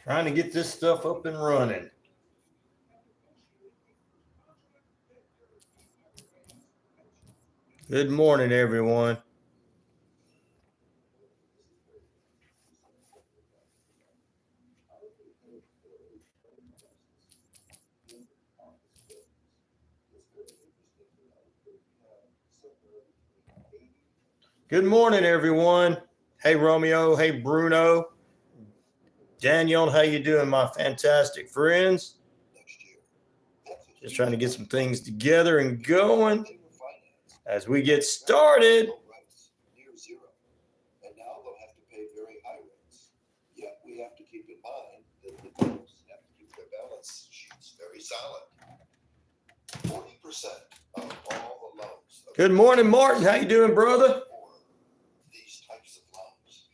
Trying to get this stuff up and running. Good morning, everyone. Good morning, everyone. Hey, Romeo. Hey, Bruno. Daniel, how you doing, my fantastic friends? Just trying to get some things together and going as we get started. And now they'll have to pay very high rates. Yet we have to keep in mind that the banks have to keep their balance sheets very solid. 40% of all the loans. Good morning, Martin. How you doing, brother? These types of loans.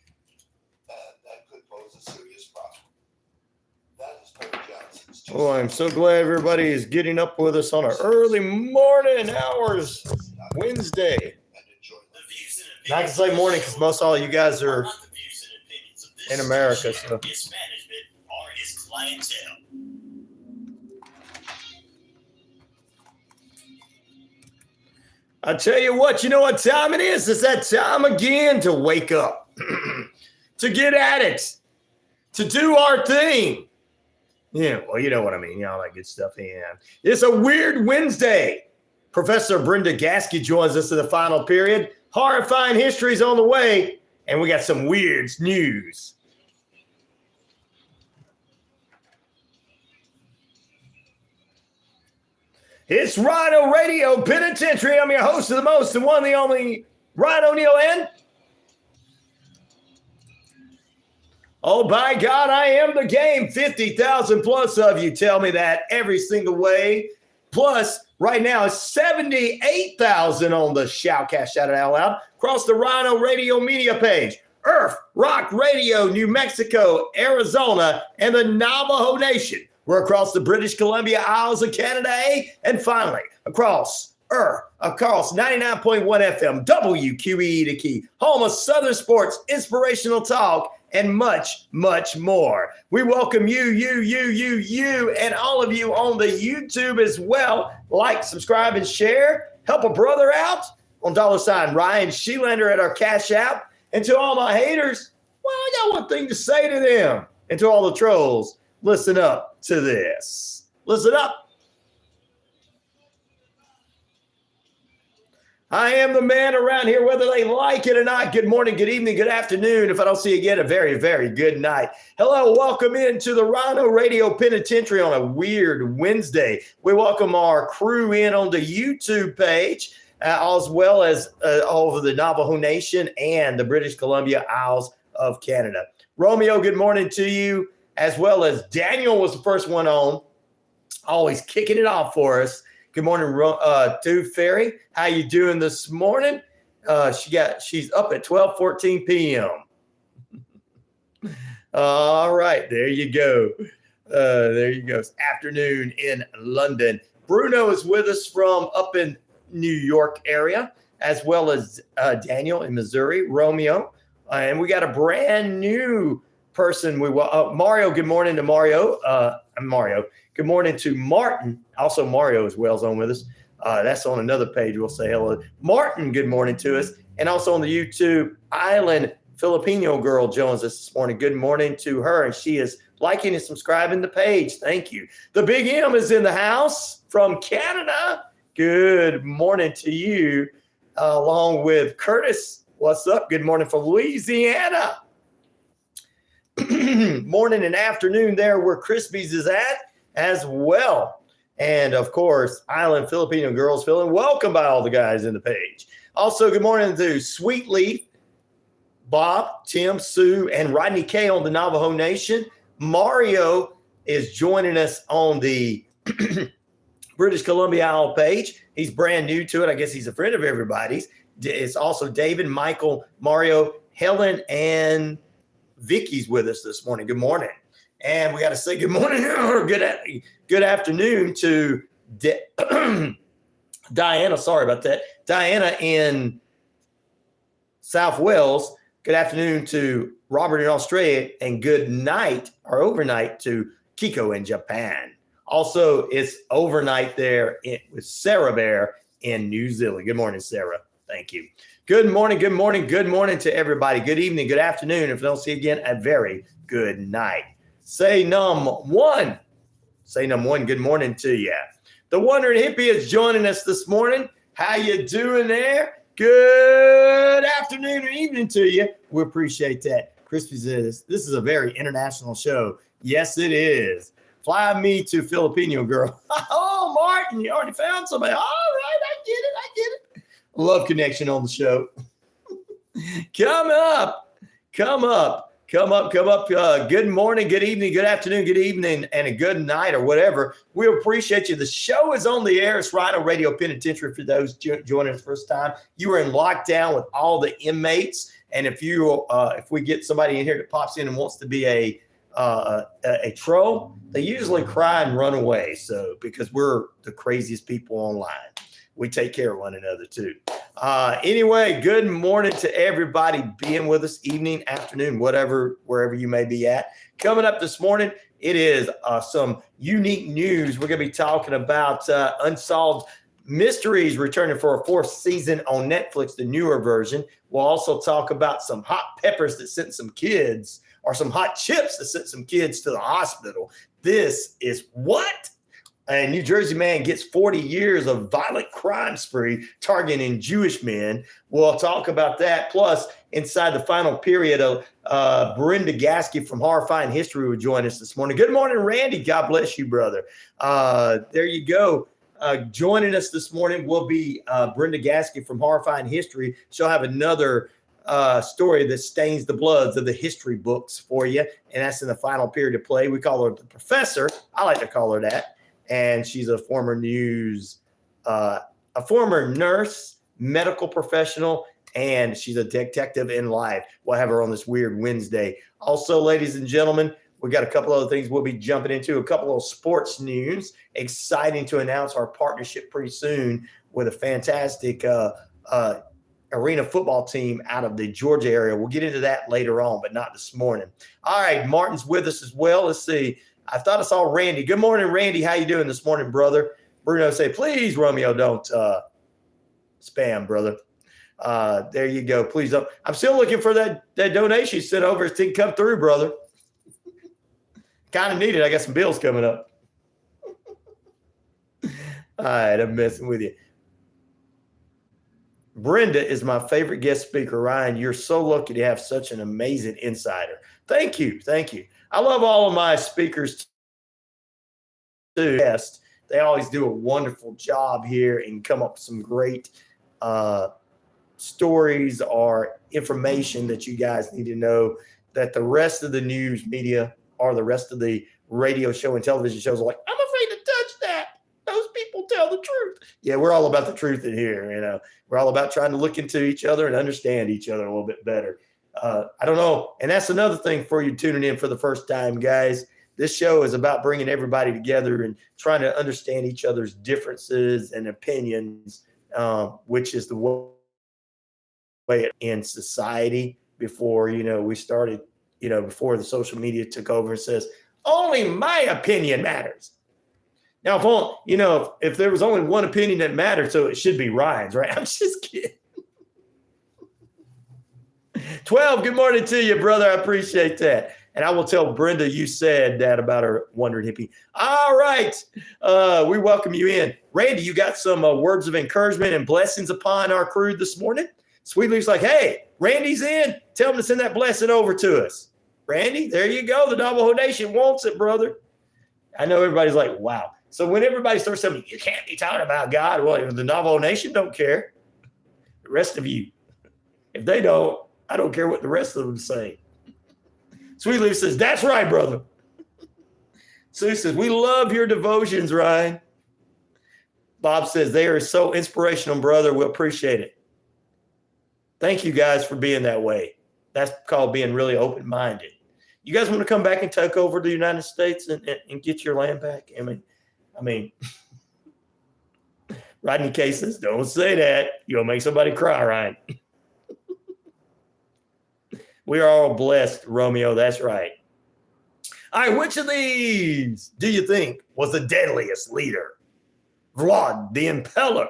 And that could pose a serious problem. That is Perry Johnson's. Oh, I'm so glad everybody is getting up with us on our early morning hours, Wednesday. Not to say morning because most all you guys are in America. So. I tell you what, you know what time it is? It's that time again to wake up, to get at it, to do our thing. Yeah, well, you know what I mean. You know, all that good stuff. Yeah. It's a weird Wednesday. Professor Brenda Gasky joins us in the final period. Horrifying history's on the way, and we got some weird news. It's RyanORadio Penitentiary. I'm your host of the most, the one, the only, Ryan O'Neal and oh, by God, I am the game. 50,000 plus of you tell me that every single way. Plus, right now, it's 78,000 on the Shoutcast, shout it out loud, across the RyanORadio media page. Earth, Rock Radio, New Mexico, Arizona, and the Navajo Nation. We're across the British Columbia Isles of Canada, and finally, across 99.1 FM, WQEE the Key, home of Southern Sports, inspirational talk, and much, much more. We welcome you, and all of you on the YouTube as well. Like, subscribe, and share. Help a brother out on $ RyanShelander at our Cash App. And to all my haters, well, I got one thing to say to them. And to all the trolls, listen up to this. Listen up. I am the man around here, whether they like it or not. Good morning, good evening, good afternoon. If I don't see you again, a very, very good night. Hello, welcome into the RyanORadio Penitentiary on a weird Wednesday. We welcome our crew in on the YouTube page, as well as all over the Navajo Nation and the British Columbia Isles of Canada. Romeo, good morning to you, as well as Daniel was the first one on, always kicking it off for us. Good morning, to Ferry. How you doing this morning? She's up at 12:14 p.m. All right, there you go. There you go. It's afternoon in London. Bruno is with us from up in New York area, as well as Daniel in Missouri, Romeo, and we got a brand new person. Mario. Good morning to Mario. I'm Mario. Good morning to Martin. Also, Mario as well is on with us. That's on another page. We'll say hello. Martin, good morning to us. And also on the YouTube, Island Filipino girl joins us this morning. Good morning to her. And she is liking and subscribing the page. Thank you. The Big M is in the house from Canada. Good morning to you, along with Curtis. What's up? Good morning from Louisiana. Morning and afternoon there where Crispy's is at as well. And, of course, Island Filipino Girls feeling welcome by all the guys in the page. Also, good morning to Sweet Leaf, Bob, Tim, Sue, and Rodney K on the Navajo Nation. Mario is joining us on the British Columbia Isle page. He's brand new to it. I guess he's a friend of everybody's. It's also David, Michael, Mario, Helen, and Vicky's with us this morning. Good morning. And we got to say good morning or good afternoon to Diana. Sorry about that. Diana in South Wales. Good afternoon to Robert in Australia. And good night or overnight to Kiko in Japan. Also, it's overnight there with Sarah Bear in New Zealand. Good morning, Sarah. Thank you. Good morning, good morning, good morning to everybody. Good evening, good afternoon. If I don't see you again, a very good night. Say num one. Say num one. Good morning to you. The Wandering Hippie is joining us this morning. How you doing there? Good afternoon or evening to you. We appreciate that. Crispy says this is a very international show. Yes, it is. Fly me to Filipino girl. Oh, Martin, you already found somebody. All right, I get it. Love connection on the show. Come up. Good morning, good evening, good afternoon, good evening, and a good night or whatever. We appreciate you. The show is on the air. It's RyanORadio Penitentiary for those joining us first time. You are in lockdown with all the inmates. And if we get somebody in here that pops in and wants to be a troll, they usually cry and run away. So because we're the craziest people online. We take care of one another too. Anyway, good morning to everybody being with us, evening, afternoon, wherever you may be at. Coming up this morning, it is some unique news. We're going to be talking about Unsolved Mysteries returning for a fourth season on Netflix, the newer version. We'll also talk about some hot peppers that sent some kids, or some hot chips that sent some kids to the hospital. This is what? A New Jersey man gets 40 years of violent crime spree targeting Jewish men. We'll talk about that. Plus, inside the final period of Brenda Gaskey from Horrifying History will join us this morning. Good morning, Randy. God bless you, brother. There you go. Joining us this morning will be Brenda Gaskey from Horrifying History. She'll have another story that stains the bloods of the history books for you. And that's in the final period of play. We call her the professor. I like to call her that. And she's a former nurse, medical professional, and she's a detective in life. We'll have her on this weird Wednesday. Also, ladies and gentlemen, we got a couple other things we'll be jumping into, a couple of sports news. Exciting to announce our partnership pretty soon with a fantastic arena football team out of the Georgia area. We'll get into that later on, but not this morning. All right, Martin's with us as well. Let's see. I thought I saw Randy. Good morning, Randy. How you doing this morning, brother? Bruno say, please, Romeo, don't spam, brother. There you go. Please don't. I'm still looking for that donation you sent over. It didn't come through, brother. Kind of need it. I got some bills coming up. All right, I'm messing with you. Brenda is my favorite guest speaker. Ryan, you're so lucky to have such an amazing insider. Thank you. I love all of my speakers too. Yes, they always do a wonderful job here and come up with some great stories or information that you guys need to know that the rest of the news media or the rest of the radio show and television shows are like, I'm afraid to touch that. Those people tell the truth. Yeah, we're all about the truth in here. We're all about trying to look into each other and understand each other a little bit better. I don't know. And that's another thing for you tuning in for the first time, guys. This show is about bringing everybody together and trying to understand each other's differences and opinions, which is the way in society before, we started, before the social media took over and says, only my opinion matters. Now, if there was only one opinion that mattered, so it should be Ryan's, right? I'm just kidding. 12, good morning to you, brother. I appreciate that. And I will tell Brenda you said that about her wondering hippie. All right. We welcome you in. Randy, you got some words of encouragement and blessings upon our crew this morning? Sweet Leaf's like, hey, Randy's in. Tell him to send that blessing over to us. Randy, there you go. The Navajo Nation wants it, brother. I know everybody's like, wow. So when everybody starts telling me, you can't be talking about God, well, the Navajo Nation don't care. The rest of you, if they don't, I don't care what the rest of them say. Sweet Leaf says, that's right, brother. Sue says, we love your devotions, Ryan. Bob says, they are so inspirational, brother. We appreciate it. Thank you guys for being that way. That's called being really open-minded. You guys want to come back and take over the United States and get your land back? I mean, Rodney cases, don't say that. You'll make somebody cry, Ryan. We are all blessed, Romeo. That's right. All right, which of these do you think was the deadliest leader? Vlad the Impaler,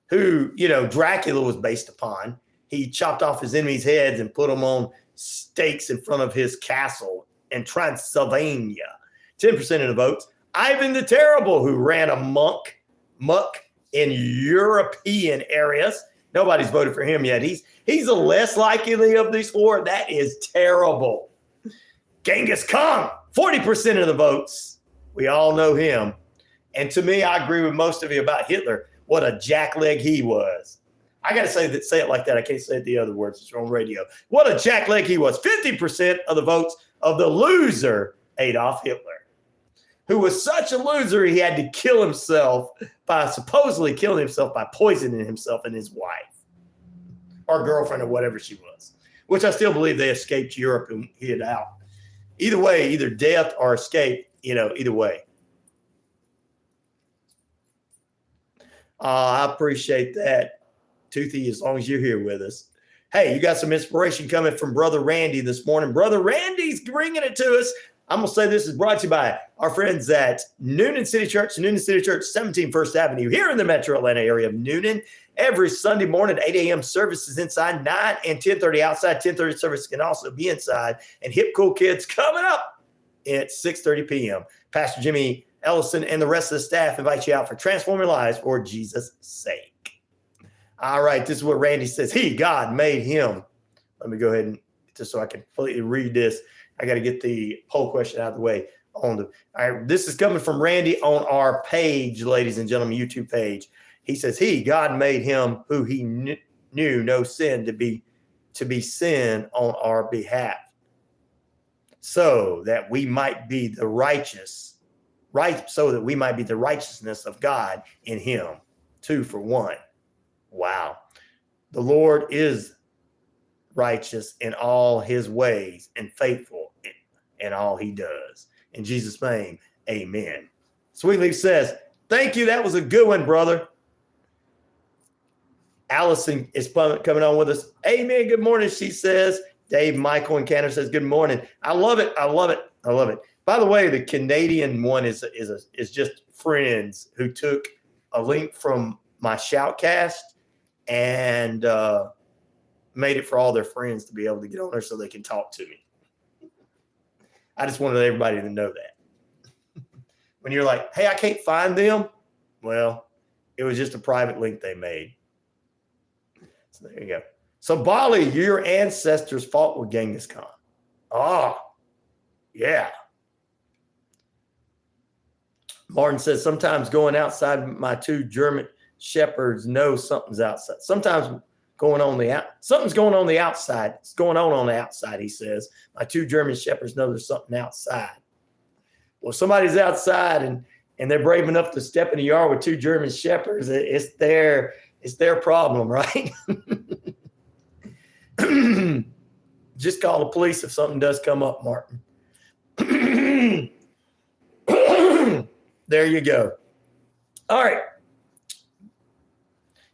who, Dracula was based upon. He chopped off his enemies' heads and put them on stakes in front of his castle in Transylvania. 10% of the votes. Ivan the Terrible, who ran a muck in European areas. Nobody's voted for him yet. He's the less likely of these four. That is terrible. Genghis Khan, 40% of the votes. We all know him. And to me, I agree with most of you about Hitler. What a jackleg he was. I got to say it like that. I can't say it the other words. It's on radio. What a jackleg he was. 50% of the votes of the loser, Adolf Hitler, who was such a loser he had to kill himself supposedly killing himself by poisoning himself and his wife or girlfriend or whatever she was, which I still believe they escaped Europe and hid out. Either way, either death or escape, either way. I appreciate that, Toothy, as long as you're here with us. Hey, you got some inspiration coming from Brother Randy this morning. Brother Randy's bringing it to us. I'm going to say this is brought to you by our friends at Noonan City Church, 17 First Avenue here in the metro Atlanta area of Noonan. Every Sunday morning, 8 a.m. services inside, 9 and 10:30 outside. 10:30 service can also be inside. And Hip Cool Kids coming up at 6:30 p.m. Pastor Jimmy Ellison and the rest of the staff invite you out for transforming lives for Jesus' sake. All right, this is what Randy says. God made him. Let me go ahead and just so I can completely read this. I got to get the poll question out of the way. All right, this is coming from Randy on our page, ladies and gentlemen, YouTube page. He says, God made him who he knew no sin to be sin on our behalf, so that we might be the righteousness of God in him. 2 for 1. Wow. The Lord is righteous in all his ways and faithful in all he does. In Jesus' name, amen. Sweet Leaf says, thank you. That was a good one, brother. Allison is coming on with us. Amen. Good morning, she says. Dave, Michael, and Cantor says, good morning. I love it. I love it. I love it. By the way, the Canadian one is just friends who took a link from my Shoutcast and made it for all their friends to be able to get on there so they can talk to me. I just wanted everybody to know that. When you're like, hey, I can't find them. Well, it was just a private link they made. So there you go. So Bali, your ancestors fought with Genghis Khan. Oh, yeah. Martin says, sometimes going outside, my 2 German shepherds know something's outside. Sometimes something's going on the outside. It's going on the outside, he says. My 2 German shepherds know there's something outside. Well, somebody's outside and they're brave enough to step in the yard with 2 German shepherds. It's their problem, right? Just call the police if something does come up, Martin. There you go. All right.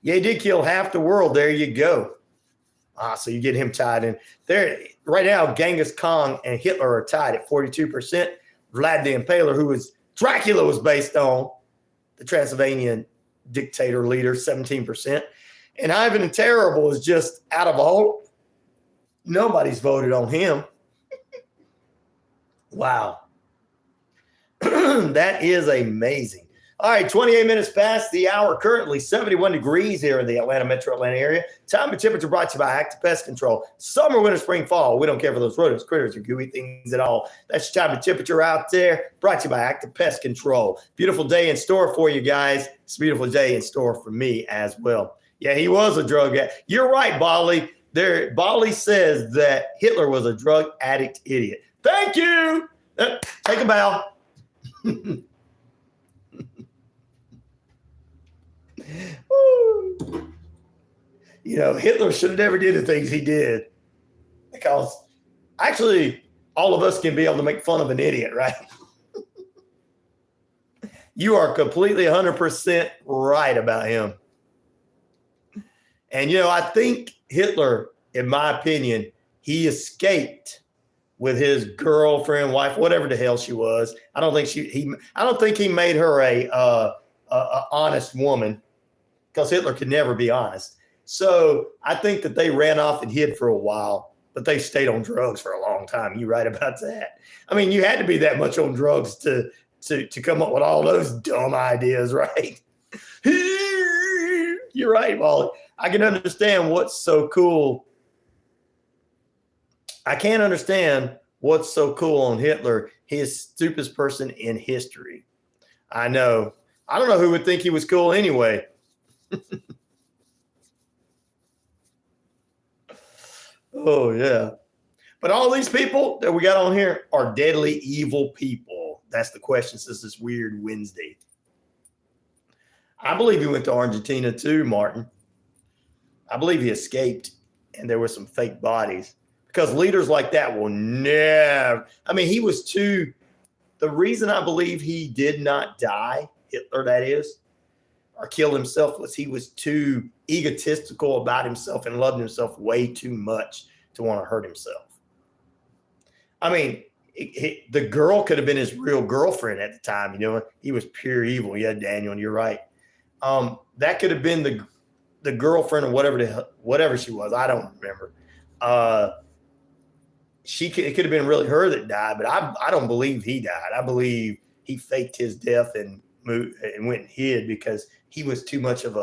Yeah, he did kill half the world. There you go. So you get him tied in. There right now, Genghis Khan and Hitler are tied at 42%. Vlad the Impaler, who was Dracula was based on, the Transylvanian dictator leader, 17%. And Ivan the Terrible is just out of all. Nobody's voted on him. Wow. That is amazing. All right, 28 minutes past the hour. Currently 71 degrees here in the Atlanta metro Atlanta area. Time and temperature brought to you by Active Pest Control. Summer, winter, spring, fall. We don't care for those rodents, critters, or gooey things at all. That's your time and temperature out there. Brought to you by Active Pest Control. Beautiful day in store for you guys. It's a beautiful day in store for me as well. Yeah, he was a drug addict. You're right, Bolly. Bolly says that Hitler was a drug addict idiot. Thank you. Take a bow. You know, Hitler should have never did the things he did, because actually all of us can be able to make fun of an idiot, right? You are completely 100% right about him. And, you know, I think Hitler, in my opinion, he escaped with his girlfriend, wife, whatever the hell she was. I don't think he made her a honest woman, because Hitler could never be honest. So I think that they ran off and hid for a while, but they stayed on drugs for a long time. You're right about that. I mean, you had to be that much on drugs to come up with all those dumb ideas, right? You're right, Wally. I can understand what's so cool. I can't understand what's so cool on Hitler. He's the stupidest person in history. I know. I don't know who would think he was cool anyway. Oh, yeah. But all these people that we got on here are deadly evil people. That's the question since this weird Wednesday. I believe he went to Argentina too, Martin. I believe he escaped and there were some fake bodies, because leaders like that will never. I mean, he was too. The reason I believe he did not die, Hitler that is, or kill himself, was he was too egotistical about himself and loved himself way too much to want to hurt himself. I mean, the girl could have been his real girlfriend at the time. You know, he was pure evil. Yeah, Daniel, and you're right. That could have been the girlfriend or whatever she was. I don't remember. It could have been really her that died, but I don't believe he died. I believe he faked his death and moved and went and hid because he was too much of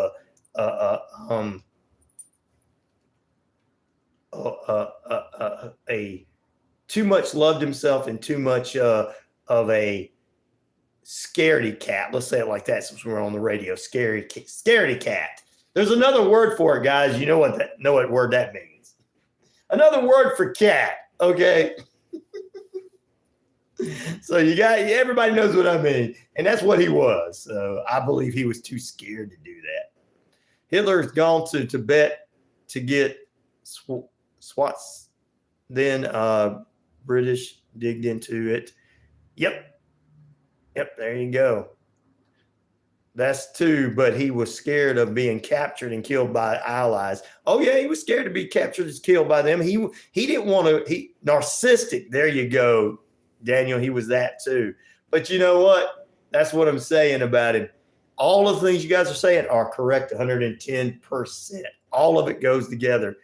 too much loved himself and too much of a scaredy cat. Let's say it like that since we're on the radio. Scaredy cat. There's another word for it, guys. You know what word that means. Another word for cat. Okay. So everybody knows what I mean. And that's what he was. So I believe he was too scared to do that. Hitler's gone to Tibet to get swats. Then British digged into it. Yep, there you go. That's two, but he was scared of being captured and killed by allies. Oh, yeah, he was scared to be captured and killed by them. He didn't want to, narcissistic. There you go, Daniel. He was that too. But you know what? That's what I'm saying about him. All of the things you guys are saying are correct 110%. All of it goes together.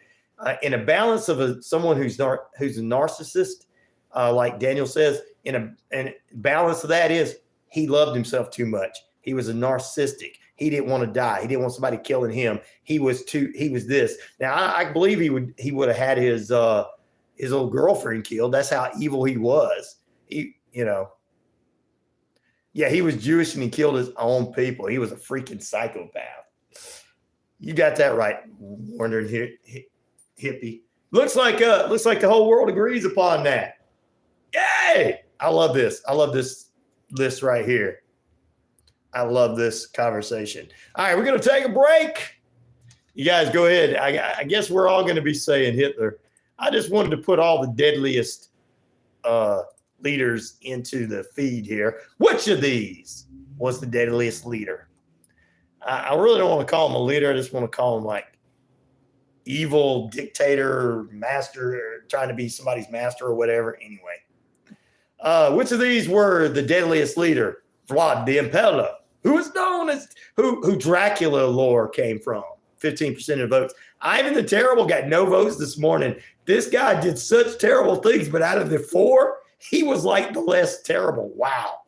In a balance of someone who's a narcissist, like Daniel says, and balance of that is he loved himself too much. He was a narcissistic. He didn't want to die. He didn't want somebody killing him. He was this. Now I believe he would have had his old girlfriend killed. That's how evil he was. He was Jewish and he killed his own people. He was a freaking psychopath. You got that right, Warner hippie. Looks like the whole world agrees upon that. Yay! I love this. I love this list right here. I love this conversation. All right, we're going to take a break. You guys go ahead. I guess we're all going to be saying Hitler. I just wanted to put all the deadliest leaders into the feed here. Which of these was the deadliest leader? I really don't want to call him a leader. I just want to call him like evil dictator, master, trying to be somebody's master or whatever. Anyway, which of these were the deadliest leader? Vlad the Impaler, who is known as who Dracula lore came from. 15% of votes. Ivan the Terrible got no votes this morning. This guy did such terrible things, but out of the 4, he was like the less terrible. Wow.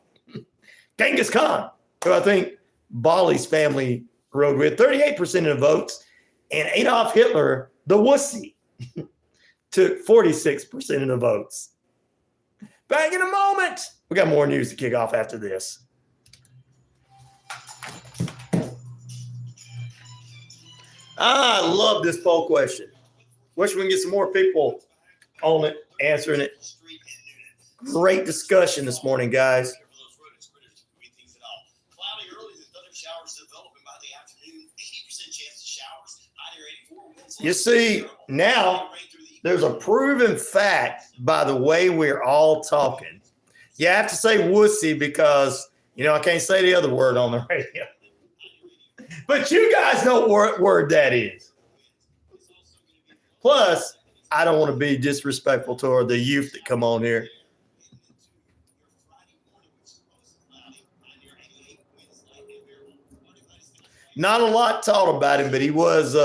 Genghis Khan, who I think Bali's family rode with, 38% of the votes. And Adolf Hitler, the wussy, took 46% of the votes. Back in a moment. We got more news to kick off after this. I love this poll question. Wish we can get some more people on it, answering it. Great discussion this morning, guys. You see, now there's a proven fact by the way we're all talking. You have to say wussy because, I can't say the other word on the radio. But you guys know what word that is. Plus, I don't want to be disrespectful toward the youth that come on here. Not a lot taught about him, but he was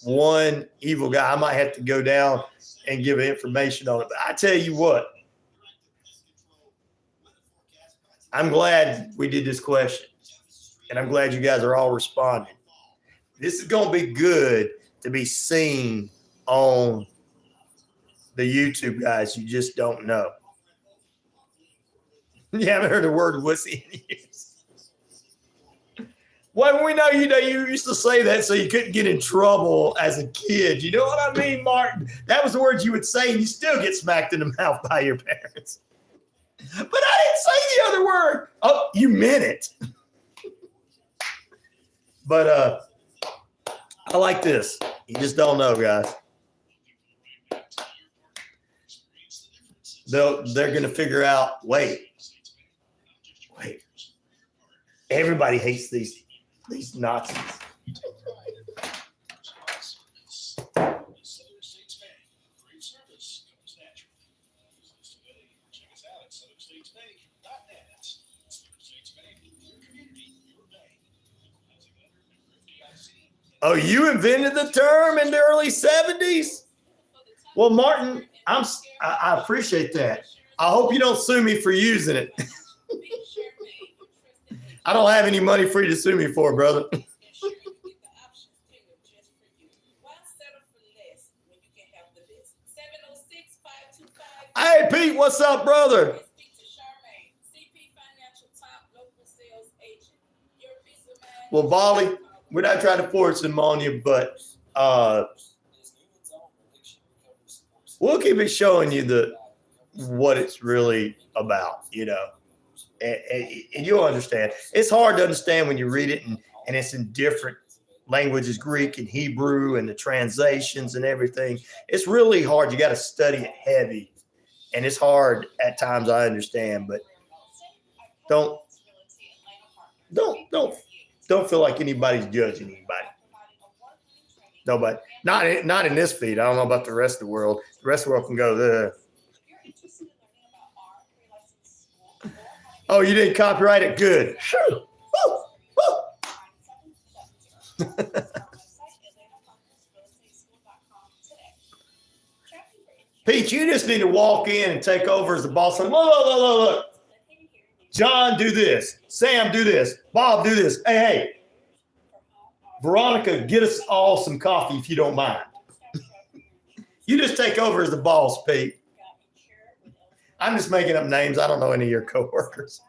one evil guy. I might have to go down and give information on it. But I tell you what, I'm glad we did this question. And I'm glad you guys are all responding. This is going to be good to be seen on the YouTube, guys. You just don't know. You haven't heard the word wussy in years. Well, we know you used to say that so you couldn't get in trouble as a kid. You know what I mean, Martin? That was the words you would say, and you still get smacked in the mouth by your parents. But I didn't say the other word. Oh, you meant it. But I like this. You just don't know, guys. They're going to figure out, wait. Everybody hates these Nazis. Oh, you invented the term in the early 70s? Well, Martin, I appreciate that. I hope you don't sue me for using it. I don't have any money for you to sue me for, brother. Hey, Pete, what's up, brother? Well, Bali, we're not trying to force them on you, but we'll keep it showing you what it's really about, and you'll understand. It's hard to understand when you read it, and it's in different languages, Greek and Hebrew, and the translations and everything. It's really hard. You got to study it heavy, and it's hard at times. I understand, but don't feel like anybody's judging anybody. Nobody. Not in this feed. I don't know about the rest of the world. The rest of the world can go there. Oh, you didn't copyright it? Good. Woo, woo. Pete, you just need to walk in and take over as the boss. And look. John, do this. Sam, do this. Bob, do this. Hey. Veronica, get us all some coffee if you don't mind. You just take over as the boss, Pete. I'm just making up names. I don't know any of your coworkers.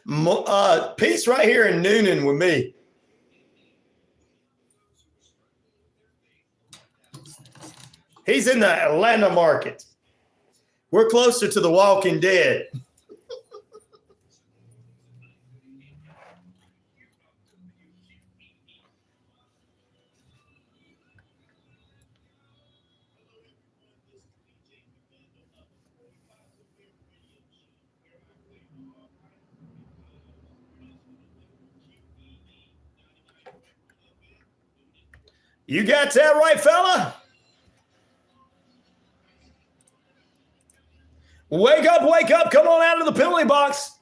Peace right here in Noonan with me. He's in the Atlanta market. We're closer to the Walking Dead. You got that right, fella? Wake up. Come on out of the penalty box.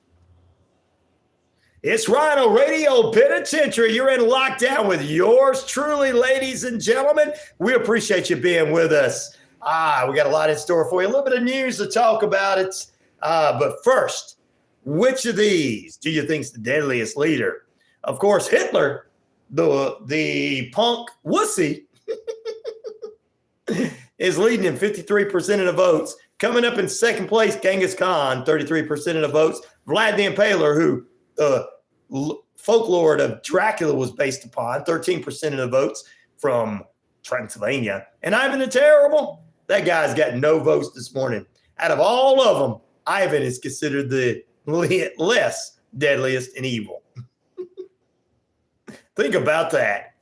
It's RyanORadio Penitentiary. You're in lockdown with yours truly, ladies and gentlemen. We appreciate you being with us. We got a lot in store for you. A little bit of news to talk about it. But first, which of these do you think is the deadliest leader? Of course, Hitler, the punk wussy, is leading in 53% of the votes. Coming up in second place, Genghis Khan, 33% of the votes. Vlad the Impaler, who folklore of Dracula was based upon, 13% of the votes from Transylvania. And Ivan the Terrible, that guy's got no votes this morning. Out of all of them, Ivan is considered the less deadliest and evil. Think about that.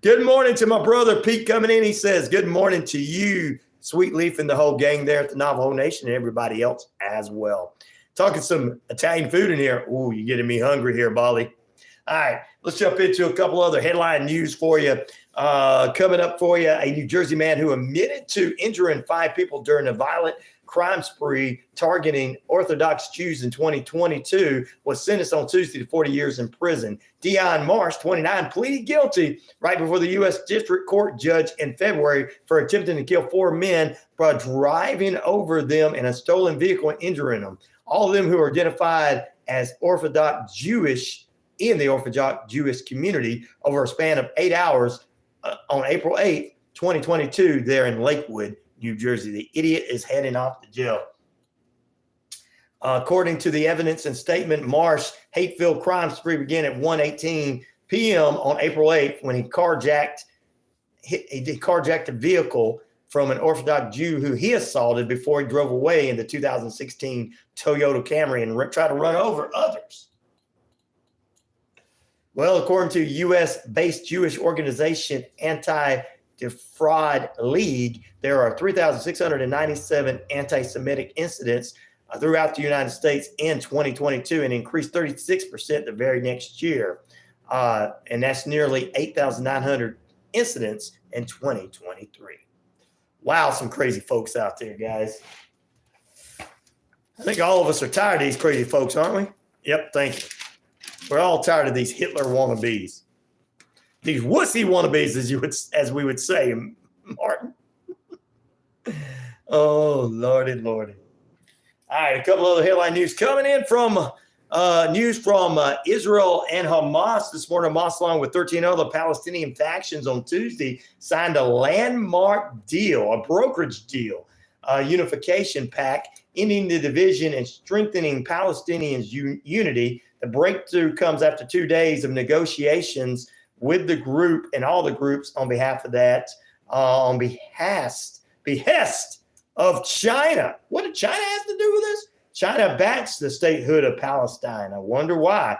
Good morning to my brother Pete coming in. He says, good morning to you, Sweet Leaf, and the whole gang there at the Navajo Nation and everybody else as well. Talking some Italian food in here. Ooh, you're getting me hungry here, Bali. All right, let's jump into a couple other headline news for you. Coming up for you, a New Jersey man who admitted to injuring 5 people during a violent crime spree targeting Orthodox Jews in 2022 was sentenced on Tuesday to 40 years in prison. Dion Marsh, 29, pleaded guilty right before the U.S. District Court judge in February for attempting to kill 4 men by driving over them in a stolen vehicle and injuring them. All of them who are identified as Orthodox Jewish in the Orthodox Jewish community over a span of 8 hours on April 8th, 2022, there in Lakewood, New Jersey. The idiot is heading off to jail. According to the evidence and statement, Marsh hate-filled crime spree began at 1:18 p.m. on April 8th when he carjacked a vehicle from an Orthodox Jew who he assaulted before he drove away in the 2016 Toyota Camry and tried to run over others. Well, according to U.S.-based Jewish organization Anti-Defraud League, there are 3,697 anti-Semitic incidents throughout the United States in 2022 and increased 36% the very next year. And that's nearly 8,900 incidents in 2023. Wow, some crazy folks out there, guys. I think all of us are tired of these crazy folks, aren't we? Yep, thank you. We're all tired of these Hitler wannabes. These wussy wannabes, as we would say, Martin. Oh, Lordy. All right, a couple other headline news coming in from Israel and Hamas this morning. Hamas, along with 13 other Palestinian factions on Tuesday, signed a landmark deal, a brokerage deal, a unification pact, ending the division and strengthening Palestinians' unity. The breakthrough comes after 2 days of negotiations with the group and all the groups on behalf of that, on behest of China. What did China have to do with this? China backs the statehood of Palestine. I wonder why.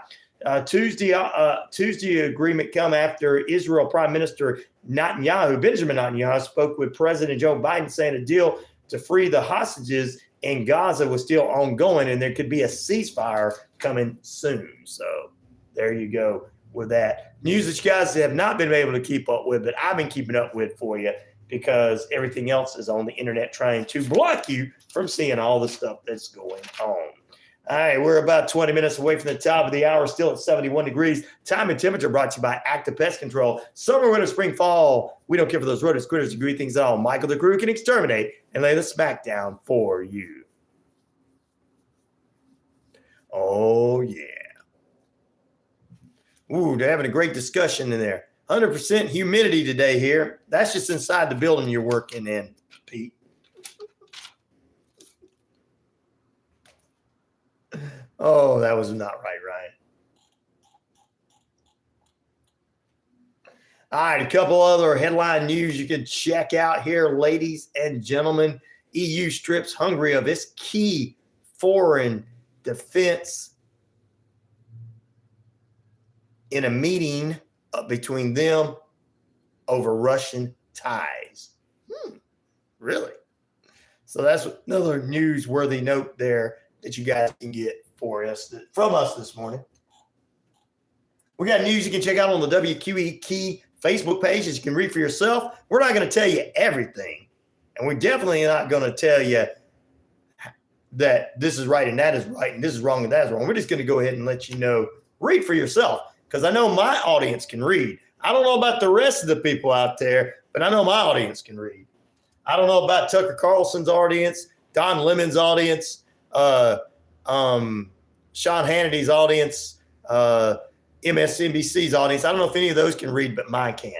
Tuesday agreement come after Israel Prime Minister Benjamin Netanyahu, spoke with President Joe Biden, saying a deal to free the hostages in Gaza was still ongoing, and there could be a ceasefire coming soon. So there you go with that. News that you guys have not been able to keep up with, but I've been keeping up with for you because everything else is on the internet trying to block you from seeing all the stuff that's going on. All right, we're about 20 minutes away from the top of the hour, still at 71 degrees. Time and temperature brought to you by Active Pest Control. Summer, winter, spring, fall. We don't care for those rodents, critters, degree things at all. Michael the Crew can exterminate and lay the smack down for you. Oh, yeah. Ooh, they're having a great discussion in there. 100% humidity today here. That's just inside the building you're working in, Pete. Oh, that was not right, Ryan. All right, a couple other headline news you can check out here, ladies and gentlemen. EU strips Hungary of its key foreign defense in a meeting between them over Russian ties. Really? So that's another newsworthy note there that you guys can get from us this morning. We got news you can check out on the WQEE Facebook page that you can read for yourself. We're not going to tell you everything, and we're definitely not going to tell you that this is right and that is right and this is wrong and that is wrong. We're just going to go ahead and let you know, read for yourself, because I know my audience can read. I don't know about the rest of the people out there, but I know my audience can read. I don't know about Tucker Carlson's audience, Don Lemon's audience, Sean Hannity's audience, MSNBC's audience. I don't know if any of those can read, but mine can.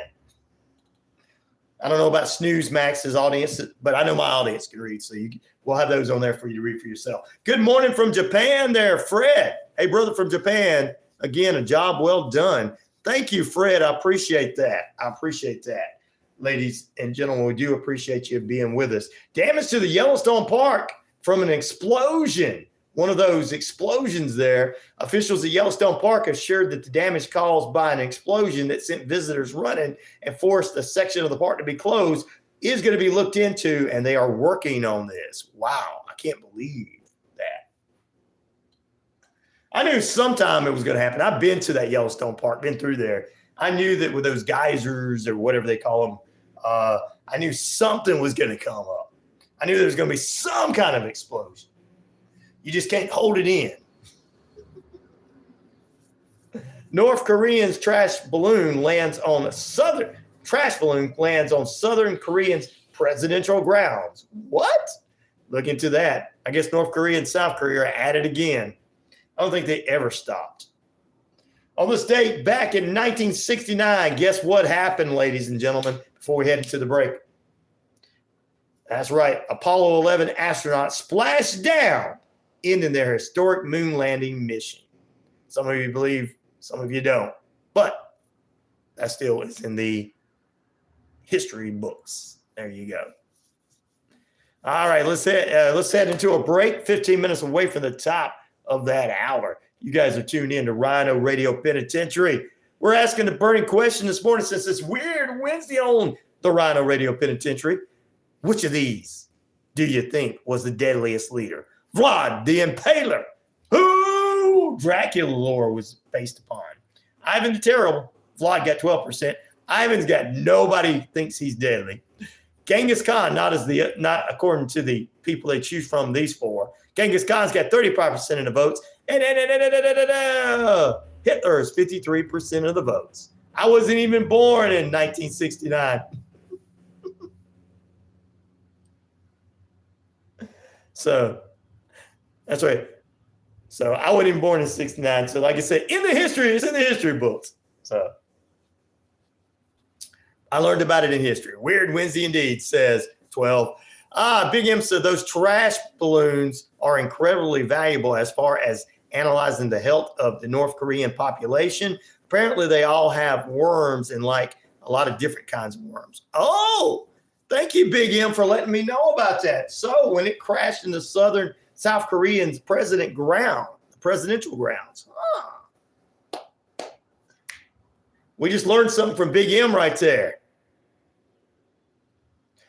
I don't know about Snooze Max's audience, but I know my audience can read. So we'll have those on there for you to read for yourself. Good morning from Japan there, Fred. Hey, brother from Japan. Again, a job well done. Thank you, Fred. I appreciate that. Ladies and gentlemen, we do appreciate you being with us. Damage to the Yellowstone Park from an explosion. One of those explosions there. Officials at Yellowstone Park assured that the damage caused by an explosion that sent visitors running and forced a section of the park to be closed is going to be looked into, and they are working on this. Wow, I can't believe that. I knew sometime it was going to happen. I've been to that Yellowstone Park, been through there. I knew that with those geysers or whatever they call them, I knew something was going to come up. I knew there was going to be some kind of explosion. You just can't hold it in. North Korean's trash balloon lands on Southern Korean's presidential grounds. What? Look into that. I guess North Korea and South Korea are at it again. I don't think they ever stopped. On this date, back in 1969, guess what happened, ladies and gentlemen, before we head into the break? That's right. Apollo 11 astronauts splashed down, ending their historic moon landing mission. Some of you believe, some of you don't. But that still is in the history books. There you go. All right, let's head into a break. 15 minutes away from the top of that hour. You guys are tuned in to RyanORadio Penitentiary. We're asking the burning question this morning, since it's Weird Wednesday on the RyanORadio Penitentiary. Which of these do you think was the deadliest leader? Vlad the Impaler, who Dracula lore was based upon. Ivan the Terrible. Vlad got 12%. Ivan's got nobody thinks he's deadly. Genghis Khan, not according to the people they choose from, these four. Genghis Khan's got 35% of the votes. And Hitler is 53% of the votes. I wasn't even born in 1969. So that's right. So I wasn't even born in 69. So like I said, it's in the history books. So I learned about it in history. Weird Wednesday indeed, says 12. Big M said those trash balloons are incredibly valuable as far as analyzing the health of the North Korean population. Apparently they all have worms, and like a lot of different kinds of worms. Oh, thank you, Big M, for letting me know about that. So when it crashed in the South Korean's presidential grounds. We just learned something from Big M right there.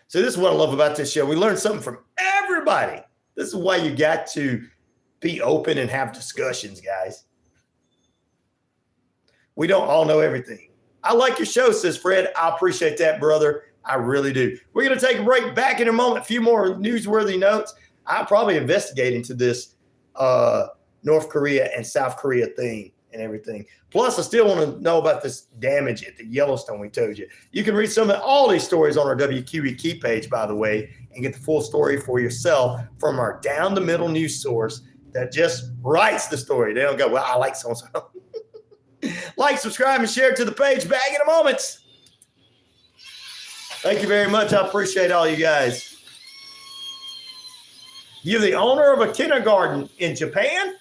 So this is what I love about this show. We learn something from everybody. This is why you got to be open and have discussions, guys. We don't all know everything. I like your show, says Fred. I appreciate that, brother. I really do. We're going to take a break. Back in a moment. A few more newsworthy notes. I'll probably investigate into this North Korea and South Korea thing and everything. Plus, I still want to know about this damage at the Yellowstone we told you. You can read all these stories on our WQEE page, by the way, and get the full story for yourself from our down-the-middle news source that just writes the story. They don't go, well, I like so-and-so. Like, subscribe, and share it to the page. Back in a moment. Thank you very much. I appreciate all you guys. You're the owner of a kindergarten in Japan?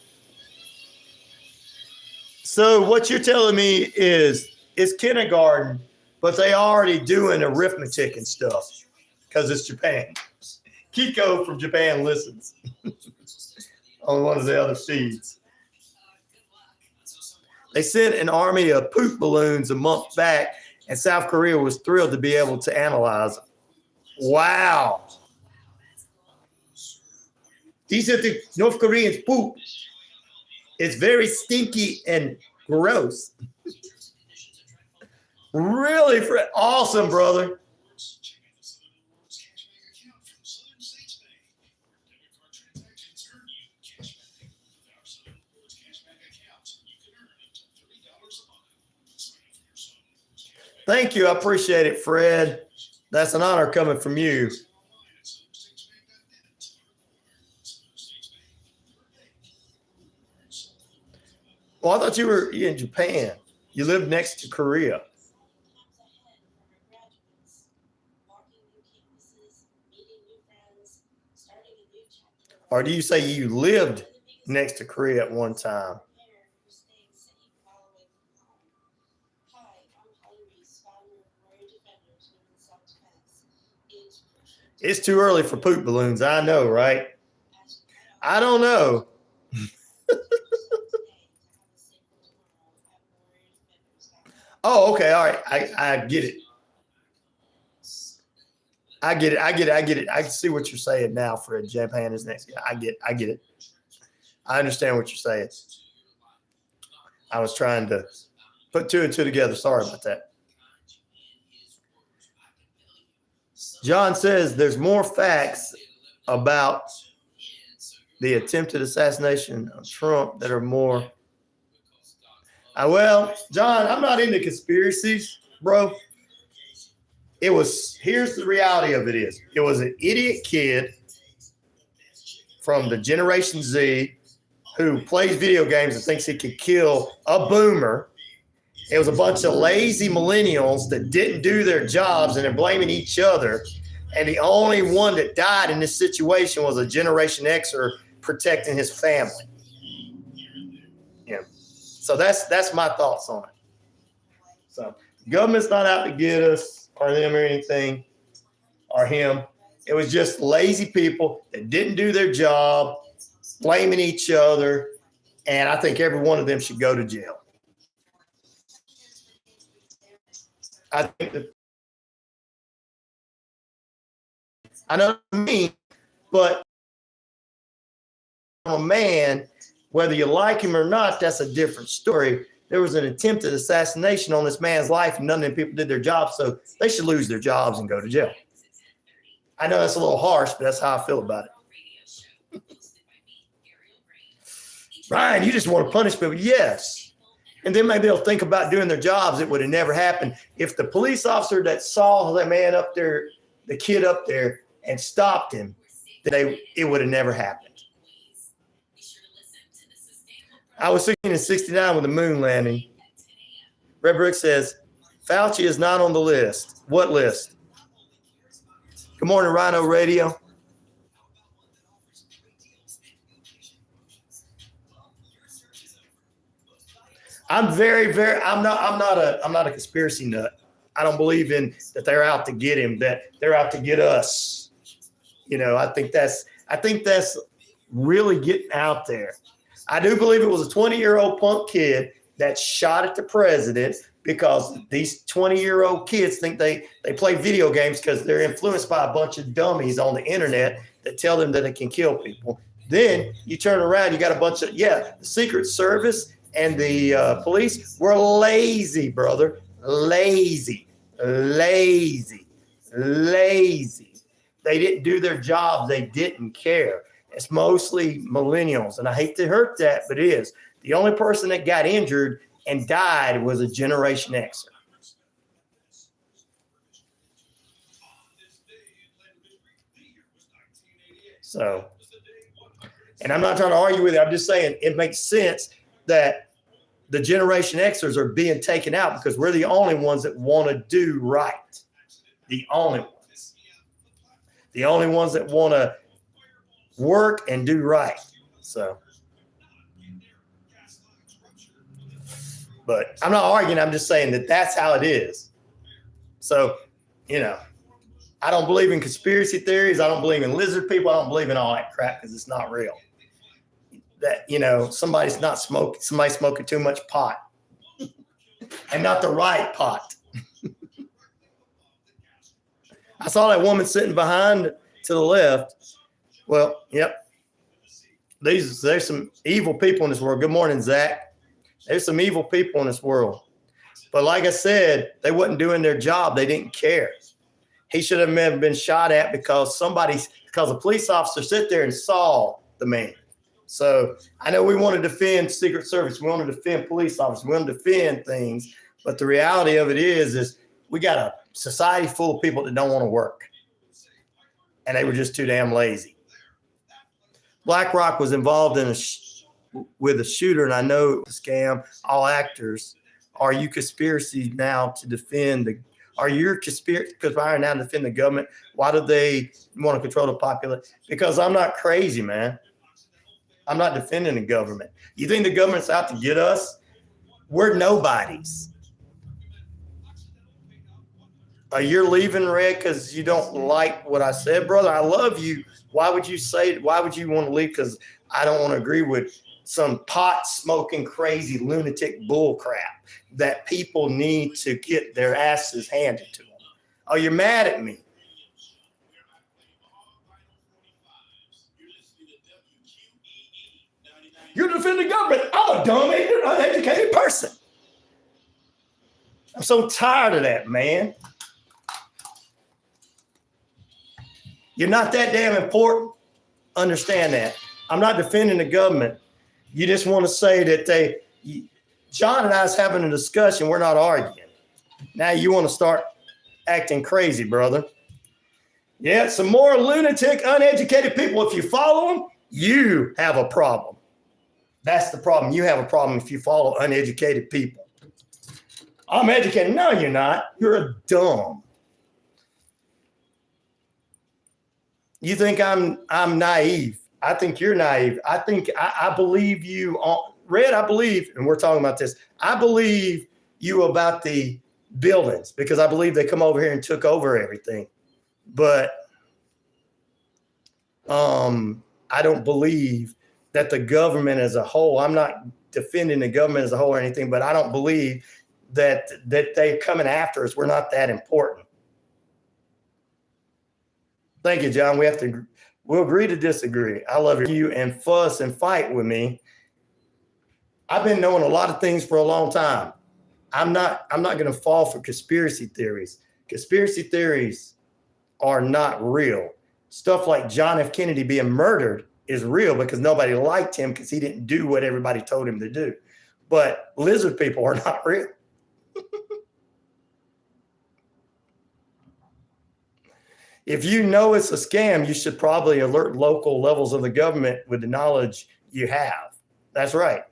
So what you're telling me is it's kindergarten, but they already doing arithmetic and stuff because it's Japan. Kiko from Japan listens on one of the other seeds. They sent an army of poop balloons a month back, and South Korea was thrilled to be able to analyze them. Wow. These are the North Koreans' poop. It's very stinky and gross. Really awesome, brother. Thank you. I appreciate it, Fred. That's an honor coming from you. Well, I thought you were in Japan. You live next to Korea. Or do you say you lived next to Korea at one time? It's too early for poop balloons. I know, right? I don't know. Oh, okay. All right. I get it. I get it. I can see what you're saying now, Fred. Japan is next. I get it. I understand what you're saying. I was trying to put two and two together. Sorry about that. John says there's more facts about the attempted assassination of Trump that are more. Well, John, I'm not into conspiracies, bro. Here's the reality of it is, it was an idiot kid from the Generation Z who plays video games and thinks he could kill a boomer. It was a bunch of lazy millennials that didn't do their jobs and they're blaming each other. And the only one that died in this situation was a Generation Xer protecting his family. Yeah. So that's my thoughts on it. So government's not out to get us or them or anything or him. It was just lazy people that didn't do their job, blaming each other. And I think every one of them should go to jail. I think that I know what I mean, but I'm a man, whether you like him or not, that's a different story. There was an attempted assassination on this man's life, and none of them people did their job, so they should lose their jobs and go to jail. I know that's a little harsh, but that's how I feel about it. Ryan, you just want to punish people. Yes. And then maybe they'll think about doing their jobs. It would have never happened. If the police officer that saw that man up there, the kid up there, and stopped him, it would have never happened. I was 1669 with the moon landing. Red Brook says, Fauci is not on the list. What list? Good morning, RyanORadio. I'm not a conspiracy nut. I don't believe in that they're out to get him, that they're out to get us. You know, I think that's really getting out there. I do believe it was a 20-year-old punk kid that shot at the president because these 20-year-old kids think they play video games because they're influenced by a bunch of dummies on the internet that tell them that they can kill people. Then you turn around, you got a bunch of, the Secret Service and the police were lazy, brother. Lazy. They didn't do their job. They didn't care. It's mostly millennials. And I hate to hurt that, but it is. The only person that got injured and died was a Generation Xer. So, and I'm not trying to argue with it. I'm just saying it makes sense that the Generation Xers are being taken out because we're the only ones that want to do right. The only ones. The only ones that want to work and do right. So But I'm not arguing. I'm just saying that that's how it is. So, I don't believe in conspiracy theories. I don't believe in lizard people. I don't believe in all that crap because it's not real. That, somebody's smoking too much pot and not the right pot. I saw that woman sitting behind to the left. Well, yep. There's some evil people in this world. Good morning, Zach. There's some evil people in this world. But like I said, they wasn't doing their job. They didn't care. He should have been shot at because a police officer sit there and saw the man. So I know we want to defend Secret Service. We want to defend police officers. We want to defend things. But the reality of it is we got a society full of people that don't want to work. And they were just too damn lazy. BlackRock was involved with a shooter, and I know it was a scam. All actors. Are you conspiracy now to defend are you conspiring now to defend the government? Why do they want to control the population? Because I'm not crazy, man. I'm not defending the government. You think the government's out to get us? We're nobodies. You're leaving, Red, because you don't like what I said, brother. I love you. Why would you want to leave? Because I don't want to agree with some pot smoking, crazy lunatic bull crap that people need to get their asses handed to them. Oh, you're mad at me. You're defending government. I'm a dumb, ignorant, uneducated person. I'm so tired of that, man. You're not that damn important. Understand that. I'm not defending the government. You just want to say that John and I is having a discussion. We're not arguing. Now you want to start acting crazy, brother. Yeah, some more lunatic, uneducated people. If you follow them, you have a problem. That's the problem. You have a problem if you follow uneducated people. I'm educated. No, you're not. You're dumb. You think I'm naive. I think you're naive. I believe you on Red. I believe, and we're talking about this. I believe you about the buildings because I believe they come over here and took over everything. But I don't believe that the government as a whole, I'm not defending the government as a whole or anything, but I don't believe that they're coming after us. We're not that important. Thank you, John. We'll agree to disagree. I love you and fuss and fight with me. I've been knowing a lot of things for a long time. I'm not going to fall for conspiracy theories. Conspiracy theories are not real. Stuff like John F. Kennedy being murdered is real because nobody liked him because he didn't do what everybody told him to do. But lizard people are not real. If you know it's a scam, you should probably alert local levels of the government with the knowledge you have. That's right.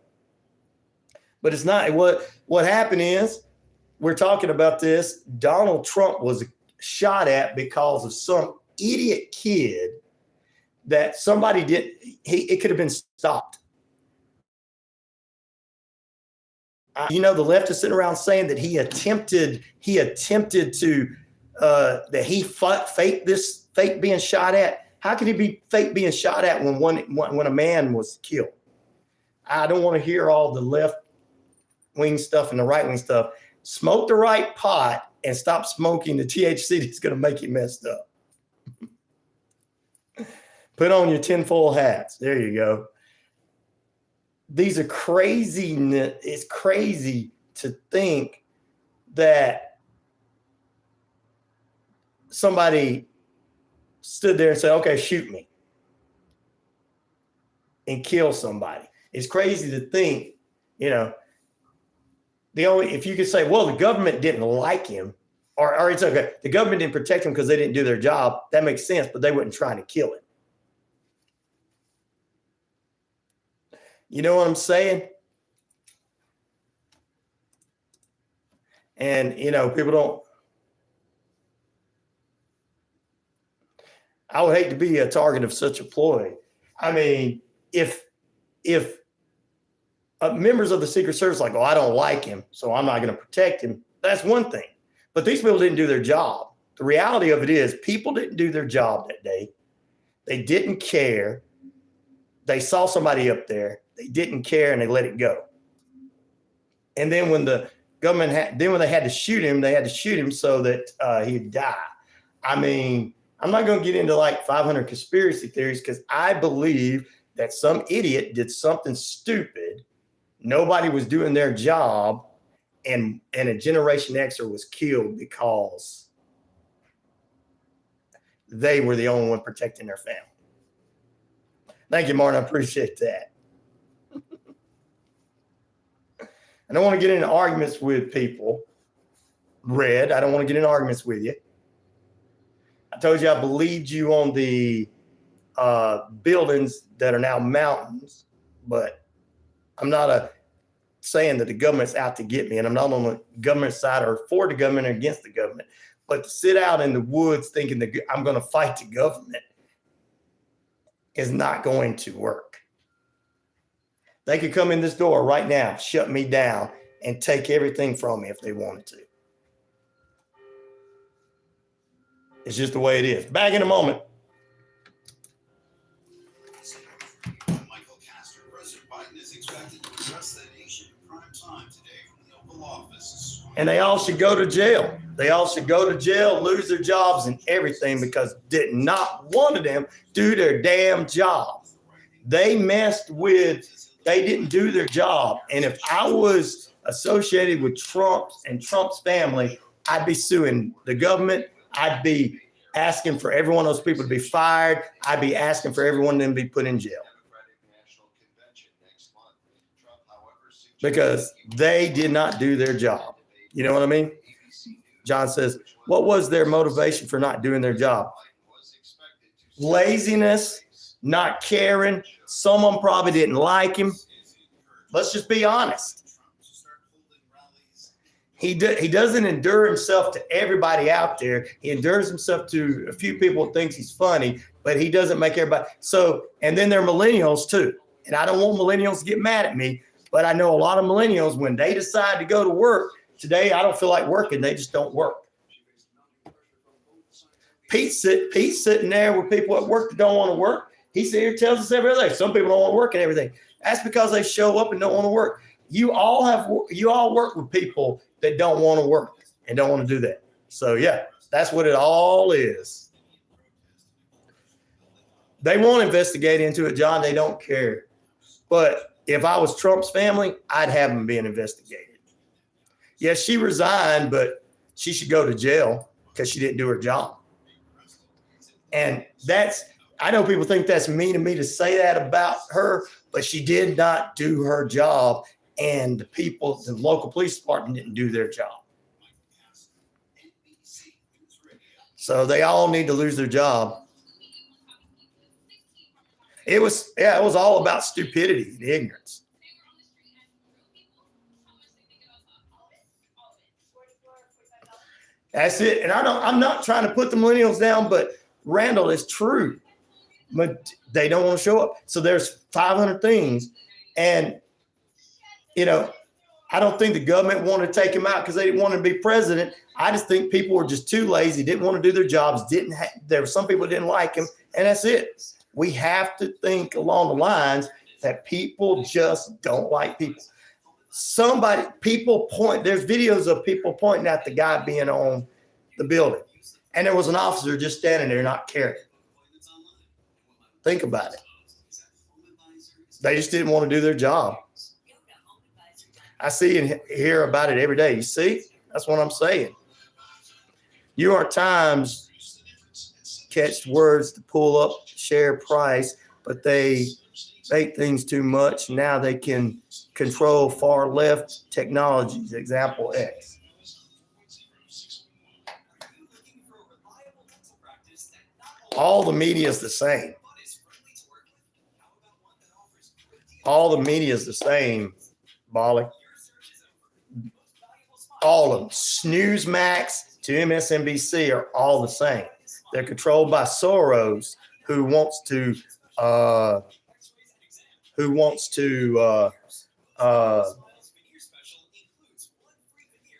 But it's not. What happened is, we're talking about this, Donald Trump was shot at because of some idiot kid that somebody did. It could have been stopped. The left is sitting around saying that he attempted to, that he fake being shot at. How could he be fake being shot at when a man was killed? I don't want to hear all the left wing stuff and the right wing stuff. Smoke the right pot and stop smoking the THC that's going to make you messed up. Put on your tinfoil hats. There you go. These are crazy. It's crazy to think that somebody stood there and said, okay, shoot me and kill somebody. It's crazy to think, if you could say, well, the government didn't like him or it's okay. The government didn't protect him because they didn't do their job. That makes sense, but they weren't trying to kill him. You know what I'm saying? And, people don't. I would hate to be a target of such a ploy. I mean, if members of the Secret Service like, oh, I don't like him, so I'm not going to protect him. That's one thing. But these people didn't do their job. The reality of it is people didn't do their job that day. They didn't care. They saw somebody up there. They didn't care, and they let it go. And then when the government when they had to shoot him, they had to shoot him so that he'd die. I mean, I'm not going to get into like 500 conspiracy theories because I believe that some idiot did something stupid. Nobody was doing their job, and a Generation Xer was killed because they were the only one protecting their family. Thank you, Martin. I appreciate that. I don't want to get into arguments with people. Red, I don't want to get into arguments with you. I told you I believed you on the buildings that are now mountains, but I'm not saying that the government's out to get me, and I'm not on the government side or for the government or against the government. But to sit out in the woods thinking that I'm going to fight the government is not going to work. They could come in this door right now, shut me down, and take everything from me if they wanted to. It's just the way it is. Back in a moment. Michael Castor, President Biden is expected to address the nation in prime time today from the Oval Office. And they all should go to jail. They all should go to jail, lose their jobs and everything because did not one of them do their damn job. They didn't do their job. And if I was associated with Trump and Trump's family, I'd be suing the government. I'd be asking for every one of those people to be fired. I'd be asking for everyone to be put in jail. Because they did not do their job. You know what I mean? John says, what was their motivation for not doing their job? Laziness, not caring. Someone probably didn't like him. Let's just be honest. He doesn't endure himself to everybody out there. He endures himself to a few people who thinks he's funny, but he doesn't make everybody. So, and then there are millennials too. And I don't want millennials to get mad at me, but I know a lot of millennials, when they decide to go to work, today I don't feel like working, they just don't work. Pete's sitting there with people at work that don't want to work. He sits here and tells us every day, some people don't want to work and everything. That's because they show up and don't want to work. You all work with people that don't want to work and don't want to do that. So yeah, that's what it all is. They won't investigate into it, John. They don't care. But if I was Trump's family, I'd have them being investigated. Yes, she resigned, but she should go to jail because she didn't do her job. And I know people think that's mean of me to say that about her, but she did not do her job. And the local police department didn't do their job. So they all need to lose their job. It was all about stupidity and ignorance. That's it. And I'm not trying to put the millennials down, but Randall, is true. But they don't want to show up. So there's 500 things. And, I don't think the government wanted to take him out because they didn't want to be president. I just think people were just too lazy, didn't want to do their jobs, there were some people that didn't like him, and that's it. We have to think along the lines that people just don't like people. There's videos of people pointing at the guy being on the building, and there was an officer just standing there not caring. Think about it. They just didn't want to do their job. I see and hear about it every day. You see? That's what I'm saying. New York Times catch words to pull up share price, but they fake things too much. Now they can control far left technologies. Example X. All the media is the same. All the media is the same, Bolly. All of them, Newsmax to MSNBC, are all the same. They're controlled by Soros, who wants to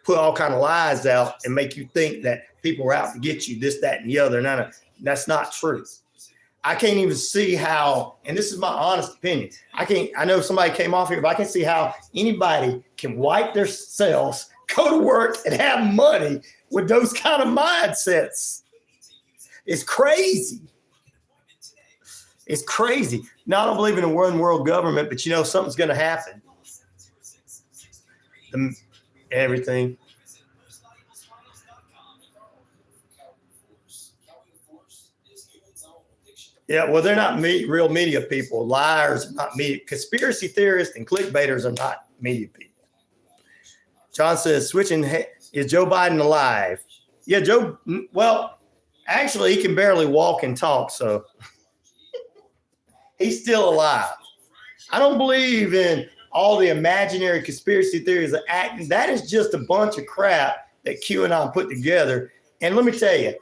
put all kind of lies out and make you think that people are out to get you, this, that, and the other. That's not true. I can't even see how, and this is my honest opinion, I know somebody came off here, but I can see how anybody can wipe themselves, go to work, and have money with those kind of mindsets. It's crazy. It's crazy. Now, I don't believe in a one world government, but something's going to happen. Everything. Yeah, well, they're not real media people. Liars are not media. Conspiracy theorists and clickbaiters are not media people. John says, is Joe Biden alive? Yeah, actually, he can barely walk and talk, so he's still alive. I don't believe in all the imaginary conspiracy theories of acting. That is just a bunch of crap that QAnon put together. And let me tell you,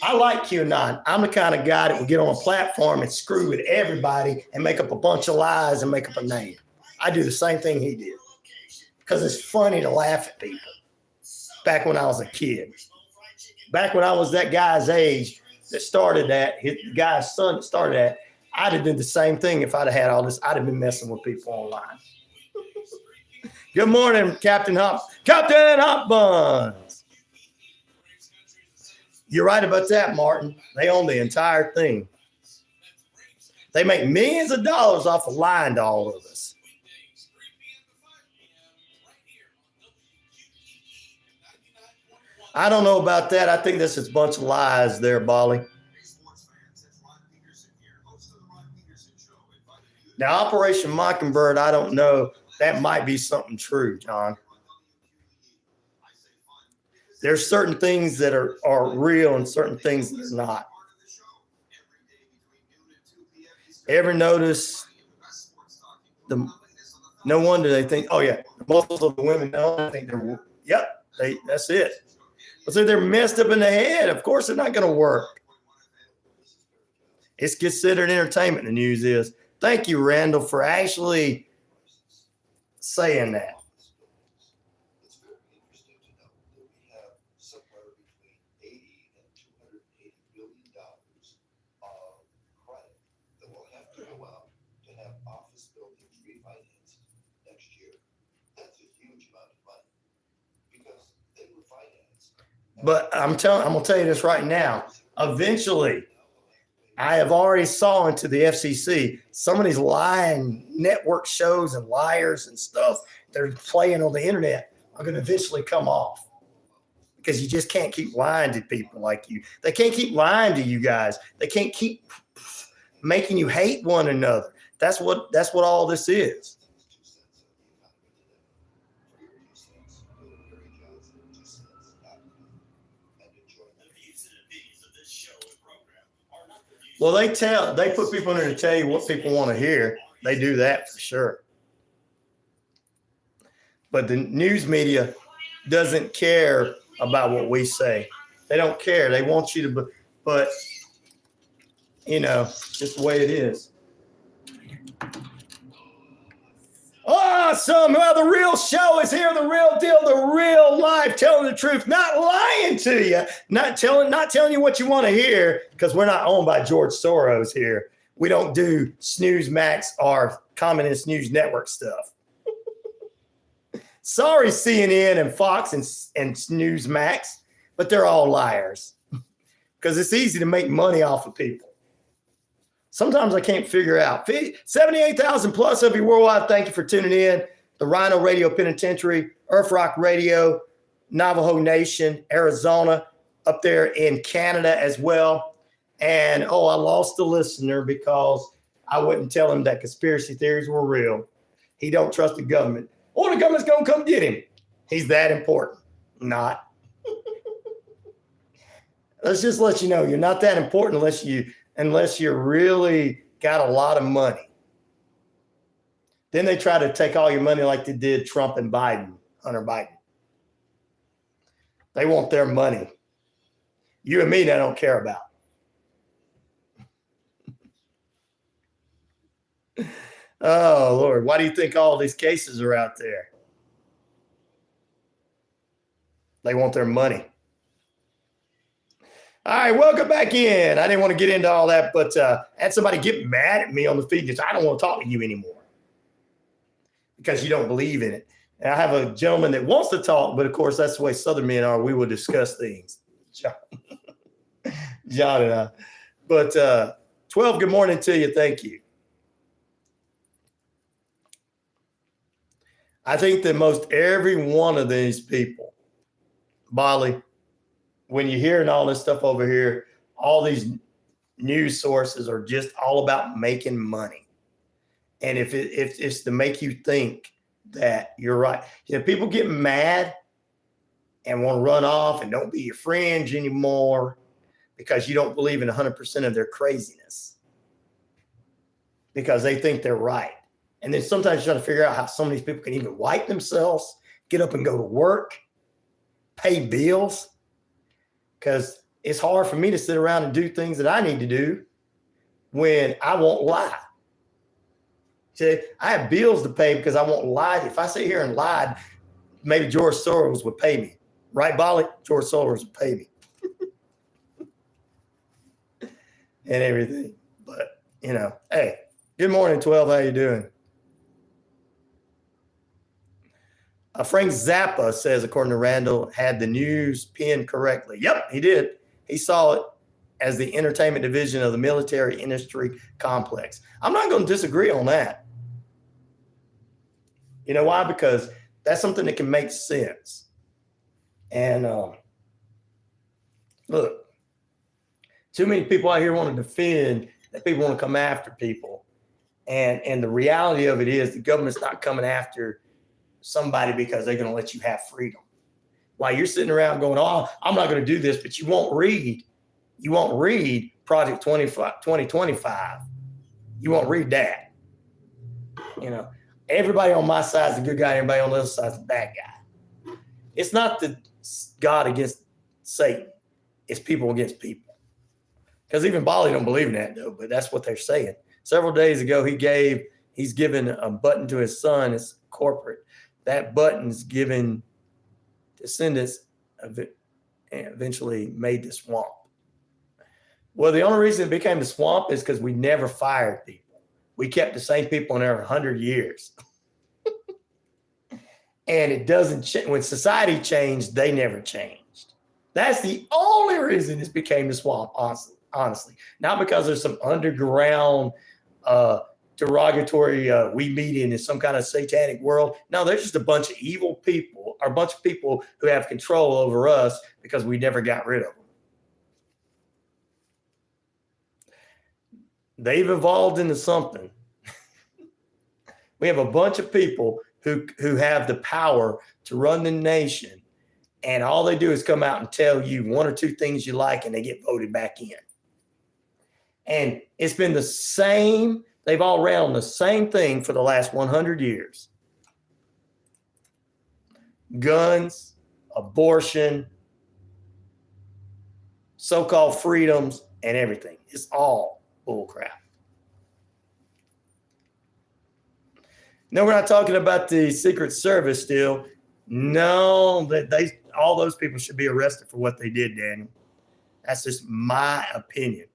I like QAnon. I'm the kind of guy that will get on a platform and screw with everybody and make up a bunch of lies and make up a name. I do the same thing he did because it's funny to laugh at people. Back when I was a kid, back when I was that guy's age that started that, the guy's son that started that, I'd have done the same thing if I'd have had all this. I'd have been messing with people online. Good morning, Captain Hop Buns. You're right about that, Martin. They own the entire thing. They make millions of dollars off of lying to all of us. I don't know about that. I think this is a bunch of lies there, Bolly. Now, Operation Mockingbird, I don't know. That might be something true, John. There's certain things that are real and certain things that are not. Ever notice no wonder they think, oh yeah, most of the women don't think that's it. So they're messed up in the head. Of course they're not going to work. It's considered entertainment, the news is. Thank you, Randall, for actually saying that. It's very interesting to know that we have somewhere between $80 and $280 billion of credit that will have to go out to have office buildings refinanced next year. That's a huge amount of money because they were financed. But I'm going to tell you this right now. Eventually, I have already saw into the FCC some of these lying network shows and liars and stuff they're playing on the internet are going to eventually come off because you just can't keep lying to people like you. They can't keep lying to you guys. They can't keep making you hate one another. That's what all this is. Well, they put people in there to tell you what people want to hear. They do that for sure. But the news media doesn't care about what we say. They don't care. They want you to, but just the way it is. Awesome. Well, the real show is here. The real deal, the real life, telling the truth, not lying to you, not telling you what you want to hear, because we're not owned by George Soros here. We don't do Snooze Max or Communist News Network stuff. Sorry, CNN and Fox and Snooze Max, but they're all liars because it's easy to make money off of people. Sometimes I can't figure out. 78,000 plus of you worldwide. Thank you for tuning in. The RyanORadio Penitentiary, Earth Rock Radio, Navajo Nation, Arizona, up there in Canada as well. And, I lost a listener because I wouldn't tell him that conspiracy theories were real. He don't trust the government. Oh, the government's going to come get him. He's that important. Not. Let's just let you know you're not that important unless you really got a lot of money. Then they try to take all your money like they did Trump and Hunter Biden. They want their money. You and me, they don't care about. Oh, Lord. Why do you think all these cases are out there? They want their money. All right, welcome back in. I didn't want to get into all that, but I had somebody get mad at me on the feed and say, I don't want to talk to you anymore because you don't believe in it. And I have a gentleman that wants to talk, but of course, that's the way Southern men are. We will discuss things. John and I. But 12, good morning to you. Thank you. I think that most every one of these people, Bolly, when you're hearing all this stuff over here, all these news sources are just all about making money. And if it's to make you think that you're right, people get mad and want to run off and don't be your friends anymore because you don't believe in 100% of their craziness because they think they're right. And then sometimes you try to figure out how some of these people can even wipe themselves, get up and go to work, pay bills. Because it's hard for me to sit around and do things that I need to do when I won't lie. See, I have bills to pay because I won't lie. If I sit here and lied, maybe George Soros would pay me. Right, Bolly? George Soros would pay me. And everything. But, hey, good morning, 12. How you doing? Frank Zappa says, according to Randall, had the news pinned correctly. Yep, he did. He saw it as the entertainment division of the military industry complex. I'm not going to disagree on that. You know why? Because that's something that can make sense. And look, too many people out here want to defend that people want to come after people. And the reality of it is the government's not coming after somebody because they're going to let you have freedom. While you're sitting around going, oh, I'm not going to do this, but you won't read Project 2025. You won't read that. Everybody on my side is a good guy. Everybody on the other side is a bad guy. It's not the God against Satan. It's people against people. Because even Bali don't believe in that, though, but that's what they're saying. Several days ago, he's given a button to his son. It's corporate. That button's given descendants of it and eventually made the swamp. Well, the only reason it became the swamp is because we never fired people. We kept the same people in there 100 years. And it doesn't change. When society changed, they never changed. That's the only reason this became the swamp, honestly. Not because there's some underground derogatory, we meet in some kind of satanic world. No, they're just a bunch of evil people, or a bunch of people who have control over us because we never got rid of them. They've evolved into something. We have a bunch of people who have the power to run the nation, and all they do is come out and tell you one or two things you like, and they get voted back in. And it's been the same. They've all ran on the same thing for the last 100 years. Guns, abortion, so-called freedoms, and everything. It's all bullcrap. No, we're not talking about the Secret Service still. No, all those people should be arrested for what they did, Daniel. That's just my opinion.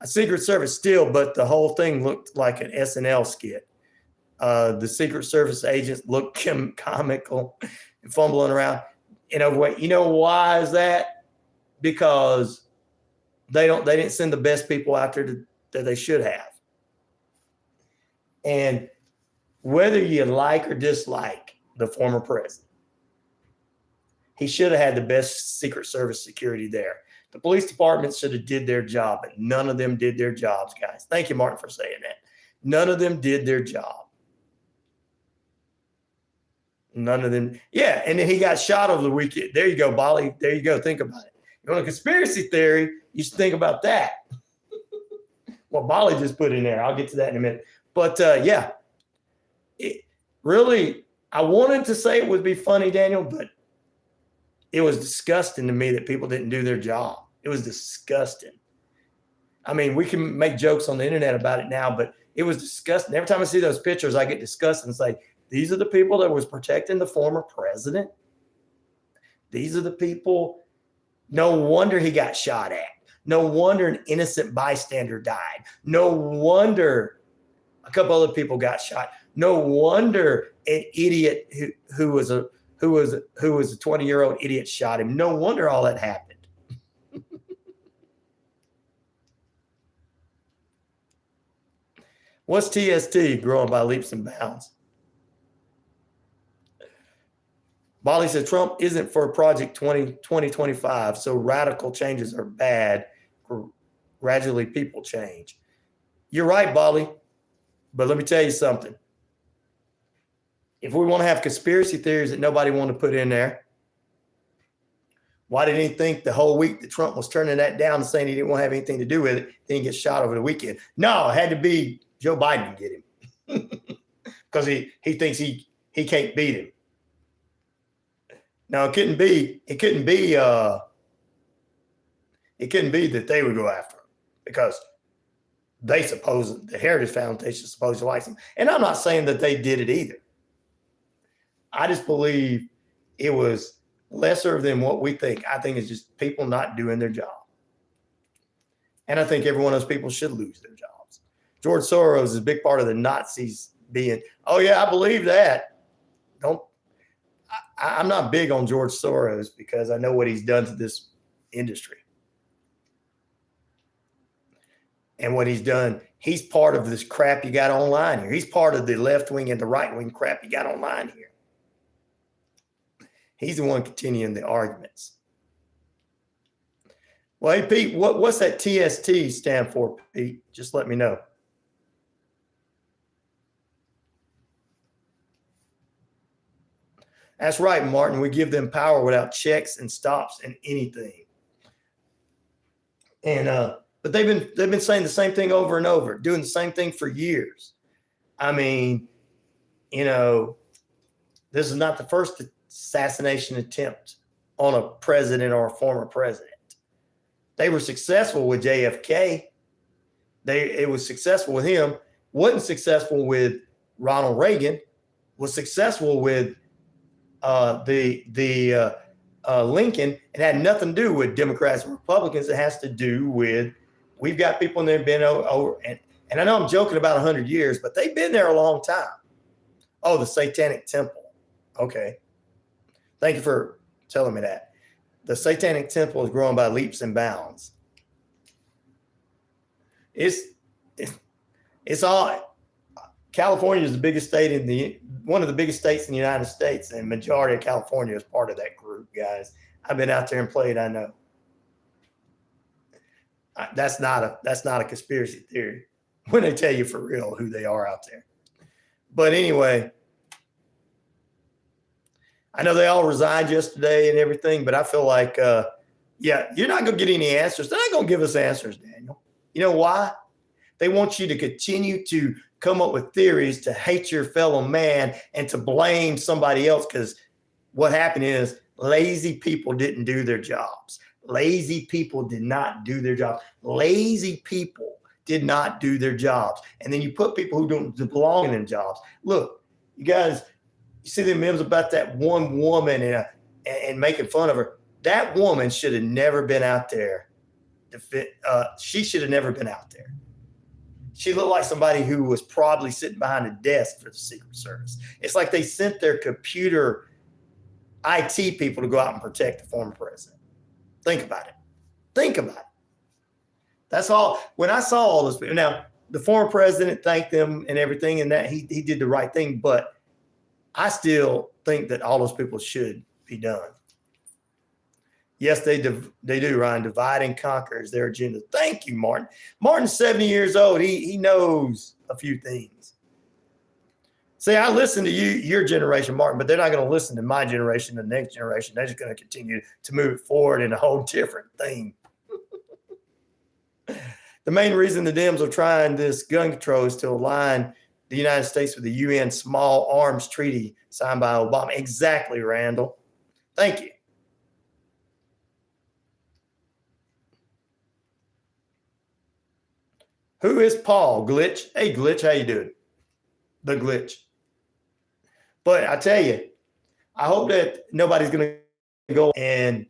A Secret Service still, but the whole thing looked like an SNL skit. The Secret Service agents looked comical and fumbling around in overweight. You know why is that? Because they didn't send the best people out there that they should have. And whether you like or dislike the former president, he should have had the best Secret Service security there. The police department should have did their job, but none of them did their jobs, guys. Thank you, Martin, for saying that. None of them did their job. None of them. Yeah, and then he got shot over the weekend. There you go, Bolly. There you go. Think about it. You want a conspiracy theory, you should think about that. What Bolly just put in there. I'll get to that in a minute. But, yeah, it really, I wanted to say it would be funny, Daniel, but it was disgusting to me that people didn't do their job. It was disgusting. I mean, we can make jokes on the internet about it now, but It was disgusting. Every time I see those pictures, I get disgusted and say, these are the people that was protecting the former president. These are the people. No wonder he got shot at. No wonder an innocent bystander died. No wonder a couple other people got shot. No wonder an idiot who was a 20-year-old idiot shot him. No wonder all that happened. What's TST? Growing by leaps and bounds. Bolly said Trump isn't for Project 2025, so radical changes are bad. Gradually, people change. You're right, Bolly. But let me tell you something. If we want to have conspiracy theories that nobody wanted to put in there, why did he think the whole week that Trump was turning that down and saying he didn't want to have anything to do with it, then he gets shot over the weekend? No, it had to be Joe Biden to get him because he thinks he can't beat him. No, it couldn't be that they would go after him because the Heritage Foundation supposed to like him. And I'm not saying that they did it either. I just believe it was lesser than what we think. I think it's just people not doing their job. And I think every one of those people should lose their jobs. George Soros is a big part of the Nazis being, oh yeah, I believe that. I'm not big on George Soros because I know what he's done to this industry. And what he's done, he's part of this crap you got online here. He's part of the left wing and the right wing crap you got online here. He's the one continuing the arguments. Well, hey, Pete, what's that TST stand for, Pete? Just let me know. That's right, Martin. We give them power without checks and stops and anything. And but they've been saying the same thing over and over, doing the same thing for years. I mean, this is not the first assassination attempt on a president or a former president. They were successful with JFK. It was successful with him. Wasn't successful with Ronald Reagan. Was successful with Lincoln. It had nothing to do with Democrats and Republicans. It has to do with we've got people in there been over and I know I'm joking about 100 years, but they've been there a long time. Oh, the Satanic Temple. Okay. Thank you for telling me that. The Satanic Temple is growing by leaps and bounds. It's all. California is the biggest state one of the biggest states in the United States, and majority of California is part of that group, guys. I've been out there and played. I know. That's not a conspiracy theory when they tell you for real who they are out there. But anyway, I know they all resigned yesterday and everything, but I feel like, you're not going to get any answers. They're not going to give us answers, Daniel. You know why? They want you to continue to come up with theories to hate your fellow man and to blame somebody else because what happened is lazy people didn't do their jobs. Lazy people did not do their jobs. Lazy people did not do their jobs. And then you put people who don't belong in their jobs. Look, you guys, you see the memes about that one woman and making fun of her. That woman should have never been out there. She should have never been out there. She looked like somebody who was probably sitting behind a desk for the Secret Service. It's like they sent their computer IT people to go out and protect the former president. Think about it. Think about it. That's all. When I saw all this, now the former president thanked them and everything, and that he did the right thing, but I still think that all those people should be done. Yes, they do, Ryan. Divide and conquer is their agenda. Thank you, Martin. Martin's 70 years old. He knows a few things. See, I listen to your generation, Martin, but they're not going to listen to my generation, the next generation. They're just going to continue to move it forward in a whole different thing. The main reason the Dems are trying this gun control is to align the United States with the UN Small Arms Treaty signed by Obama. Exactly, Randall. Thank you. Who is Paul? Glitch. Hey, Glitch, how you doing? The Glitch. But I tell you, I hope that nobody's going to go and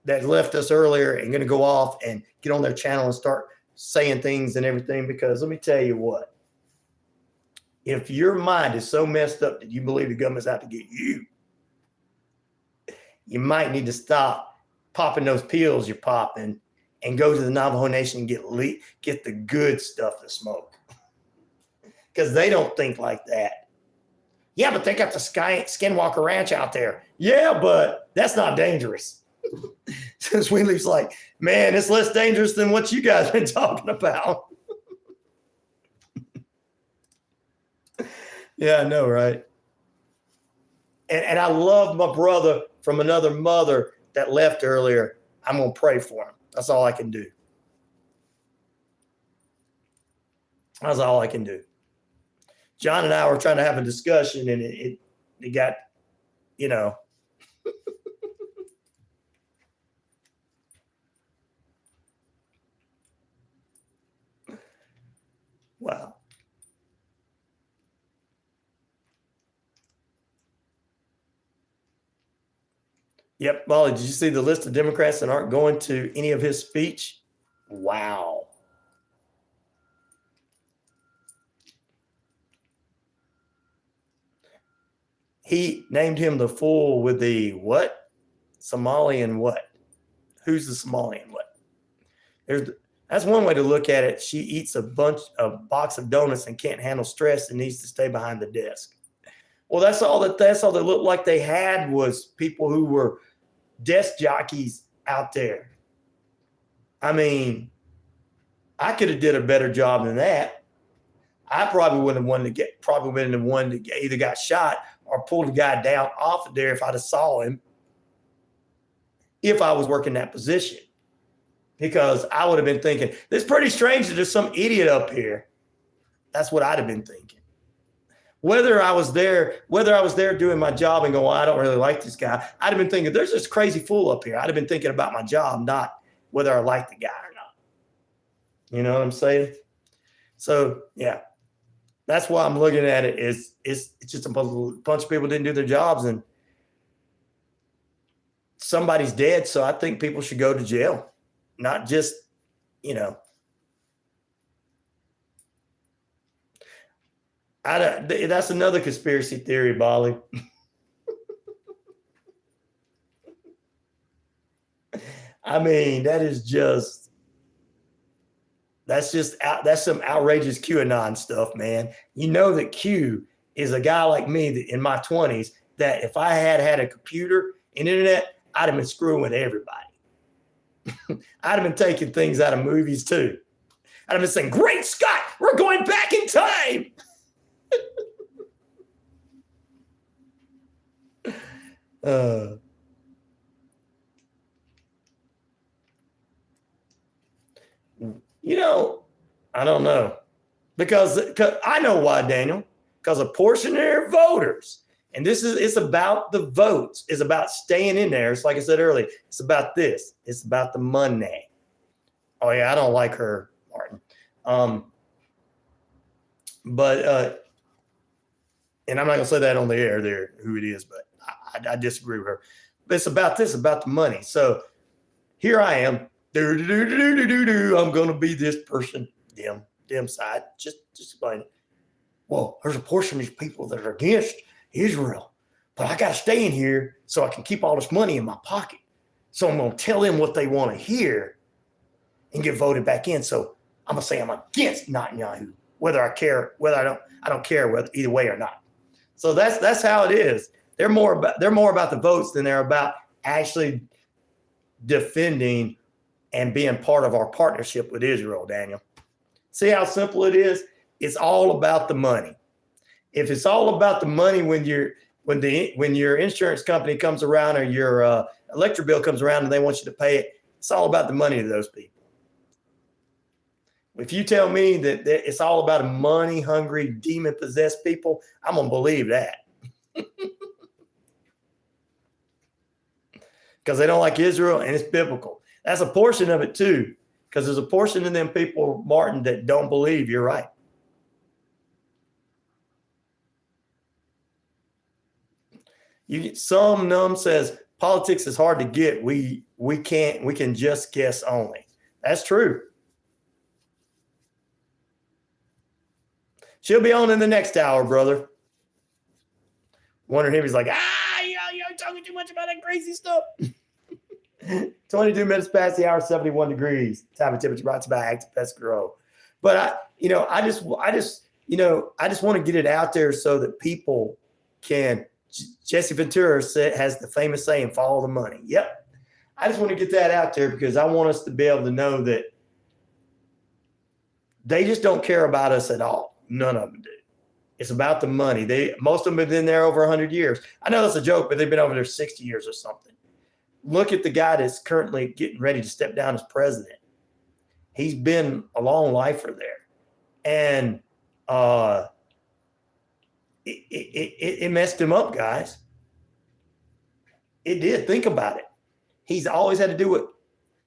that left us earlier and going to go off and get on their channel and start saying things and everything, because let me tell you what, if your mind is so messed up that you believe the government's out to get you, you might need to stop popping those pills you're popping and go to the Navajo Nation and get the good stuff to smoke, because they don't think like that. Yeah, but they got the Skinwalker Ranch out there. Yeah, but that's not dangerous. Since Wheatley's like, man, it's less dangerous than what you guys been talking about. Yeah, I know, right? And I love my brother from another mother that left earlier. I'm going to pray for him. That's all I can do. That's all I can do. John and I were trying to have a discussion, and it got, you know. Wow. Yep, Molly, did you see the list of Democrats that aren't going to any of his speech? Wow. He named him the fool with the what? Somalian what? Who's the Somalian what? That's one way to look at it. She eats a box of donuts and can't handle stress and needs to stay behind the desk. Well, that's all they looked like they had was people who were desk jockeys out there. I mean, I could have did a better job than that. I probably wouldn't have been the one that either got shot or pulled the guy down off of there if I'd have saw him, if I was working that position. Because I would have been thinking, it's pretty strange that there's some idiot up here. That's what I'd have been thinking. Whether I was there doing my job and going, well, I don't really like this guy, I'd have been thinking, there's this crazy fool up here. I'd have been thinking about my job, not whether I like the guy or not. You know what I'm saying? So, yeah, that's why I'm looking at it. It's just a bunch of people didn't do their jobs, and somebody's dead, so I think people should go to jail. Not just, you know. That's another conspiracy theory, Bolly. I mean, that's some outrageous QAnon stuff, man. You know that Q is a guy like me that in my 20s that if I had a computer and internet, I'd have been screwing with everybody. I'd have been taking things out of movies too. I'd have been saying, great Scott, we're going back in time. You know, I don't know. Because I know why, Daniel. Because a portion of their voters, and it's about the votes, it's about staying in there. It's like I said earlier, it's about this. It's about the money. Oh, yeah, I don't like her, Martin. But and I'm not going to say that on the air there, who it is, but I disagree with her. But it's about this, about the money. So here I am. I'm going to be this person, them side. Just explain it. Well, there's a portion of these people that are against Israel, but I got to stay in here so I can keep all this money in my pocket. So I'm going to tell them what they want to hear and get voted back in. So I'm going to say I'm against Netanyahu, whether I care, I don't care whether either way or not. So that's how it is. They're more about the votes than they're about actually defending and being part of our partnership with Israel, Daniel. See how simple it is? It's all about the money. If it's all about the money when your insurance company comes around or your electric bill comes around and they want you to pay it, it's all about the money to those people. If you tell me that it's all about money-hungry, demon-possessed people, I'm going to believe that. Because they don't like Israel, and it's biblical. That's a portion of it, too. Because there's a portion of them people, Martin, that don't believe you're right. Some numb says politics is hard to get. We can just guess only. That's true. She'll be on in the next hour, brother. Wondering if he's like, you're talking too much about that crazy stuff. 22 minutes past the hour, 71 degrees. Time and temperature brought to you by Active Pest Grow. But I just want to get it out there so that people can. Jesse Ventura has the famous saying, follow the money. Yep. I just want to get that out there because I want us to be able to know that they just don't care about us at all. None of them do. It's about the money. Most of them have been there over 100 years. I know that's a joke, but they've been over there 60 years or something. Look at the guy that's currently getting ready to step down as president. He's been a long lifer there. And it messed him up, guys. It did. Think about it. He's always had to do what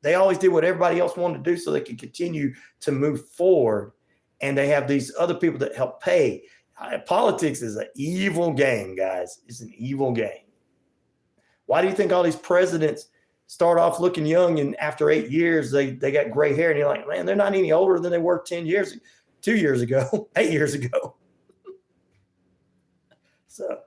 they always did what everybody else wanted to do so they could continue to move forward. And they have these other people that help pay. Politics is an evil game, guys. It's an evil game. Why do you think all these presidents start off looking young and after 8 years, they got gray hair and you're like, man, they're not any older than they were 2 years ago, 8 years ago. So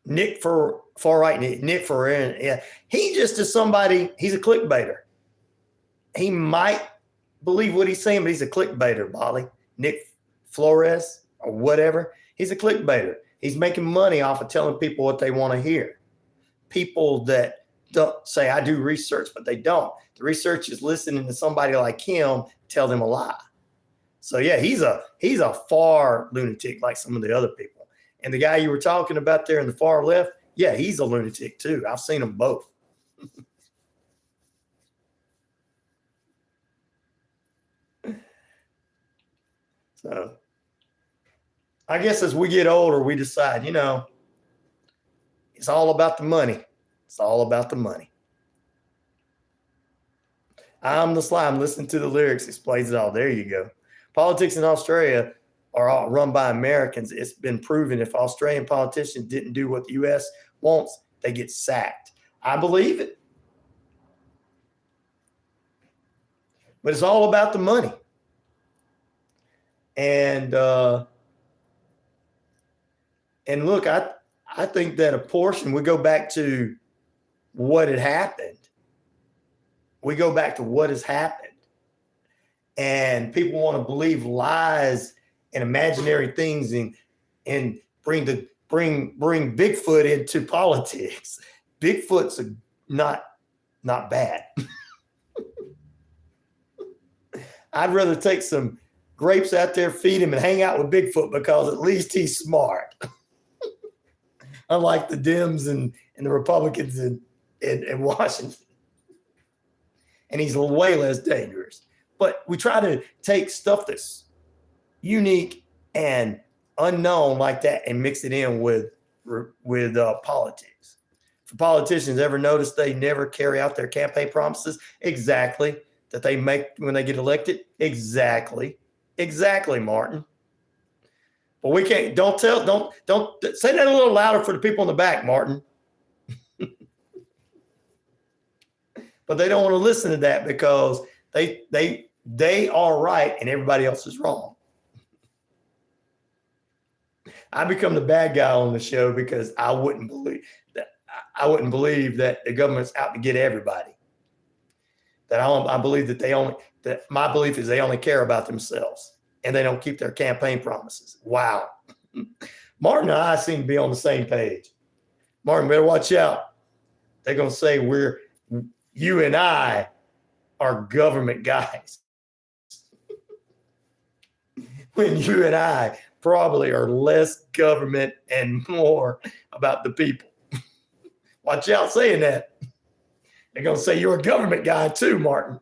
Nick for far right, Nick for yeah, he just is somebody. He's a clickbaiter. He might believe what he's saying, but he's a clickbaiter, Bolly. Nick Flores or whatever. He's a clickbaiter. He's making money off of telling people what they want to hear. People that don't say I do research, but they don't. The research is listening to somebody like him tell them a lie. So yeah, he's a far lunatic like some of the other people. And the guy you were talking about there in the far left, yeah, he's a lunatic too. I've seen them both. So I guess as we get older, we decide, it's all about the money. It's all about the money. I'm the slime. Listen to the lyrics. Explains it all. There you go. Politics in Australia are all run by Americans. It's been proven if Australian politicians didn't do what the U.S. wants, they get sacked. I believe it. But it's all about the money. And look, I think that a portion, we go back to what had happened. We go back to what has happened. And people want to believe lies and imaginary things and bring Bigfoot into politics. Bigfoot's not bad. I'd rather take some grapes out there, feed him, and hang out with Bigfoot because at least he's smart. Unlike the Dems and the Republicans in Washington. And he's way less dangerous. But we try to take stuff that's unique and unknown like that and mix it in with politics. For politicians, ever notice they never carry out their campaign promises? Exactly. That they make when they get elected? Exactly, Martin. But we can't, don't say that a little louder for the people in the back, Martin. But they don't want to listen to that because they are right and everybody else is wrong. I become the bad guy on the show because I wouldn't believe that the government's out to get everybody. I believe that my belief is they only care about themselves and they don't keep their campaign promises. Wow. Martin and I seem to be on the same page. Martin, better watch out. They're going to say you and I are government guys. When you and I probably are less government and more about the people. Watch out saying that. They're going to say you're a government guy too, Martin.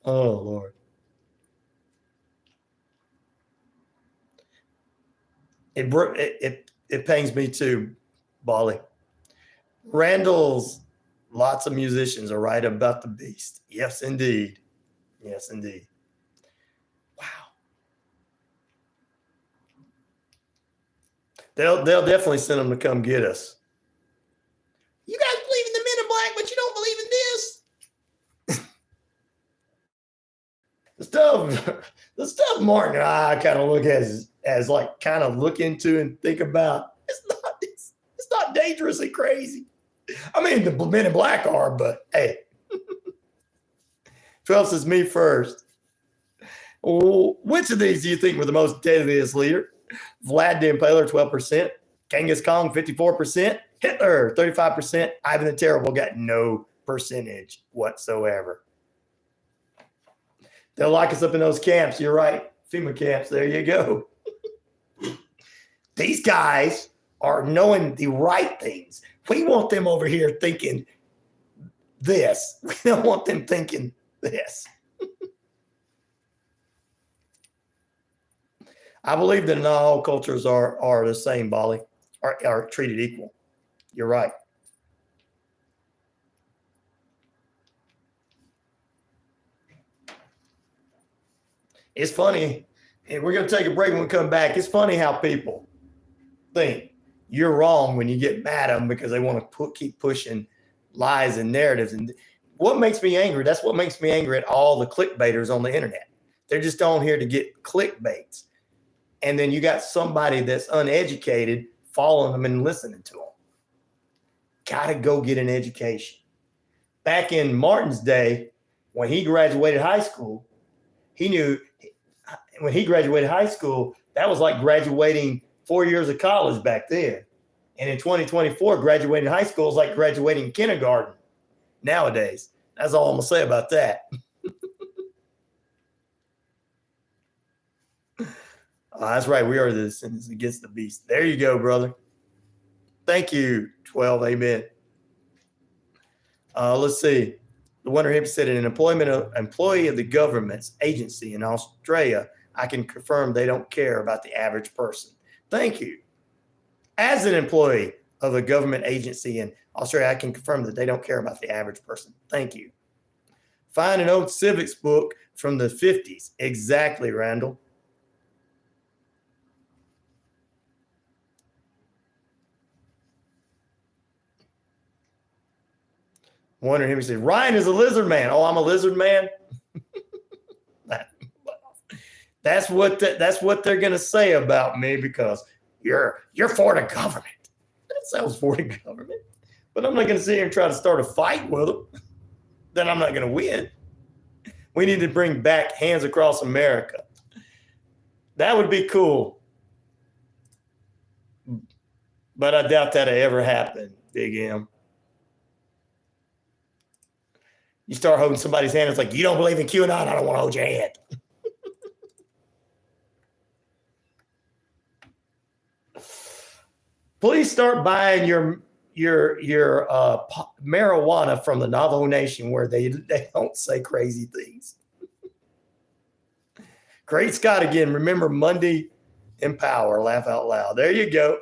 Oh, Lord. It pains me too, Bali. Randall's lots of musicians are right about the beast. Yes, indeed. Yes, indeed. Wow. They'll definitely send them to come get us. You guys believe in the men in black, but you don't believe in this. The stuff Martin and I kind of look as like kind of look into and think about. It's not dangerously crazy. I mean, the men in black are, but hey. 12 says me first. Which of these do you think were the most deadliest leader? Vlad the Impaler, 12%. Genghis Khan, 54%. Hitler, 35%. Ivan the Terrible got no percentage whatsoever. They'll lock us up in those camps. You're right. FEMA camps. There you go. These guys are knowing the right things. We want them over here thinking this. We don't want them thinking this. I believe that not all cultures are the same, Bali, are treated equal. You're right. It's funny, and we're going to take a break when we come back. It's funny how people think you're wrong when you get mad at them because they want to keep pushing lies and narratives. And what makes me angry, that's what makes me angry at all the clickbaiters on the internet. They're just on here to get clickbaits. And then you got somebody that's uneducated following them and listening to them. Got to go get an education. Back in Martin's day, when he graduated high school, he knew when he graduated high school, that was like graduating 4 years of college back then. And in 2024, graduating high school is like graduating kindergarten nowadays. That's all I'm going to say about that. That's right. We are the descendants against the beast. There you go, brother. Thank you, 12. Amen. Let's see. The Wonder Hippie said, an employee of the government's agency in Australia, I can confirm they don't care about the average person. Thank you. As an employee of a government agency in Australia, I can confirm that they don't care about the average person. Thank you. Find an old civics book from the 50s. Exactly, Randall. Wonder him. He said, Ryan is a lizard man. Oh, I'm a lizard man. That's what they're gonna say about me because you're for the government. That sounds for the government, but I'm not gonna sit here and try to start a fight with them. Then I'm not gonna win. We need to bring back Hands Across America. That would be cool, but I doubt that'll ever happen, Big M. You start holding somebody's hand, it's like, you don't believe in QAnon, I don't want to hold your hand. Please start buying your marijuana from the Navajo Nation where they don't say crazy things. Great Scott again. Remember Monday Empower. Laugh out loud. There you go.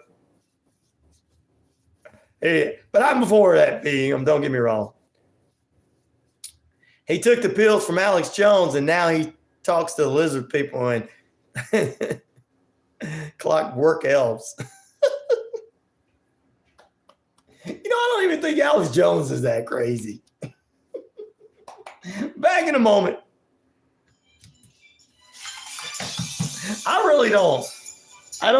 Hey, but I'm before that being. Don't get me wrong. He took the pills from Alex Jones, and now he talks to the lizard people and clockwork elves. I don't even think Alex Jones is that crazy. Back in a moment. I really don't. I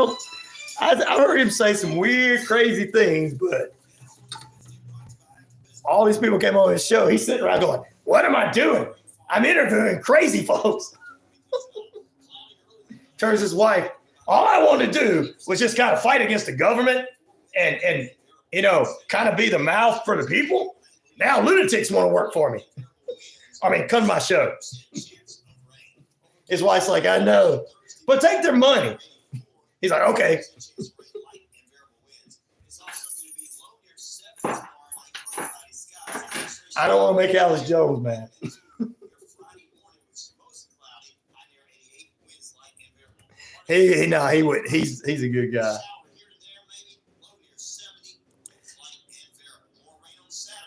heard him say some weird, crazy things, but all these people came on his show. He's sitting around going, what am I doing? I'm interviewing crazy folks. Turns his wife, all I wanted to do was just kind of fight against the government and kind of be the mouth for the people. Now lunatics want to work for me. I mean, come to my show. His wife's like, I know, but take their money. He's like, okay. I don't want to make Alex Jones mad. He's a good guy.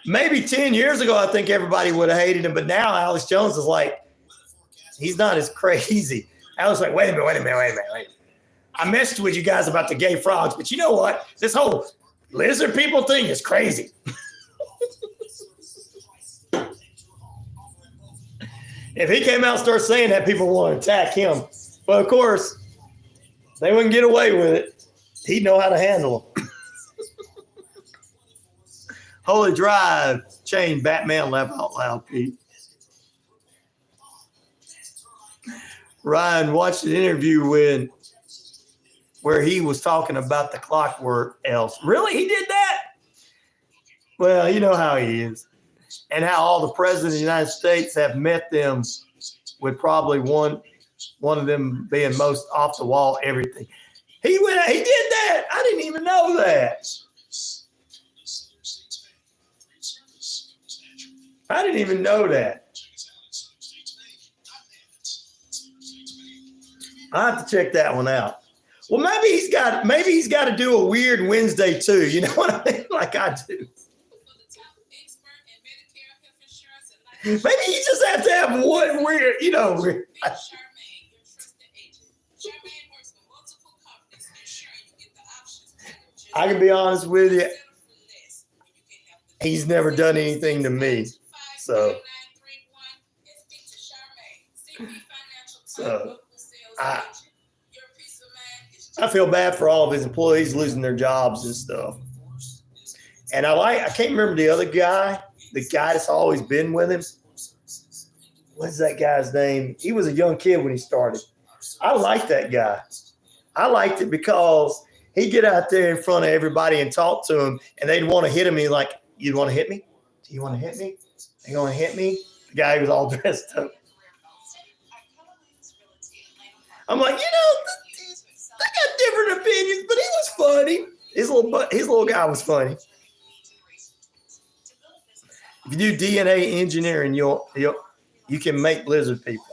maybe 10 years ago, I think everybody would have hated him. But now Alex Jones is like, he's not as crazy. Alex is like, wait a minute. I messed with you guys about the gay frogs, but you know what? This whole lizard people thing is crazy. If he came out and started saying that, people want to attack him. But of course, they wouldn't get away with it. He'd know how to handle them. Holy Drive, chain Batman, laugh out loud, Pete. Ryan watched an interview where he was talking about the clockwork elves. Really? He did that? Well, you know how he is. And how all the presidents of the United States have met them with probably one of them being most off the wall, everything. He did that. I didn't even know that. I didn't even know that. I have to check that one out. Well, maybe he's got to do a weird Wednesday too. You know what I mean? Like I do. Maybe you just have to have one weird, weird. I can be honest with you. He's never done anything to me. So I feel bad for all of his employees losing their jobs and stuff. And I can't remember the other guy, the guy that's always been with him. What's that guy's name? He was a young kid when he started. I like that guy. I liked it because he'd get out there in front of everybody and talk to him, and they'd want to hit him. He's like, "You want to hit me? Do you want to hit me? Are you want to hit me?" The guy was all dressed up. I'm like, they got different opinions, but he was funny. His little guy was funny. If you do DNA engineering, you can make lizard people.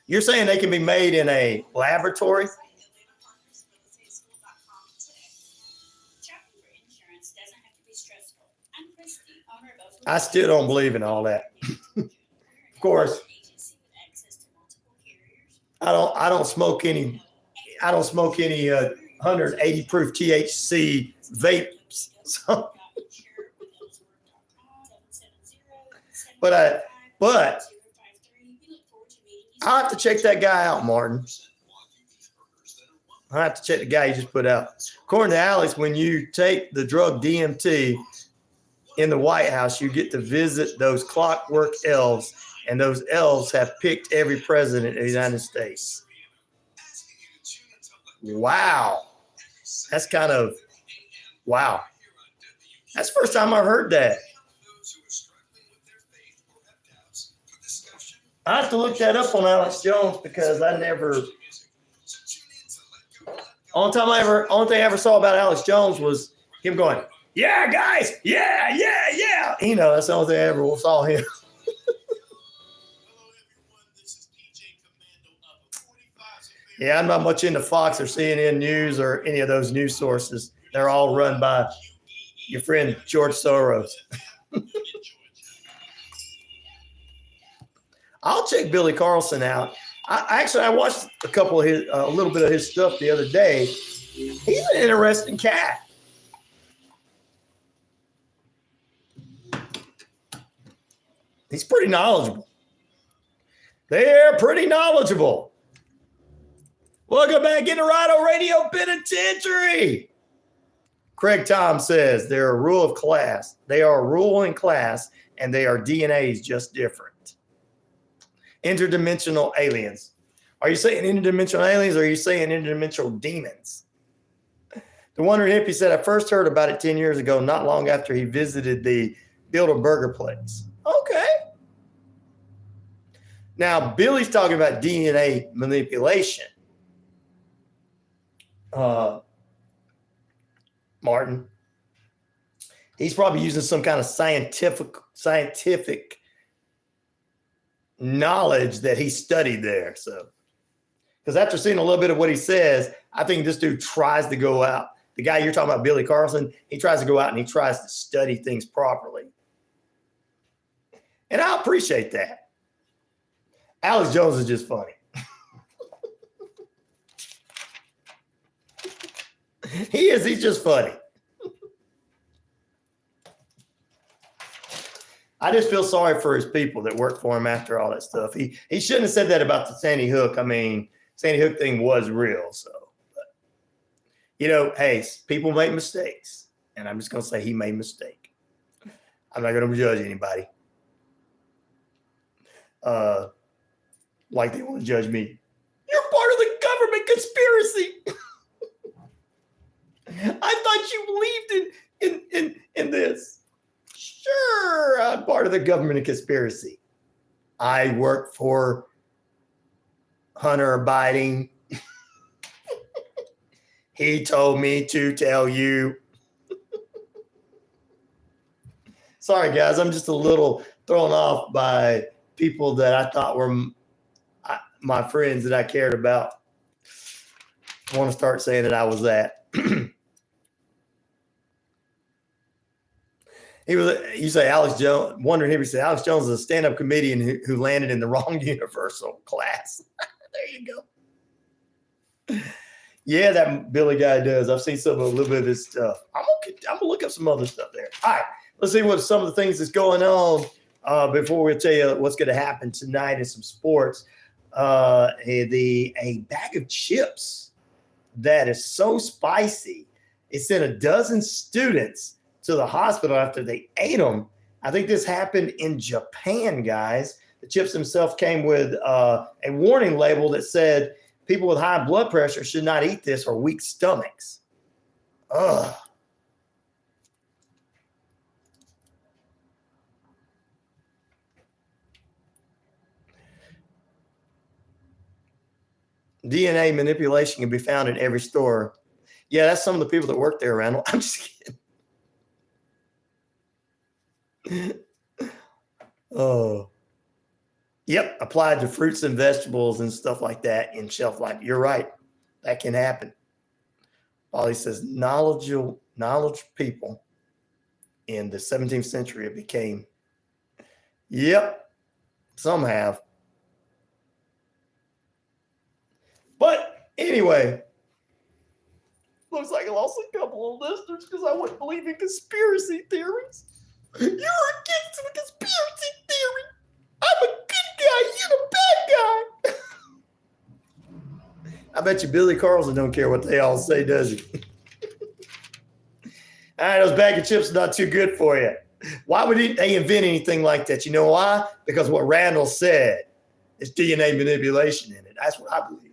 You're saying they can be made in a laboratory? I still don't believe in all that. Of course, I don't smoke any 180 proof THC vapes. So, but I'll have to check that guy out, Martin. I'll have to check the guy you just put out. According to Alex, when you take the drug DMT in the White House, you get to visit those clockwork elves, and those elves have picked every president of the United States. Wow. That's wow. That's the first time I've heard that. I have to look that up on Alex Jones because only thing I ever saw about Alex Jones was him going, "Yeah, guys, yeah." That's the only thing I ever saw him. Yeah, I'm not much into Fox or CNN News or any of those news sources. They're all run by your friend George Soros. I'll check Billy Carlson out. I watched a little bit of his stuff the other day. He's an interesting cat. He's pretty knowledgeable. They're pretty knowledgeable. Welcome back into RyanORadio Penitentiary. Craig Tom says they're a rule of class. They are a rule in class, and they are DNAs just different. Interdimensional aliens. Are you saying interdimensional aliens, or are you saying interdimensional demons? The Wonder Hippie said, I first heard about it 10 years ago, not long after he visited the Build-A-Burger place. Okay. Now, Billy's talking about DNA manipulation. Martin. He's probably using some kind of scientific knowledge that he studied there. So, because after seeing a little bit of what he says, I think this dude tries to go out the guy you're talking about, Billy Carlson, he tries to go out and he tries to study things properly. And I appreciate that. Alex Jones is just funny. He is. He's just funny. I just feel sorry for his people that work for him after all that stuff. He shouldn't have said that about the Sandy Hook. I mean, Sandy Hook thing was real. So, but, hey, people make mistakes. And I'm just going to say he made a mistake. I'm not going to judge anybody. Like they want to judge me. You're part of the government conspiracy. I thought you believed in this. Sure, I'm part of the government conspiracy. I work for Hunter Biden. He told me to tell you. Sorry, guys. I'm just a little thrown off by people that I thought were my friends that I cared about. I want to start saying that I was that. You say Alex Jones, wondering if he said Alex Jones is a stand-up comedian who landed in the wrong universal class. There you go. Yeah, that Billy guy does. I've seen a little bit of his stuff. I'm gonna look up some other stuff there. All right, let's see what some of the things that's going on before we tell you what's going to happen tonight in some sports. A bag of chips that is so spicy, it sent a dozen students to the hospital after they ate them. I think this happened in Japan, guys. The chips themselves came with a warning label that said people with high blood pressure should not eat this or weak stomachs. Ugh. DNA manipulation can be found in every store. Yeah, that's some of the people that work there, Randall. I'm just kidding. Oh, yep. Applied to fruits and vegetables and stuff like that in shelf life. You're right. That can happen. Polly says knowledge people in the 17th century it became. Yep. Some have. But anyway, looks like I lost a couple of listeners because I wouldn't believe in conspiracy theories. You're against the conspiracy theory. I'm a good guy. You're the bad guy. I bet you Billy Carlson don't care what they all say, does he? All right, those bag of chips are not too good for you. Why would they invent anything like that? You know why? Because what Randall said is DNA manipulation in it. That's what I believe.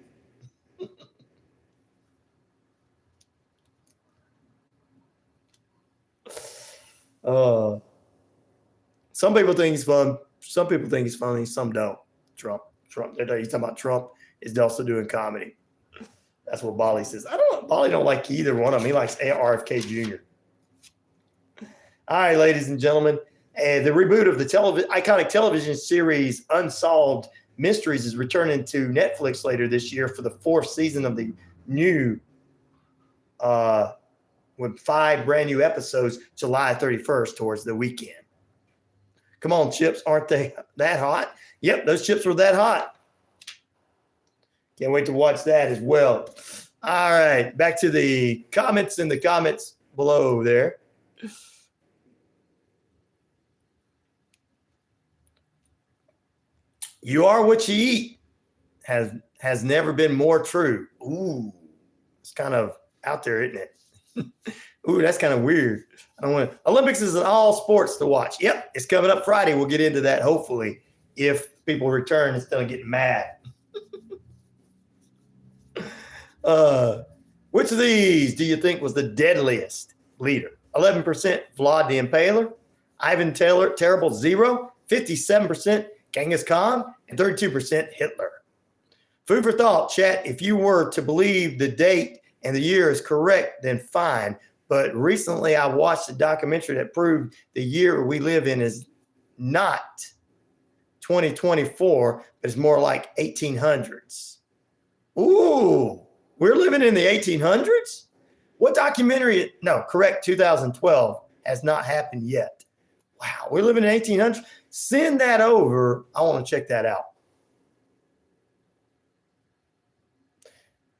Some people think he's fun. Some people think he's funny. Some don't. Trump. He's talking about Trump is also doing comedy. That's what Bali says. Bali don't like either one of them. He likes RFK Jr. All right, ladies and gentlemen, the reboot of the iconic television series Unsolved Mysteries is returning to Netflix later this year for the 4th season of the new with 5 brand new episodes July 31st towards the weekend. Come on, chips. Aren't they that hot? Yep, those chips were that hot. Can't wait to watch that as well. All right, back to the comments in the comments below there. You are what you eat has never been more true. Ooh, it's kind of out there, isn't it? Ooh, that's kind of weird. I don't want to. Olympics is an all sports to watch. Yep, it's coming up Friday. We'll get into that hopefully if people return instead of getting mad. Which of these do you think was the deadliest leader? 11% Vlad the Impaler, Ivan Taylor, Terrible Zero, 57% Genghis Khan, and 32% Hitler. Food for thought, chat. If you were to believe the date and the year is correct, then fine. But recently I watched a documentary that proved the year we live in is not 2024, but it's more like 1800s. Ooh, we're living in the 1800s? What documentary? No, correct. 2012 has not happened yet. Wow, we're living in 1800s. Send that over. I want to check that out.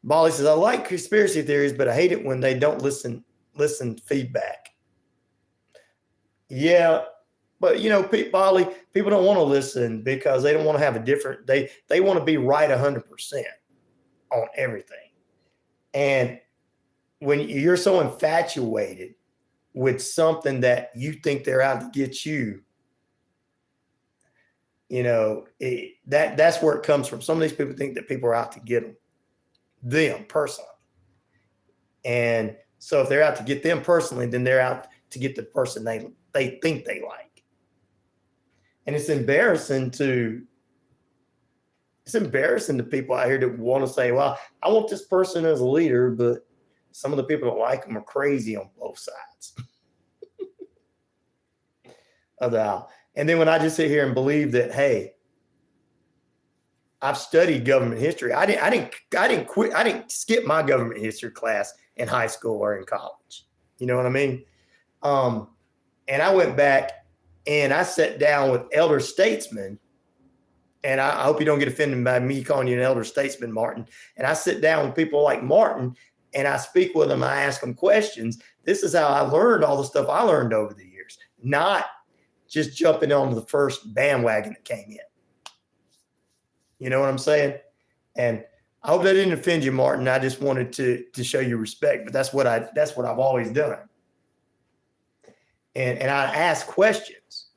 Molly says, I like conspiracy theories, but I hate it when they don't listen feedback. Yeah, but Molly, people don't want to listen because they don't want to have a different, they want to be right 100% on everything. And when you're so infatuated with something that you think they're out to get you, that's where it comes from. Some of these people think that people are out to get them personally. And so if they're out to get them personally, then they're out to get the person they think they like. And it's embarrassing to people out here that want to say, well, I want this person as a leader, but some of the people that like them are crazy on both sides of the aisle. And then when I just sit here and believe that, hey, I've studied government history. I didn't skip my government history class in high school or in college. You know what I mean? And I went back and I sat down with elder statesmen, and I hope you don't get offended by me calling you an elder statesman, Martin. And I sit down with people like Martin and I speak with them. I ask them questions. This is how I learned all the stuff I learned over the years, not just jumping on the first bandwagon that came in. You know what I'm saying? And I hope that didn't offend you, Martin. I just wanted to show you respect, but that's what I've always done. And I ask questions,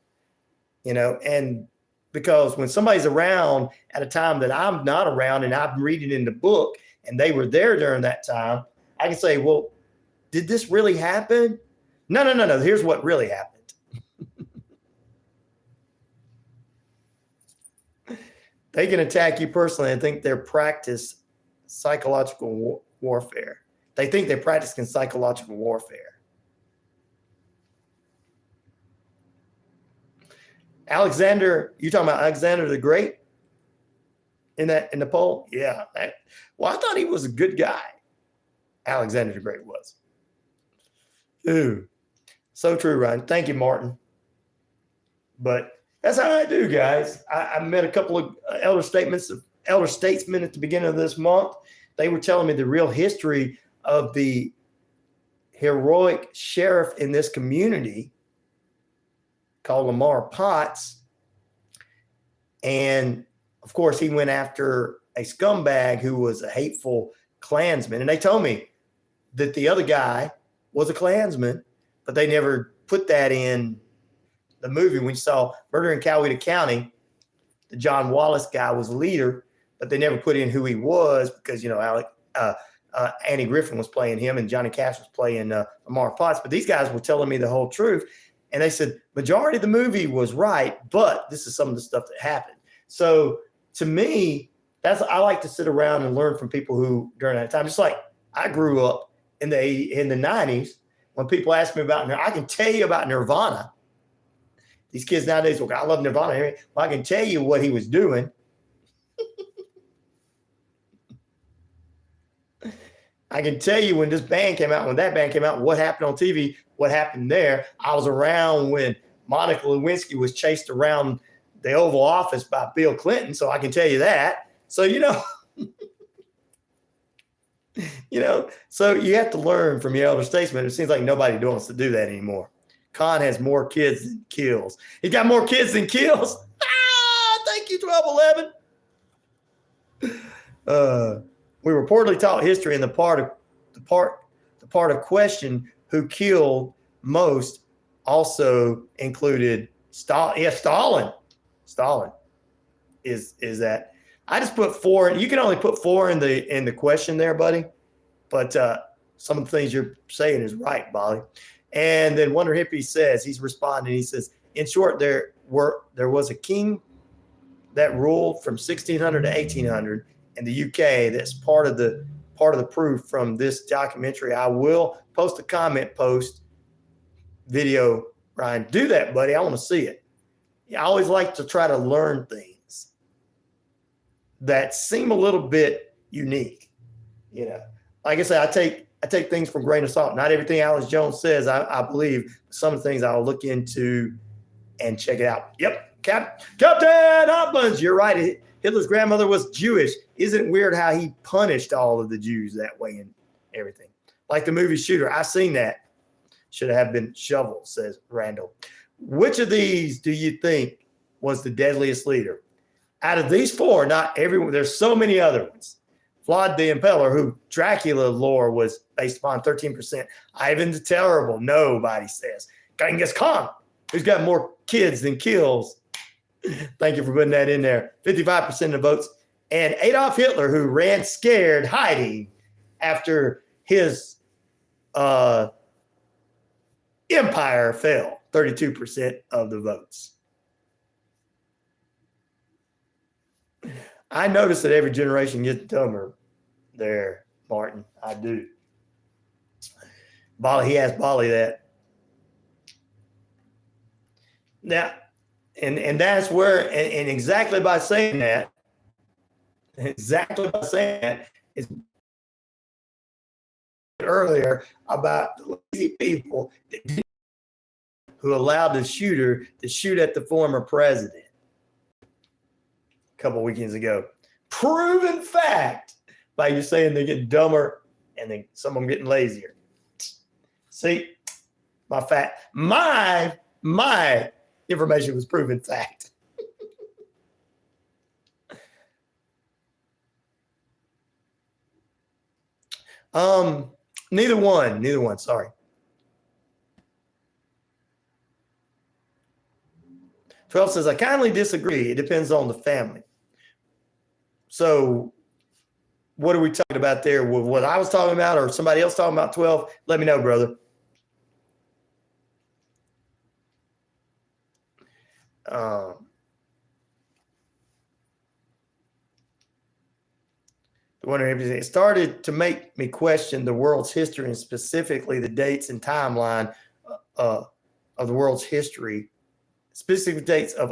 and because when somebody's around at a time that I'm not around and I'm reading in the book and they were there during that time, I can say, well, did this really happen? No. Here's what really happened. They can attack you personally and think they're practice psychological warfare. They think they're practicing psychological warfare. Alexander, you talking about Alexander the Great in the poll? Yeah. I thought he was a good guy. Alexander the Great was. Ooh, so true, Ryan. Thank you, Martin. But that's how I do, guys. I met a couple of elder statesmen at the beginning of this month. They were telling me the real history of the heroic sheriff in this community called Lamar Potts. And of course, he went after a scumbag who was a hateful Klansman. And they told me that the other guy was a Klansman, but they never put that in the movie. When you saw Murder in Coweta County, the John Wallace guy was a leader, but they never put in who he was because, Andy Griffin was playing him and Johnny Cash was playing Lamar Potts. But these guys were telling me the whole truth. And they said, majority of the movie was right, but this is some of the stuff that happened. So to me, I like to sit around and learn from people who during that time, just like I grew up in the 90s when people ask me about Nirvana. I can tell you about Nirvana. These kids nowadays, look, I love Nirvana. Well, I can tell you what he was doing. I can tell you when that band came out, what happened on TV, what happened there. I was around when Monica Lewinsky was chased around the Oval Office by Bill Clinton, so I can tell you that. So, so you have to learn from your elder statesmen. It seems like nobody wants to do that anymore. Khan has more kids than kills. He's got more kids than kills. Thank you, 1211. We reportedly taught history in the part of question who killed most also included Stalin. Yeah, Stalin. Stalin is that. I just put 4. You can only put 4 in the question there, buddy. But some of the things you're saying is right, Bolly. And then Wonder Hippie says, he's responding. He says, in short, there was a king that ruled from 1600 to 1800 in the UK. That's part of the proof from this documentary. I will post a comment post video, Ryan. Do that, buddy. I want to see it. I always like to try to learn things that seem a little bit unique. Like I said, I take things from grain of salt. Not everything Alex Jones says, I believe. Some things I'll look into and check it out. Yep. Captain Hopkins, you're right. Hitler's grandmother was Jewish. Isn't it weird how he punished all of the Jews that way and everything? Like the movie Shooter. I seen that. Should have been Shovel, says Randall. Which of these do you think was the deadliest leader? Out of these four, not everyone. There's so many other ones. Vlad the Impaler, who Dracula lore was based upon 13%. Ivan the Terrible, nobody says. Genghis Khan, who's got more kids than kills. Thank you for putting that in there. 55% of the votes. And Adolf Hitler, who ran scared, hiding after his empire fell. 32% of the votes. I notice that every generation gets dumber there, Martin. I do. He asked Bali that. Now, and that's where, and exactly by saying that, is earlier about the lazy people who allowed the shooter to shoot at the former president. Couple weekends ago. Proven fact by you saying they get dumber and then some of them getting lazier. See, my information was proven fact. Neither one, sorry. 12 says, I kindly disagree. It depends on the family. So what are we talking about there? What I was talking about or somebody else talking about 12? Let me know, brother. The one it started to make me question the world's history and specifically the dates and timeline of the world's history, specific dates of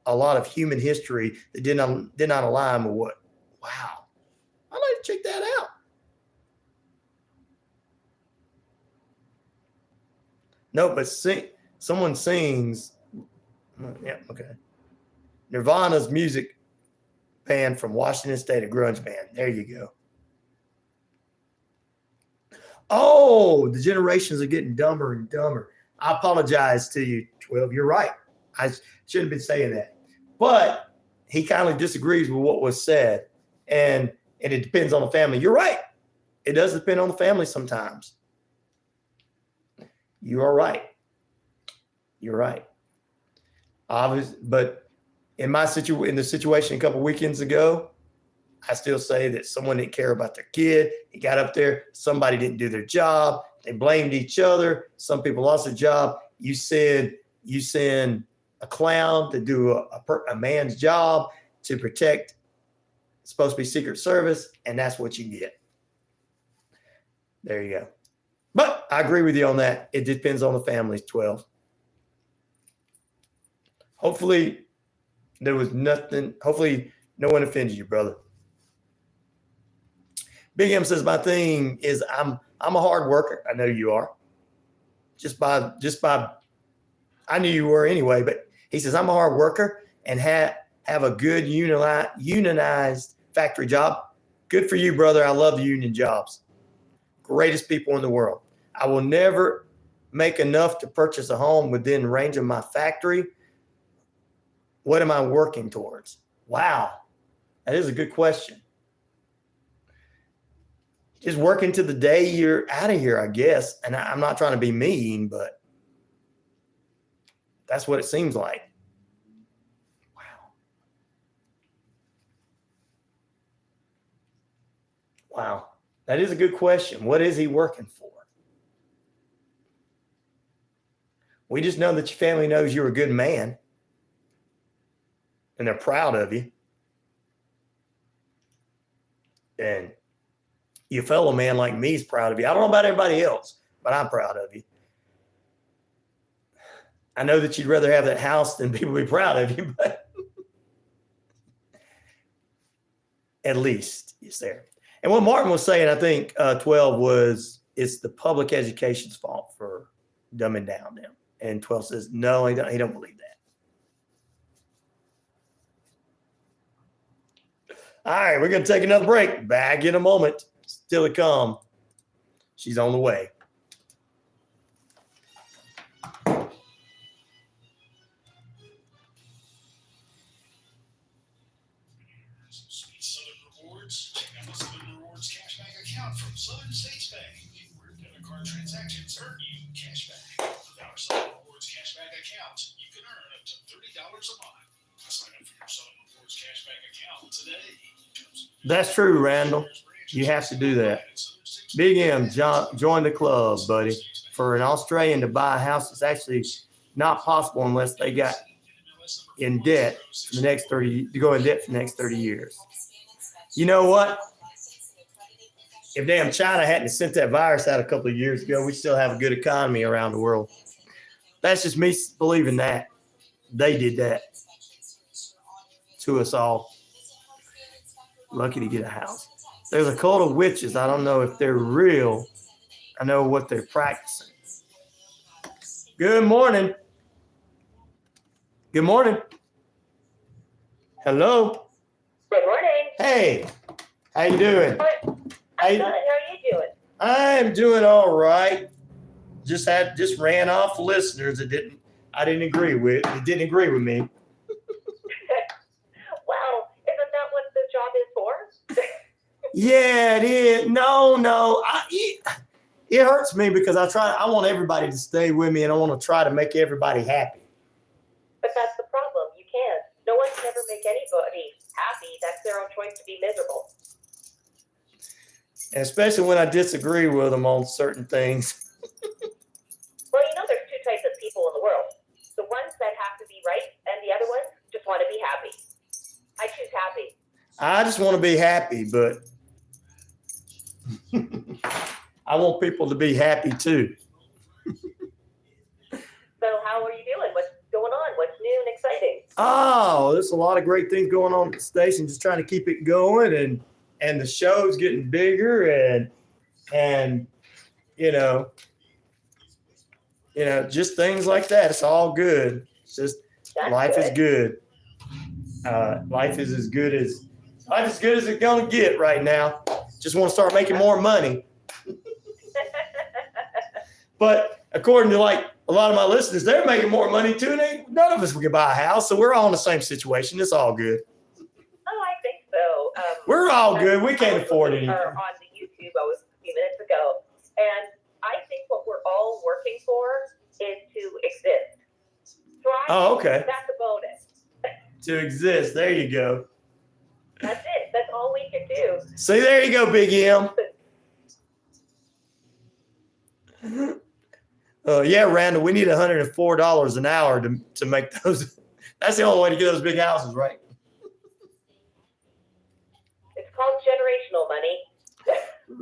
a lot of human history that did not align with what. Wow, I'd like to check that out. No, but someone sings. Yeah, okay. Nirvana's music band from Washington State, a grunge band. There you go. Oh, the generations are getting dumber and dumber. I apologize to you, 12. You're right. I shouldn't have been saying that. But he kindly disagrees with what was said. And it depends on the family. You're right. It does depend on the family sometimes. You are right. You're right. Obviously, but in the situation a couple weekends ago, I still say that someone didn't care about their kid. He got up there. Somebody didn't do their job. They blamed each other. Some people lost their job. You said you send a clown to do a man's job to protect, it's supposed to be Secret Service, and that's what you get. There you go. But I agree with you on that. It depends on the families, 12. Hopefully there was nothing. Hopefully no one offended you, brother. Big M says, my thing is I'm a hard worker. I know you are. Just by I knew you were anyway, but he says, I'm a hard worker and have a good unionized factory job. Good for you, brother. I love union jobs. Greatest people in the world. I will never make enough to purchase a home within range of my factory. What am I working towards? Wow. That is a good question. Just working to the day you're out of here, I guess. And I'm not trying to be mean, but that's what it seems like. Wow. Wow. That is a good question. What is he working for? We just know that your family knows you're a good man. And they're proud of you. And your fellow man like me is proud of you. I don't know about everybody else, but I'm proud of you. I know that you'd rather have that house than people be proud of you, but at least it's there. And what Martin was saying, I think 12 was it's the public education's fault for dumbing down them. And 12 says, no, he don't believe that. All right, we're going to take another break. Back in a moment. Still to come. She's on the way. Southern Rewards. Check out the Southern Rewards cashback account from Southern States Bank, where debit card transactions earn you cashback. With our Southern Rewards cashback account, you can earn up to $30 a month. Sign up for your Southern Rewards cashback account today. That's true, Randall. You have to do that. Big M, join the club, buddy. For an Australian to buy a house, it's actually not possible unless they got in debt for the next 30 to go in debt for the next 30 years. You know what? If damn China hadn't sent that virus out a couple of years ago, we still have a good economy around the world. That's just me believing that. They did that to us all. Lucky to get a house. There's a cult of witches. I don't know if they're real. I know what they're practicing. Good morning. Good morning. Hello. Good morning. Hey, how you doing? I'm good. How are you doing? I'm doing all right. Just ran off listeners that I didn't agree with. That didn't agree with me. Well, isn't that what the job is for? Yeah, it is. No. It hurts me because I want everybody to stay with me and I want to try to make everybody happy. But that's the problem. You can't. No one can ever make anybody happy. That's their own choice to be miserable. And especially when I disagree with them on certain things. Well, there's two types of people in the world. The ones that have to be right and the other ones just want to be happy. I choose happy. I just want to be happy, but I want people to be happy too. So how are you doing? What's going on? What's new and exciting? Oh, there's a lot of great things going on at the station. Just trying to keep it going, and the show's getting bigger, and just things like that. It's all good. It's just life is good. Life is as good as it's gonna get right now. Just want to start making more money. But according to like a lot of my listeners, they're making more money too. None of us can buy a house, so we're all in the same situation. It's all good. Oh, I think so. We're all good. We can't afford anything. On the YouTube, I was a few minutes ago, and I think what we're all working for is to exist. Thrive. Oh, okay. That's a bonus. To exist. There you go. That's it. That's all we can do. See, there you go, Big M. Yeah, Randall, we need $104 an hour to make those. That's the only way to get those big houses, right? It's called generational money.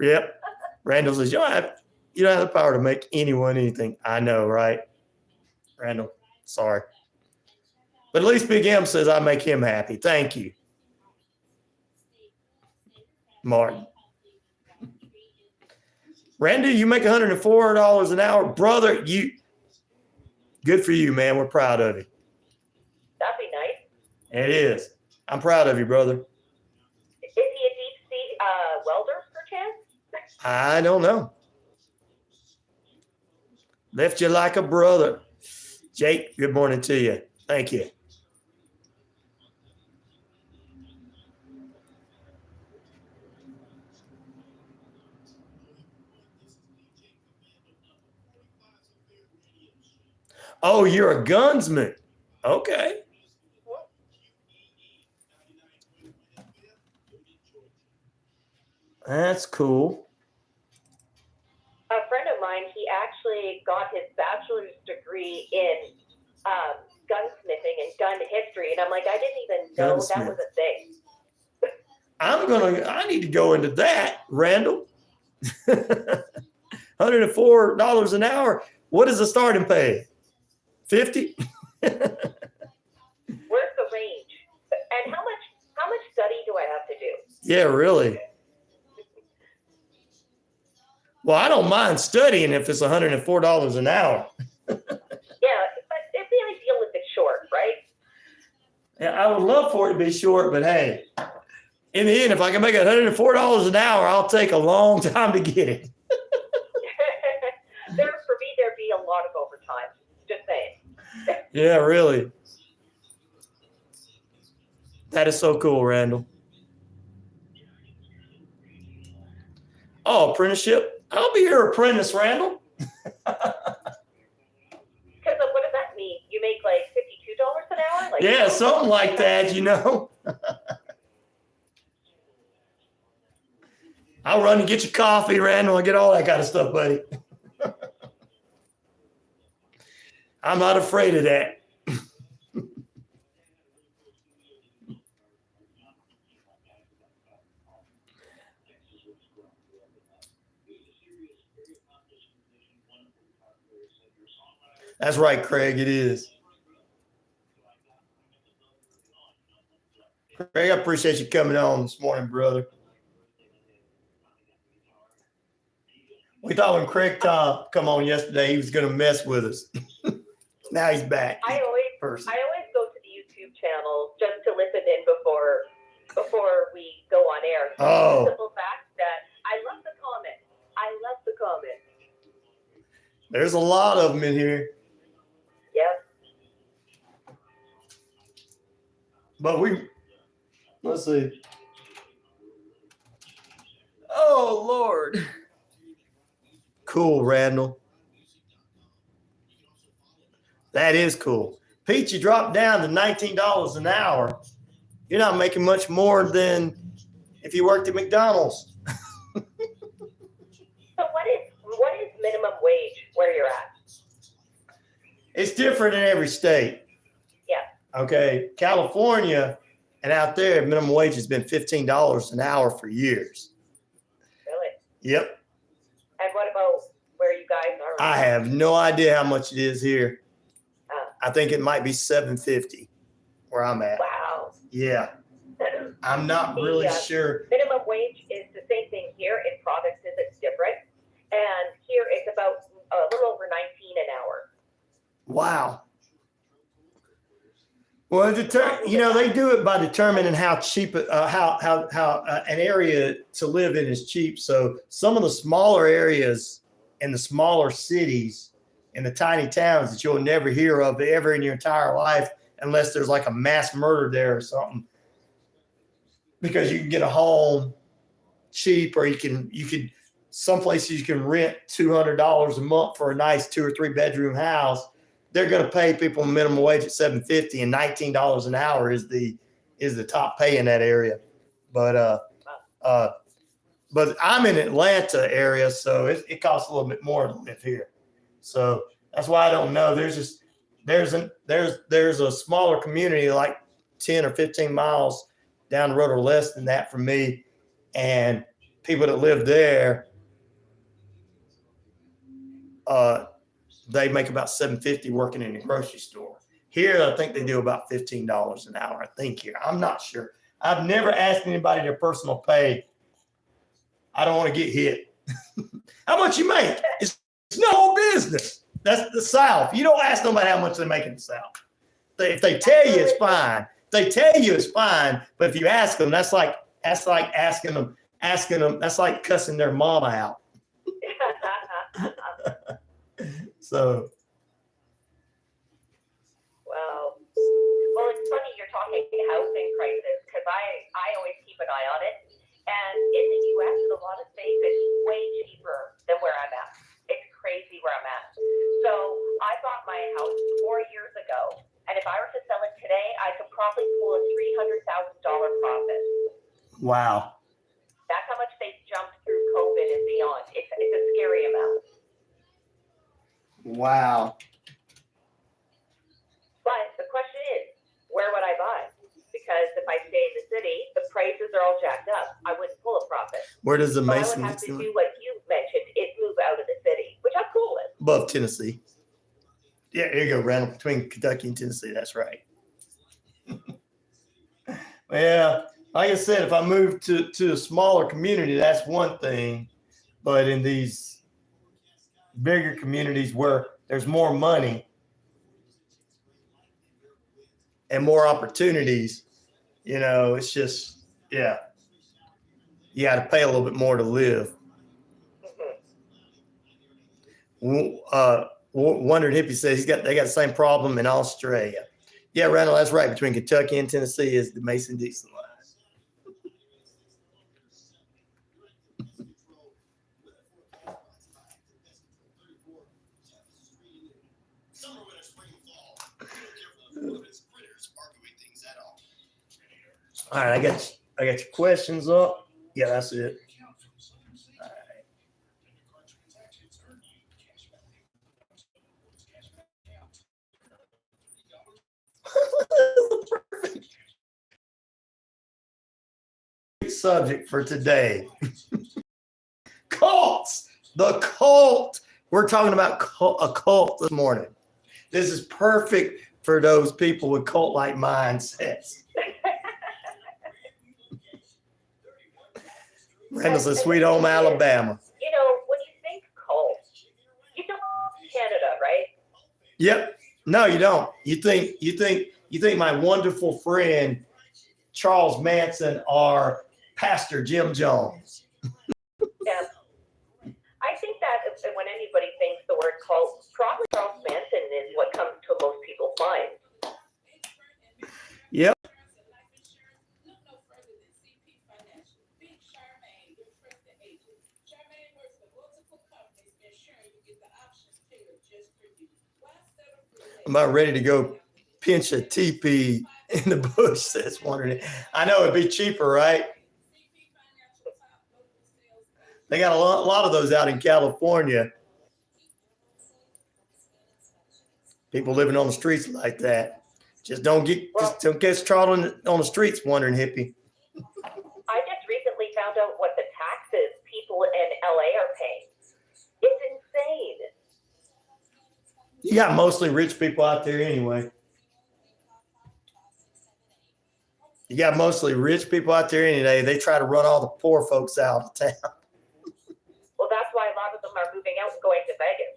Yep. Randall says, you don't have the power to make anyone anything. I know, right? Randall, sorry. But at least Big M says I make him happy. Thank you, Martin. Randy, you make $104 an hour. Brother, good for you, man. We're proud of you. That'd be nice. It is. I'm proud of you, brother. Is he a deep sea welder, perchance? I don't know. Left you like a brother. Jake, good morning to you. Thank you. Oh, you're a gunsman. Okay. That's cool. A friend of mine, he actually got his bachelor's degree in gunsmithing and gun history. And I'm like, I didn't even know that was a thing. I need to go into that, Randall. $104 an hour. What is the starting pay? 50? Where's the range? And how much study do I have to do? Yeah, really. Well, I don't mind studying if it's $104 an hour. Yeah, but it's the ideal if it's short, right? Yeah, I would love for it to be short, but hey, in the end, if I can make $104 an hour, I'll take a long time to get it. For me, there'd be a lot of overtime. Just saying. Yeah, really. That is so cool, Randall. Oh, apprenticeship. I'll be your apprentice, Randall. Because what does that mean? You make like $52 an hour? Like, Yeah, something like that, you know. I'll run and get you coffee, Randall. I get all that kind of stuff, buddy. I'm not afraid of that. That's right, Craig. It is. Craig, I appreciate you coming on this morning, brother. We thought when Craig Tom come on yesterday, he was going to mess with us. Now he's back. I always go to the YouTube channel just to listen in before we go on air. Oh. The simple fact that I love the comments. There's a lot of them in here. Yep. But let's see. Oh, Lord. Cool, Randall. That is cool. Pete, you dropped down to $19 an hour. You're not making much more than if you worked at McDonald's. So what is minimum wage where you're at? It's different in every state. Yeah. Okay. California and out there, minimum wage has been $15 an hour for years. Really? Yep. And what about where you guys are? I have no idea how much it is here. I think it might be $7.50 where I'm at. Wow. Yeah. I'm not really sure. Minimum wage is the same thing here. In provinces, it's different. And here it's about a little over $19 an hour. Wow. Well, they do it by determining how cheap, how an area to live in is cheap. So some of the smaller areas in the smaller cities, in the tiny towns that you'll never hear of ever in your entire life, unless there's like a mass murder there or something, because you can get a home cheap, or you could some places you can rent $200 a month for a nice 2 or 3 bedroom house. They're going to pay people minimum wage at $7.50, and $19 an hour is the top pay in that area. But I'm in Atlanta area, so it costs a little bit more to live here. So that's why I don't know. There's a smaller community like 10 or 15 miles down the road or less than that from me, and people that live there, they make about $7.50 working in a grocery store. Here, I think they do about $15 an hour. I think here. I'm not sure. I've never asked anybody their personal pay. I don't want to get hit. How much you make? It's no business. That's the South. You don't ask nobody how much they make in the South. If they tell you, it's fine. If they tell you, it's fine. But if you ask them, that's like asking them. That's like cussing their mama out. So. Wow. Well, it's funny you're talking housing prices, because I always keep an eye on it. And in the U.S., in a lot of states, it's way cheaper than where I'm at. It's crazy where I'm at. So I bought my house 4 years ago, and if I were to sell it today, I could probably pull a $300,000 profit. Wow. That's how much they jumped through COVID and beyond. It's a scary amount. Wow. But the question is, where would I buy? Because if I stay in the city, the prices are all jacked up. I wouldn't pull a profit. Where does the So Mason I would have to do what you mentioned, is move out of the city, which I'm cool with. above Tennessee? Yeah, there you go, Randall, between Kentucky and Tennessee. That's right. Yeah, like I said, if I move to a smaller community, that's one thing. But in these bigger communities where there's more money and more opportunities, it's just, yeah, you got to pay a little bit more to live. Wondered Hippie says they got the same problem in Australia. Yeah, Randall, that's right. Between Kentucky and Tennessee is the Mason-Dixon line. All right, I got your questions up. Yeah, that's it. All right. Subject for today. Cults. The cult. We're talking about a cult this morning. This is perfect for those people with cult-like mindsets. Randall says, Sweet Home Alabama. When you think cult, you don't Canada, right? Yep. No, you don't. You think my wonderful friend Charles Manson or Pastor Jim Jones. Yeah. I think that when anybody thinks the word cult, probably Charles Manson is what comes to most people's minds. Yep. I'm about ready to go pinch a teepee in the bush, says wondering. I know it'd be cheaper, right? They got a lot of those out in California. People living on the streets like that. Just don't get started on the streets, wondering Hippie. I just recently found out what the taxes people in LA are paying. It's insane. You got mostly rich people out there anyway. You got mostly rich people out there anyway. They try to run all the poor folks out of town. Well, that's why a lot of them are moving out and going to Vegas.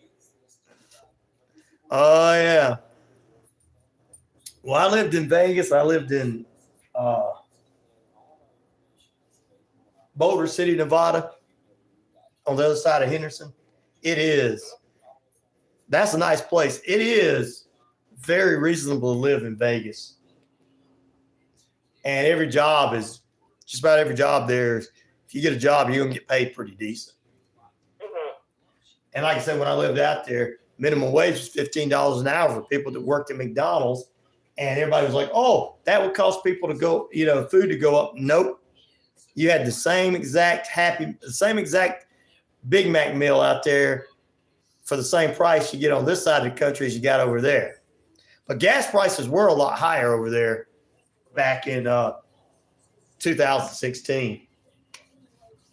Oh, yeah. Well, I lived in Vegas. I lived in Boulder City, Nevada, on the other side of Henderson. That's a nice place. It is very reasonable to live in Vegas. And just about every job there, if you get a job, you're going to get paid pretty decent. Mm-hmm. And like I said, when I lived out there, minimum wage was $15 an hour for people that worked at McDonald's. And everybody was like, oh, that would cost people to go, food to go up. Nope. You had the same exact Big Mac meal out there for the same price you get on this side of the country as you got over there. But gas prices were a lot higher over there back in 2016.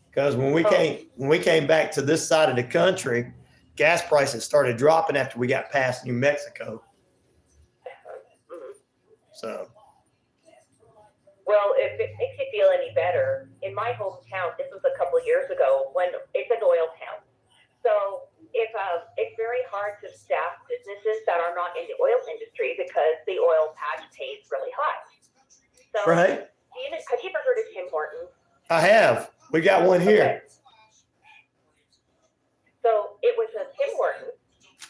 Because when we came back to this side of the country, gas prices started dropping after we got past New Mexico. So. Well, if it makes you feel any better, in my hometown, this was a couple of years ago, when it's an oil town. So it's very hard to staff businesses that are not in the oil industry because the oil patch pays really high. So, right. Have you ever heard of Tim Hortons? I have. We got one here. Okay. So it was a Tim Hortons.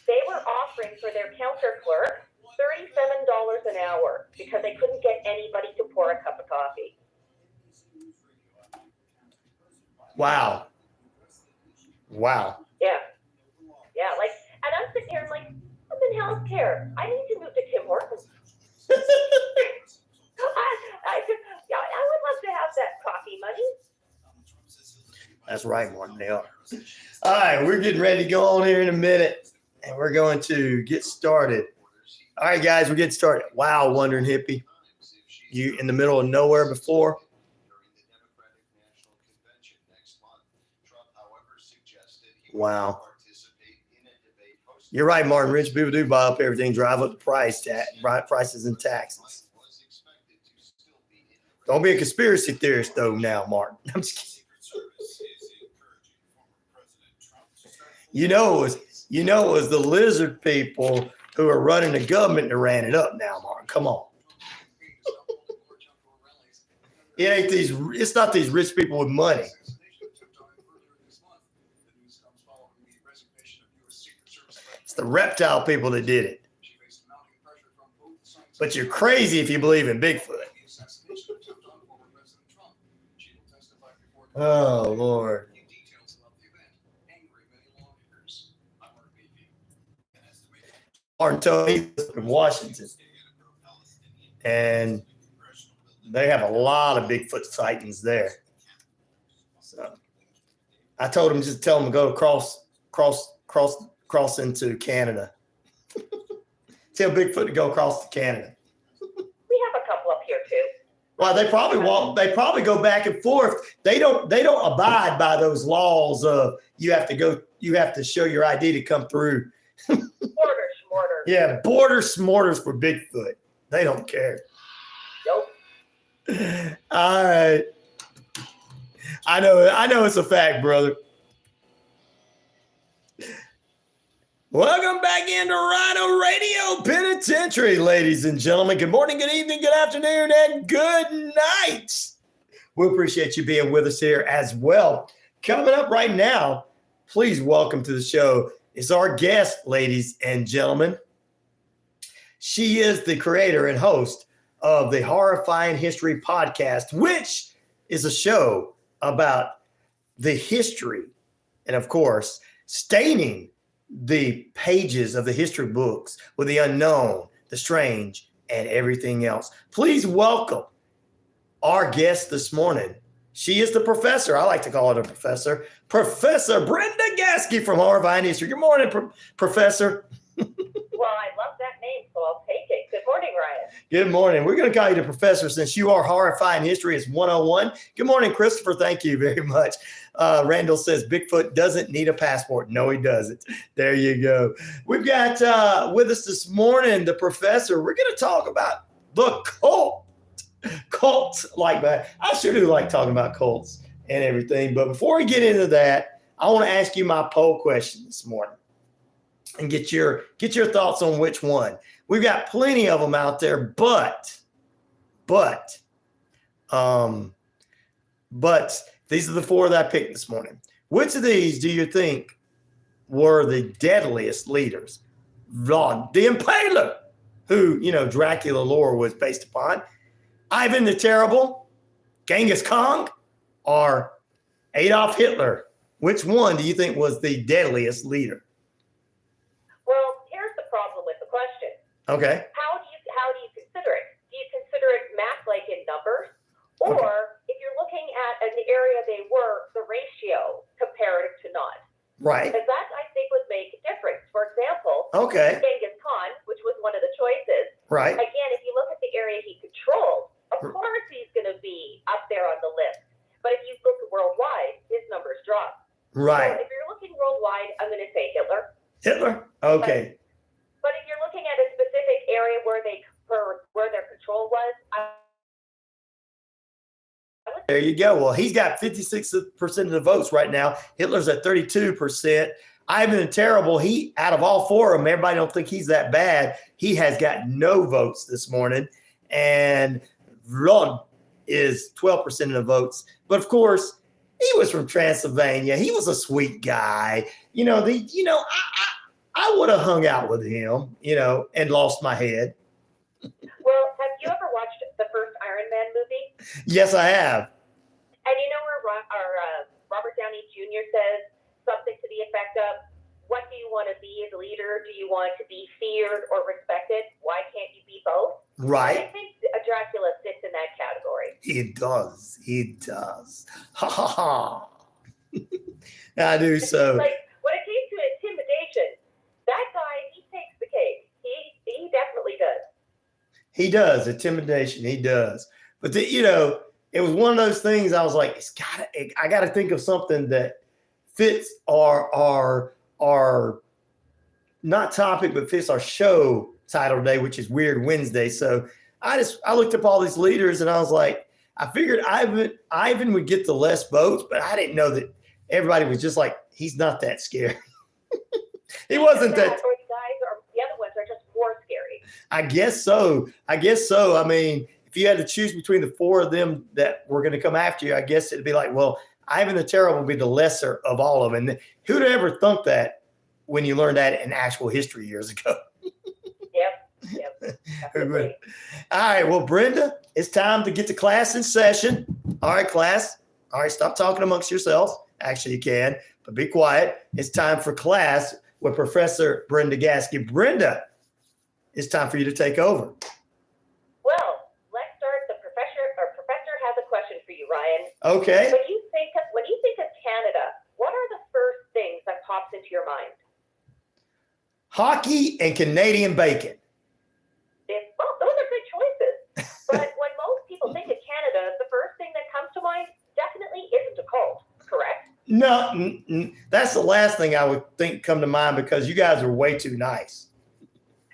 They were offering for their counter clerk $37 an hour because they couldn't get anybody to pour a cup of coffee. Wow. Yeah. And I'm sitting here, I'm like, I'm in healthcare. I need to move to Tim Hortons. I would love to have that coffee money. That's right, Martin. They are. All right, we're getting ready to go on here in a minute, and we're going to get started. All right, guys, we're getting started. Wow, Wondering Hippie. You in the middle of nowhere before? Wow. You're right, Martin. Rich people do buy up everything, drive up the prices and taxes. Don't be a conspiracy theorist, though, now, Martin. I'm just kidding. it was the lizard people who are running the government that ran it up now, Mark. Come on. It's not these rich people with money. It's the reptile people that did it. But you're crazy if you believe in Bigfoot. Oh, Lord. Martin told me in Washington. And they have a lot of Bigfoot sightings there. So I told him, just tell him to go cross into Canada. Tell Bigfoot to go across to Canada. We have a couple up here too. Well, they probably go back and forth. They don't abide by those laws of you have to show your ID to come through. Mortar. Yeah, border smorters for Bigfoot. They don't care. Nope. All right. I know it's a fact, brother. Welcome back into RyanORadio Penitentiary, ladies and gentlemen. Good morning, good evening, good afternoon, and good night. We appreciate you being with us here as well. Coming up right now, please welcome to the show is our guest, ladies and gentlemen. She is the creator and host of the Horrifying History podcast, which is a show about the history and, of course, staining the pages of the history books with the unknown, the strange, and everything else. Please welcome our guest this morning. She is the professor. I like to call her the professor. Professor Brenda Gasky from Horrifying History. Good morning, Professor. Well, I love that name, so I'll take it. Good morning, Ryan. Good morning. We're going to call you the professor since you are Horrifying History is 101. Good morning, Christopher. Thank you very much. Randall says Bigfoot doesn't need a passport. No, he doesn't. There you go. We've got with us this morning the professor. We're going to talk about the cults like that. I sure do like talking about cults and everything. But before we get into that, I want to ask you my poll question this morning and get your thoughts on which one. We've got plenty of them out there, but these are the four that I picked this morning. Which of these do you think were the deadliest leaders? Vlad the Impaler, who, Dracula lore was based upon, Ivan the Terrible, Genghis Khan, or Adolf Hitler? Which one do you think was the deadliest leader? Well, here's the problem with the question. Okay. How do you consider it? Do you consider it math like in numbers? Or if you're looking at an area they were, the ratio comparative to none? Right. Because that, I think, would make a difference. For example, Okay. Genghis Khan, which was one of the choices. Right. Again, if you look at the area he controlled, of course he's going to be up there on the list. But if you look worldwide, his numbers drop. Right. So if you're looking worldwide, I'm going to say Hitler. Hitler? Okay. But if you're looking at a specific area where their control was, There you go. Well, he's got 56% of the votes right now. Hitler's at 32%. Ivan the Terrible, he, out of all four of them, everybody don't think he's that bad. He has got no votes this morning. And Vlad is 12% of the votes. But of course, he was from Transylvania. He was a sweet guy. I would have hung out with him, and lost my head. well, have you ever watched the first Iron Man movie? Yes, I have. And you know where Robert Downey Jr. says something to the effect of, what do you want to be as a leader? Do you want to be feared or respected? Why can't you be both? Right. I think Dracula fits in that category. He does. Ha ha ha. I do so. Like, when it came to intimidation, that guy, he takes the cake. He definitely does. He does. Intimidation, he does. But, it was one of those things I was like, I got to think of something that fits our not topic, but fits our show title today, which is Weird Wednesday. So I looked up all these leaders and I was like, I figured Ivan would get the less votes, but I didn't know that everybody was just like, he's not that scary. He wasn't that. Or the guys or the other ones are just more scary. I guess so. I mean, if you had to choose between the four of them that were going to come after you, I guess it'd be like, well, Ivan the Terrible would be the lesser of all of them. And who'd ever thunk that when you learned that in actual history years ago? Yep. All right. Well, Brenda, it's time to get to class in session. All right, class. All right, stop talking amongst yourselves. Actually, you can, but be quiet. It's time for class with Professor Brenda Gaskey. Brenda, it's time for you to take over. Well, let's start. The professor has a question for you, Ryan. Okay. When you think of Canada, what are the first things that pops into your mind? Hockey and Canadian bacon. Well, those are good choices. But when most people think of Canada, the first thing that comes to mind definitely isn't a cult, correct? No, that's the last thing I would think come to mind because you guys are way too nice.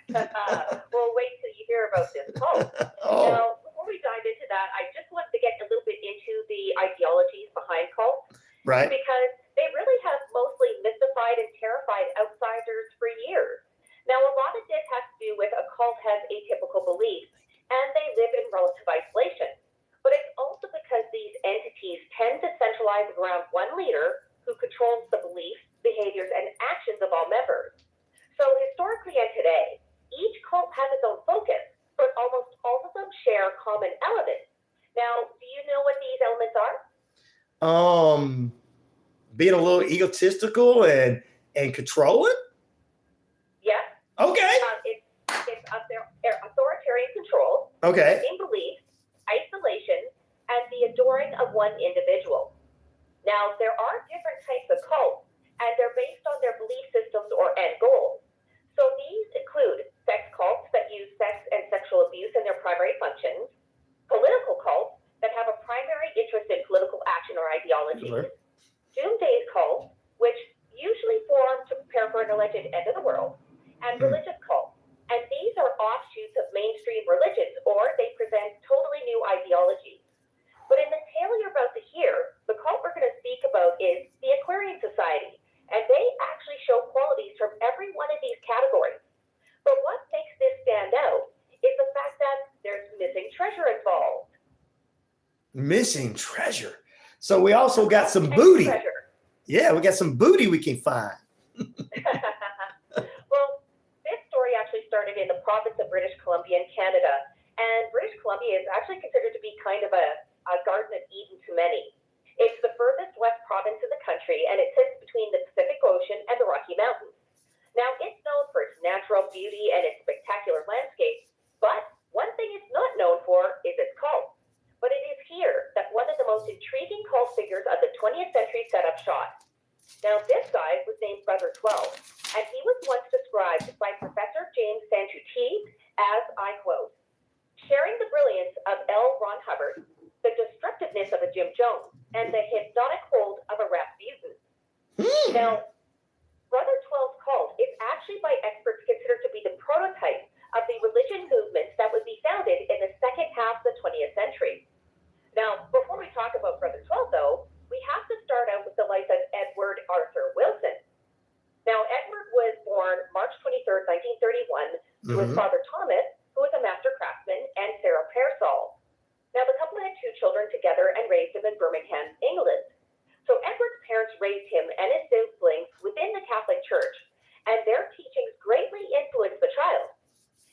Well, wait till you hear about this cult. Oh. Now, before we dive into that, I just wanted to get a little bit into the ideologies behind cults. Right. Because they really have mostly mystified and terrified outsiders for years. Now, a lot of this has to do with a cult has atypical beliefs, and they live in relative isolation. But it's also because these entities tend to centralize around one leader who controls the beliefs, behaviors, and actions of all members. So historically and today, each cult has its own focus, but almost all of them share common elements. Now, do you know what these elements are? Being a little egotistical and controlling. Yes. Okay. It's authoritarian control, Okay. in beliefs, isolation, and the adoring of one individual. Now, there are different types of cults, and they're based on their belief systems or end goals. So these include sex cults that use sex and sexual abuse in their primary functions, political cults that have a primary interest in political action or ideology, Sure. doomsday cults, which usually form to prepare for an alleged end of the world, and religious cults. And these are offshoots of mainstream religions, or they present totally new ideologies. But in the tale you're about to hear, the cult we're going to speak about is the Aquarian Society, and they actually show qualities from every one of these categories. But what makes this stand out is the fact that there's missing treasure involved. Missing treasure. So we also got some booty. Treasure. Yeah, we got some booty we can find. Well, this story actually started in the province of British Columbia in Canada, and British Columbia is actually considered to be kind of a Garden of Eden to many. It's the furthest west province in the country, and it sits between the Pacific Ocean and the Rocky Mountains. Now, it's known for its natural beauty and its spectacular landscape, but one thing it's not known for is its cult. But it is here that one of the most intriguing cult figures of the 20th century set up shop. Now, this guy was named Brother 12, and he was once described by Professor James Santucci as, I quote, sharing the brilliance of L. Ron Hubbard, the destructiveness of a Jim Jones, and the hypnotic hold of a Rasputin. Now, Brother 12's cult is actually by experts considered to be the prototype of the religion movements that would be founded in the second half of the 20th century. Now, before we talk about Brother 12, though, we have to start out with the life of Edward Arthur Wilson. Now, Edward was born March 23rd, 1931, to his father Thomas, who was a master craftsman, and Sarah Pearsall. Now, the couple had two children together and raised him in Birmingham, England. So Edward's parents raised him and his siblings within the Catholic Church, and their teachings greatly influenced the child.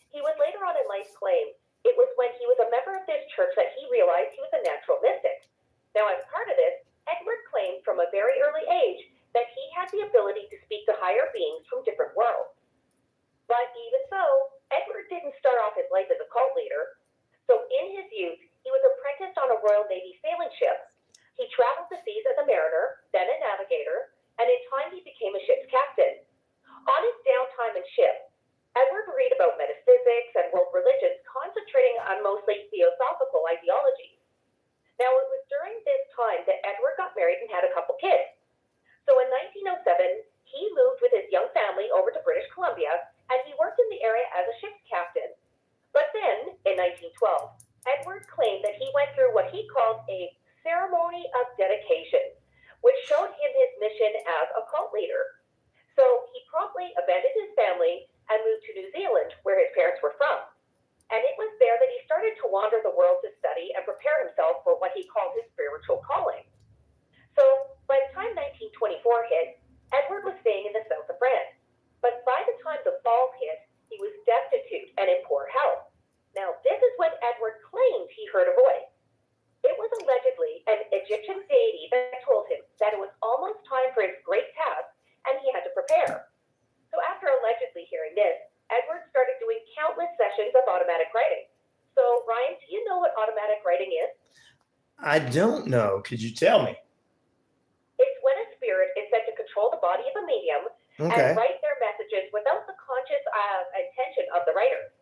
He would later on in life claim it was when he was a member of this church that he realized he was a natural mystic. Now, as part of this, Edward claimed from a very early age that he had the ability to speak to higher beings from different worlds. But even so, Edward didn't start off his life as a cult leader. So in his youth, he was apprenticed on a Royal Navy sailing ship. He traveled the seas as a mariner, then a navigator, and in time he became a ship's captain. On his downtime in ship, Edward would read about metaphysics and world religions, concentrating on mostly theosophical ideologies. Now, it was during this time that Edward got married and had a couple kids. So in 1907, he moved with his young family over to British Columbia, and he worked in the area as a ship's captain. But then, in 1912, Edward claimed that he went through what he called a ceremony of dedication, which showed him his mission as a cult leader. So he promptly abandoned heard a voice. It was allegedly an Egyptian deity that told him that it was almost time for his great task and he had to prepare. So after allegedly hearing this, Edward started doing countless sessions of automatic writing. So Ryan, do you know what automatic writing is? I don't know. Could you tell me? It's when a spirit is said to control the body of a medium Okay. and write their messages without the conscious intention of the writer.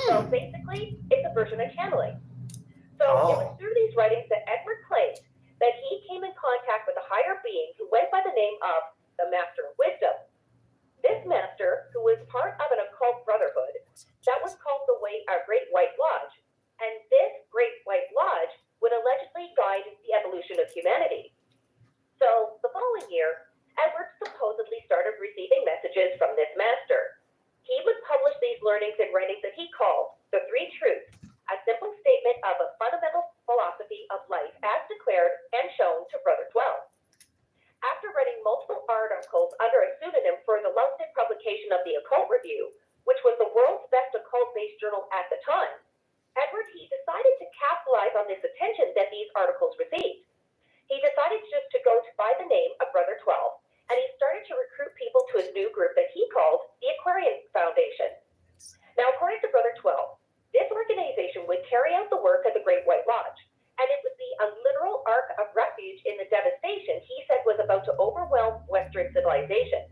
So basically, it's a version of channeling. So it was through these writings that Edward claimed that he came in contact with a higher being who went by the name of the Master of Wisdom. This master, who was part of an occult brotherhood, that was called the Great White Lodge. And this Great White Lodge would allegedly guide the evolution of humanity. So the following year, Edward supposedly started receiving messages from this master. He would publish these learnings in writings that he called the Three Truths, a simple statement of a fundamental philosophy of life as declared and shown to Brother 12. After writing multiple articles under a pseudonym for the London publication of the Occult Review, which was the world's best occult-based journal at the time, Edward he decided to capitalize on this attention that these articles received. He decided just to go by the name of Brother 12, and he started to recruit people to his new group that he called the Aquarian Foundation. Now, according to Brother 12, this organization would carry out the work of the Great White Lodge, and it would be a literal ark of refuge in the devastation he said was about to overwhelm Western civilization.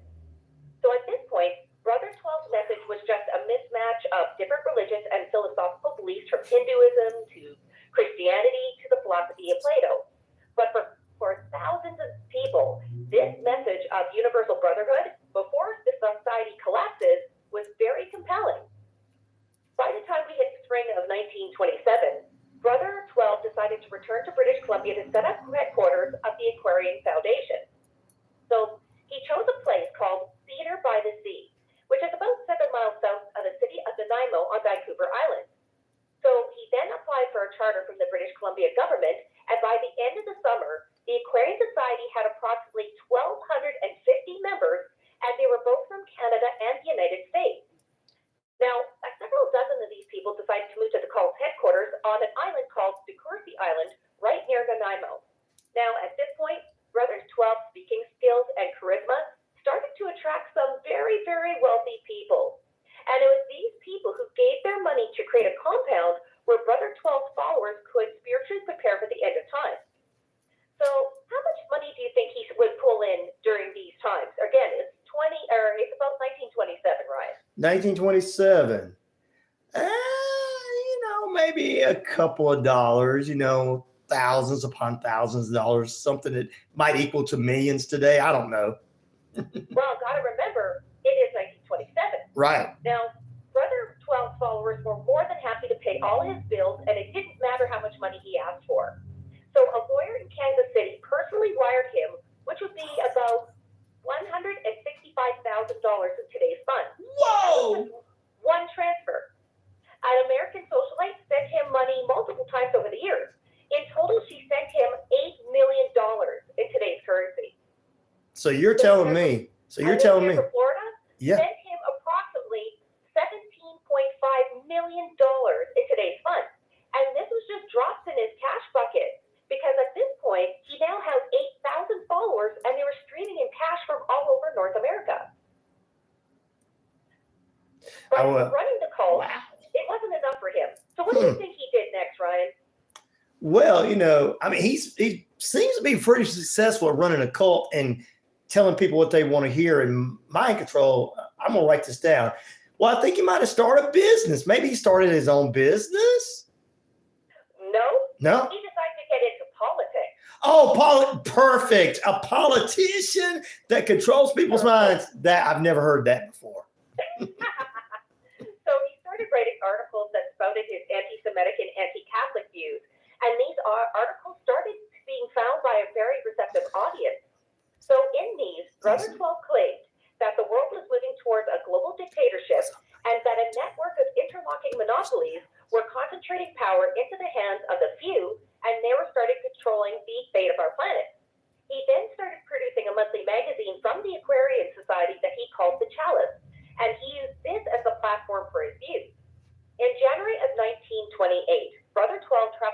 So at this point, Brother 12's message was just a mismatch of different religions and philosophical beliefs from Hinduism to Christianity to the philosophy of Plato. But for thousands of people, this message of universal brotherhood before the society collapses was very compelling. By the time we hit the spring of 1927, Brother 12 decided to return to British Columbia to set up headquarters of the Aquarian Foundation. So he chose a place called Theatre by the Sea, which is about 7 miles south of the city of Nanaimo on Vancouver Island. So he then applied for a charter from the British Columbia government, and by the end of the summer, the Aquarian Society had approximately 1,250 members, and they were both from Canada and the United States. Now, several dozen of these people decided to move to the cult's headquarters on an island called Decourcy Island, right near Nanaimo. Now, at this point, Brother 12's speaking skills and charisma started to attract some very, very wealthy people. And it was these people who gave their money to create a compound where Brother 12's followers could spiritually prepare for the end of time. So, how much money do you think he would pull in during these times? Again, it's about 1927, Ryan. 1927. Maybe a couple of dollars, thousands upon thousands of dollars, something that might equal to millions today. I don't know. Well, gotta remember, it is 1927. Right. Now, Brother 12's followers were more than happy to pay all his bills, and it didn't matter how much money he asked for. So a lawyer in Kansas City personally wired him, which would be about $165,000 in today's funds. Whoa! One transfer. An American socialite sent him money multiple times over the years. In total, she sent him $8 million in today's currency. So you're telling me. From Florida, Yeah. sent him approximately $17.5 million in today's funds. And this was just drops in his cash bucket because at this point, he now has 8,000 followers and they were streaming in cash from all over North America. But running the cult, it wasn't enough for him. So what do you think he did next, Ryan? Well, he seems to be pretty successful at running a cult and telling people what they want to hear. And mind control, I'm going to write this down. Well, I think he might have started a business. Maybe he started his own business. No. He decided to get into politics. Oh, perfect. A politician that controls people's minds. That I've never heard that before. So he started writing articles that spouted his anti-Semitic and anti-Catholic views. And these articles started being found by a very receptive audience. So in these, Brother 12 claimed that the world was moving towards a global dictatorship and that a network of interlocking monopolies were concentrating power into the hands of the few, and they were starting controlling the fate of our planet. He then started producing a monthly magazine from the Aquarian Society that he called The Chalice, and he used this as a platform for his views. In January of 1928, Brother 12 traveled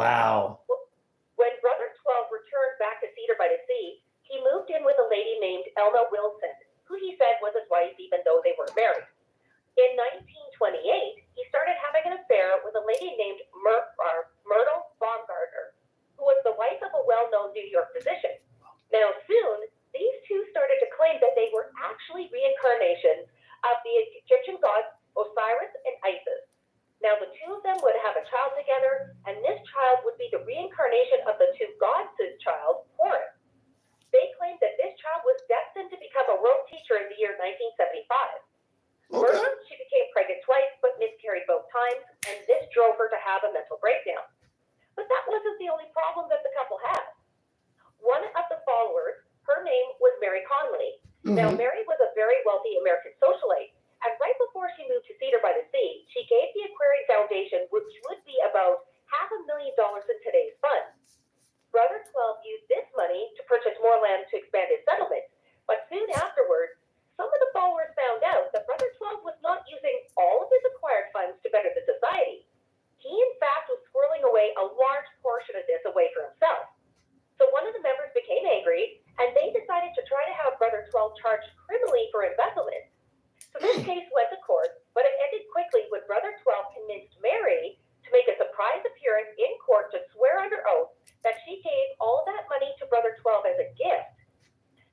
Wow. When Brother 12 returned back to Cedar by the Sea, he moved in with a lady named Elma Wilson, who he said was his wife even though they weren't married. In 1928, he started having an affair with a lady named Myrtle Baumgartner, who was the wife of a well-known New York physician. Now, soon, these two started to claim that they were actually reincarnations of the Egyptian gods Osiris and Isis. Now, the two of them would have a child together, and this child would be the reincarnation of the two gods' child, Horus. They claimed that this child was destined to become a world teacher in the year 1975. Okay. First, she became pregnant twice, but miscarried both times, and this drove her to have a mental breakdown. But that wasn't the only problem that the couple had. One of the followers, her name was Mary Conley. Now, Mary was a very wealthy American socialite, and right before she moved to Cedar by the Sea, she gave the Aquarian Foundation, which would be about $500,000 in today's funds. Brother 12 used this money to purchase more land to expand his settlement, but soon afterwards, some of the followers found out that Brother 12 was not using all of his acquired funds to better the society. He, in fact, was squirreling away a large portion of this away for himself. So one of the members became angry, and they decided to try to have Brother 12 charged criminally for embezzlement. So this case went to court, but it ended quickly when Brother 12 convinced Mary to make a surprise appearance in court to swear under oath that she gave all that money to Brother 12 as a gift.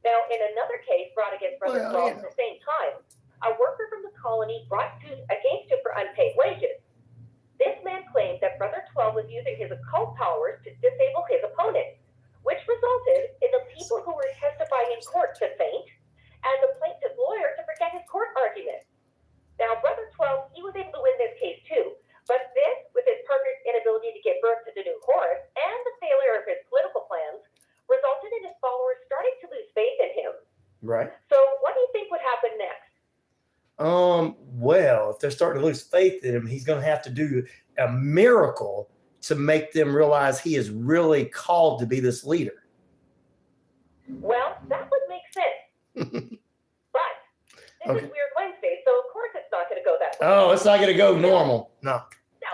Now, in another case brought against Brother 12 at the same time, a worker from the colony brought suit against him for unpaid wages. This man claimed that Brother 12 was using his occult powers to disable his opponents, which resulted in the people who were testifying in court to faint and the plaintiff's lawyer to forget his court argument. Now, Brother 12, he was able to win this case too, but this, with his partner's inability to give birth to the new Horus and the failure of his political plans, resulted in his followers starting to lose faith in him. Right. So what do you think would happen next? Well, if they're starting to lose faith in him, he's going to have to do a miracle to make them realize he is really called to be this leader. Well, that would make sense. But this is Weird Wednesday, so of course it's not going to go that way. Oh, it's not going to go normal. No. No.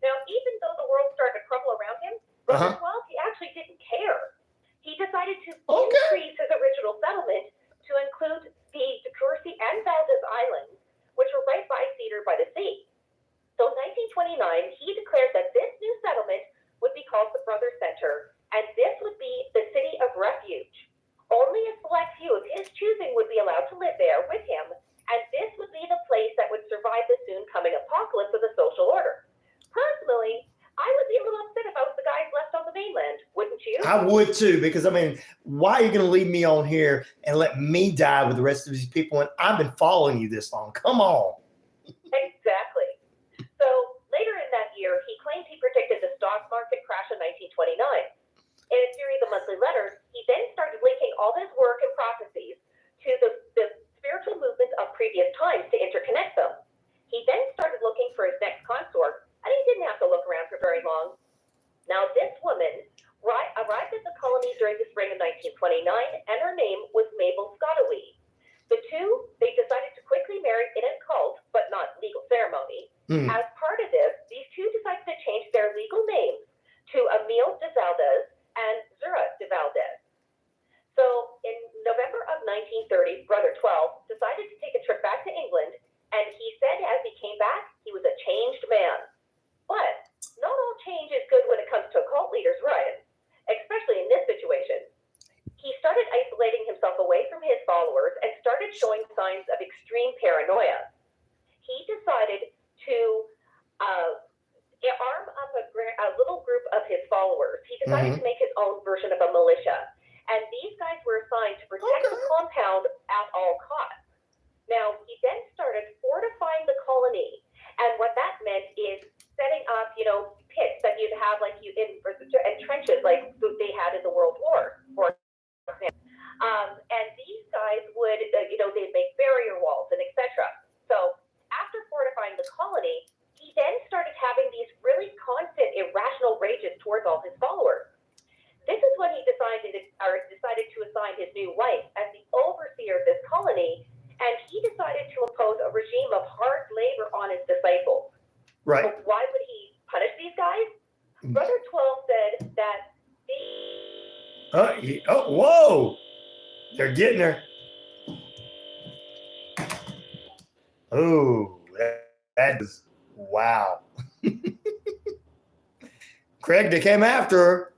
Now, even though the world started to crumble around him, Brother 12, he actually didn't care. He decided to increase his original settlement to include the DeCourcy and Valdez Islands, which were right by Cedar by the Sea. So in 1929, he declared that this new settlement would be called the Brother Center, and this would be the city of refuge. Only a select few of his choosing would be allowed to live there with him, and this would be the place that would survive the soon coming apocalypse of the social order. Personally, I would be a little upset if I was the guys left on the mainland, wouldn't you? I would too, because I mean, why are you going to leave me on here and let me die with the rest of these people when I've been following you this long? Come on. Exactly. So later in that year, he claimed he predicted the stock market crash in 1929. In a series of monthly letters, he then started linking all his work and prophecies to the spiritual movements of previous times to interconnect them. He then started looking for his next consort, and he didn't have to look around for very long. Now, this woman arrived at the colony during the spring of 1929, and her name was Mabel Scottawee. The two, they decided to quickly marry in a cult, but not legal ceremony. As part of this, these two decided to change their legal names to Emile de Valdez and Zura de Valdez. So in November of 1930, Brother 12 decided to take a trip back to England, and he said as he came back, he was a changed man. But not all change is good when it comes to cult leaders, Ryan, especially in this situation. He started isolating himself away from his followers and started showing signs of extreme paranoia. He decided to arm up a little group of his followers. He decided to make his own version of a militia. And these guys were assigned to protect the compound at all costs. Now, he then started fortifying the colony. And what that meant is setting up, pits that you'd have and trenches like they had in the World War, for example. And these guys would, they'd make barrier walls and etc. So after fortifying the colony, he then started having these really constant irrational rages towards all his followers. This is when he decided to assign his new wife as the overseer of this colony, and he decided to impose a regime of hard labor on his disciples. Right. So why would he punish these guys? Brother Oh, whoa. They're getting her. Oh, that is, wow. Craig, they came after her.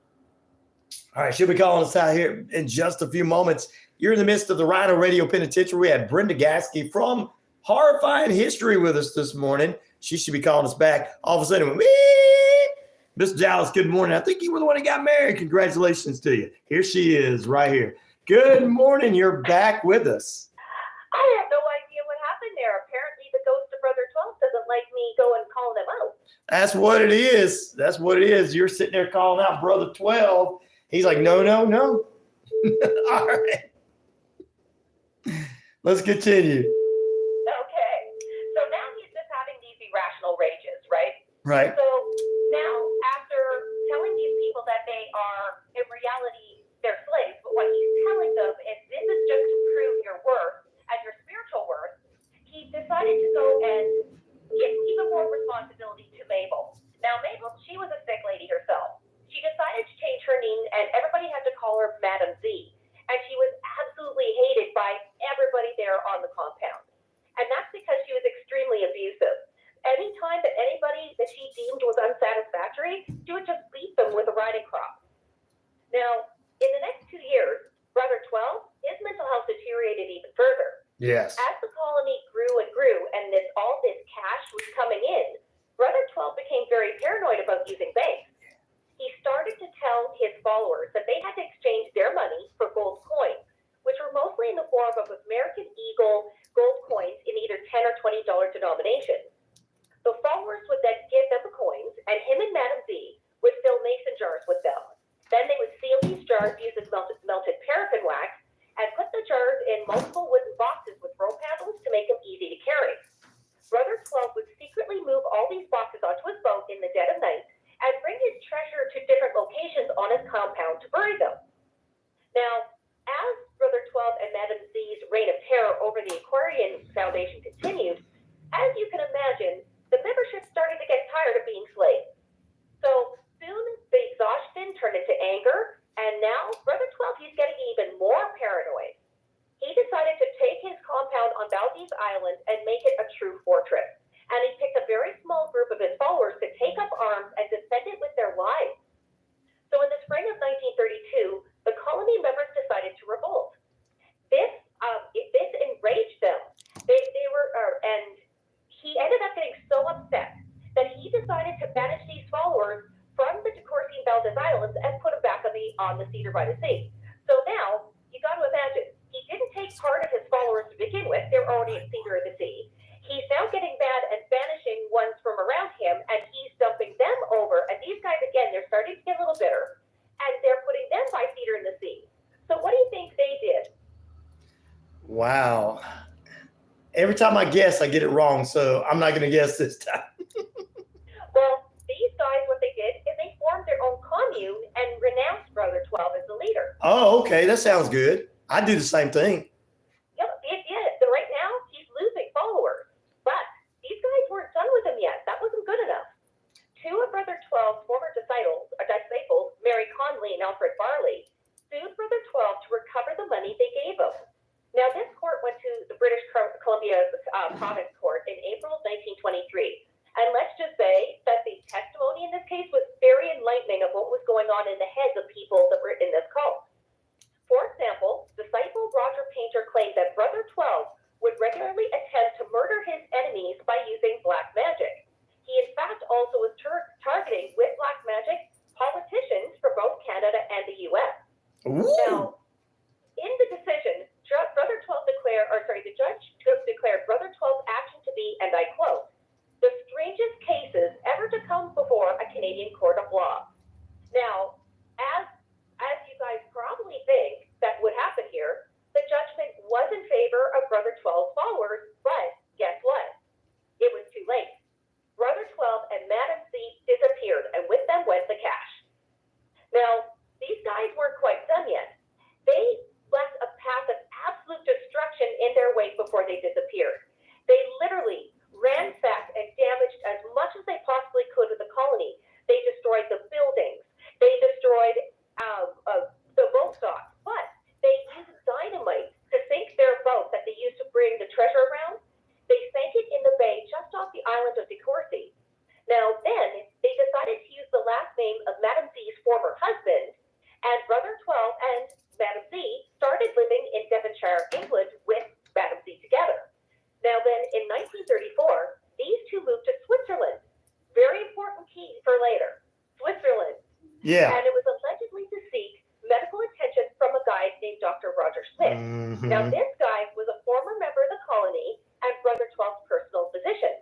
All right, she'll be calling us out here in just a few moments. You're in the midst of the RyanORadio Penitentiary. We had Brenda Gaskey from Horrifying History with us this morning. She should be calling us back. All of a sudden, Mr. Dallas, good morning. I think you were the one that got married. Congratulations to you. Here she is right here. Good morning. You're back with us. I have no idea what happened there. Apparently, the ghost of Brother 12 doesn't like me going calling him out. That's what it is. That's what it is. You're sitting there calling out Brother 12. He's like, no. All right. Let's continue. Okay. So now he's just having these irrational rages, right? Right. So now, after telling these people that they are, in reality, they're slaves, but what he's telling them is this is just to prove your worth and your spiritual worth, he decided to go and give even more responsibility to Mabel. Now, Mabel, she was a sick lady herself. She decided to change her name, and everybody had to call her Madam Z. And she was absolutely hated by everybody there on the compound. And that's because she was extremely abusive. Anytime that anybody that she deemed was unsatisfactory, she would just beat them with a riding crop. Now, in the next 2 years, Brother 12, his mental health deteriorated even further. Yes. As the colony grew and grew, and all this cash was coming in, Brother 12 became very paranoid about using banks. He started to tell his followers that they had to exchange their money for gold coins, which were mostly in the form of American Eagle gold coins in either $10 or $20 denominations. The followers would then give them the coins, and him and Madam Z would fill mason jars with them. Then they would seal these jars using melted paraffin wax and put the jars in multiple wooden boxes with rope handles to make them easy to carry. Brother 12 would secretly move all these boxes onto his boat in the dead of night and bring his treasure to different locations on his compound to bury them. Now, as Brother 12 and Madam Z's reign of terror over the Aquarian Foundation continued, as you can imagine, the membership started to get tired of being slaves. So soon the exhaustion turned into anger, and now Brother 12, he's getting even more paranoid. He decided to take his compound on Valdez Island and make it a true fortress. And he picked a very small group of his followers to take up arms and defend it with their lives. So in the spring of 1932, the colony members decided to revolt. This enraged them. And he ended up getting so upset that he decided to banish these followers from the Corsican Valdez Islands and put them back on the Cedar by the Sea. So now, you got to imagine, he didn't take part of his followers to begin with. They were already at Cedar of the Sea. He's now getting mad and banishing ones from around him, and he's dumping them over. And these guys, again, they're starting to get a little bitter, and they're putting them by Cedar in the Sea. So what do you think they did? Wow. Every time I guess, I get it wrong, so I'm not going to guess this time. Well, these guys, what they did is they formed their own commune and renounced Brother 12 as the leader. Oh, okay. That sounds good. I do the same thing. Yep, it did. So right now, he's losing followers. But these guys weren't done with him yet. That wasn't good enough. Two of Brother 12's former disciples, Mary Conley and Alfred Barley, sued Brother 12 to recover the money they gave him. Now, this court went to the British Columbia Province Court in April of 1923. And let's just say that the testimony in this case was very enlightening of what was going on in the heads of people that were in this cult. For example, disciple Roger Painter claimed that Brother 12 would regularly attempt to murder his enemies by using black magic. He, in fact, also was targeting with black magic politicians from both Canada and the U.S. Ooh. Now, in the decision, the judge declared Brother 12's action to be, and I quote, the strangest cases ever to come before a Canadian court of law. Now, as you guys probably think that would happen here, the judgment was in favor of Brother 12's followers, but guess what? It was too late. Brother 12 and Madam Z disappeared, and with them went the cash. Now, these guys weren't quite done yet. They left a path of absolute destruction in their wake before they disappeared. They literally ransacked and damaged as much as they possibly could of the colony. They destroyed the buildings. They destroyed the boat dock. England with Madam Z together. Now then, in 1934, these two moved to Switzerland. Very important key for later. Switzerland. Yeah. And it was allegedly to seek medical attention from a guy named Dr. Roger Smith. Mm-hmm. Now, this guy was a former member of the colony and Brother 12's personal physician.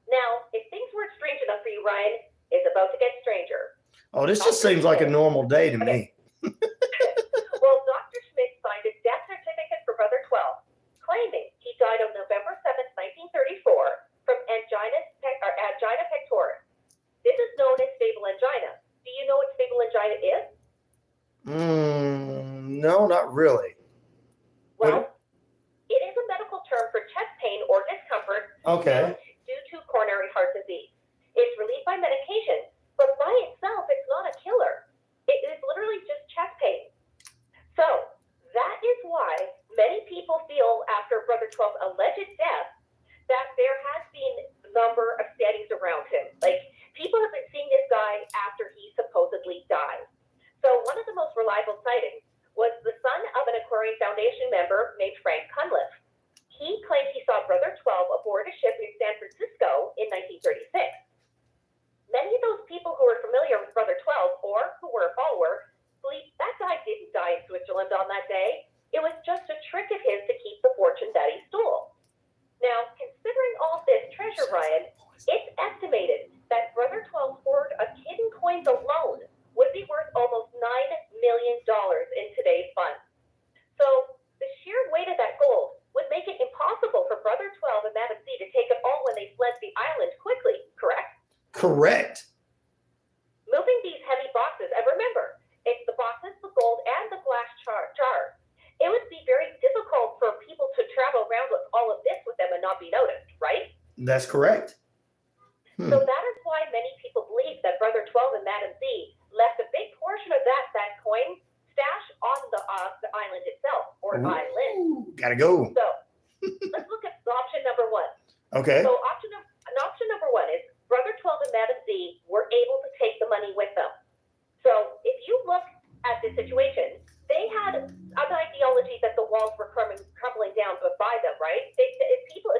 Now, if things weren't strange enough for you, Ryan, it's about to get stranger. Oh, this just seems like a normal day to me. Well, Dr. Smith signed a death certificate for Brother 12, claiming he died on November 7th, 1934, from angina pectoris. This is known as stable angina. Do you know what stable angina is? No, not really. Well, it is a medical term for chest pain or discomfort Okay. due to coronary heart disease. It's relieved by medication, but by itself, it's not a killer. It is literally just chest pain. So that is why many people feel after Brother 12's alleged death that there has been a number of sightings around him. Like, people have been seeing this guy after he supposedly died. So one of the most reliable sightings was the son of an Aquarian Foundation member named Frank Cunliffe. He claimed he saw Brother 12 aboard a ship in San Francisco in 1936. Many of those people who were familiar with Brother 12 or who were a follower believe that guy didn't die in Switzerland on that day. It was just a trick of his to keep the fortune that he stole. Now, considering all this treasure, Ryan, it's estimated that Brother 12's hoard of hidden coins alone would be worth almost $9 million in today's funds. So the sheer weight of that gold would make it impossible for Brother 12 and Madam Z to take it all when they fled the island quickly, correct? Correct. Moving these heavy boxes, and remember, it's the boxes, the gold, and the glass jars. It would be very difficult for people to travel around with all of this with them and not be noticed, right? That's correct. So that is why many people believe that Brother 12 and Madam Z left a big portion of that coin stash on the island itself, or island. Gotta go. So let's look at option number one. Okay. So option number one is Brother 12 and Madam Z were able to take the money with them. So if you look at this situation, they had an ideology that the walls were crumbling down by them, right? It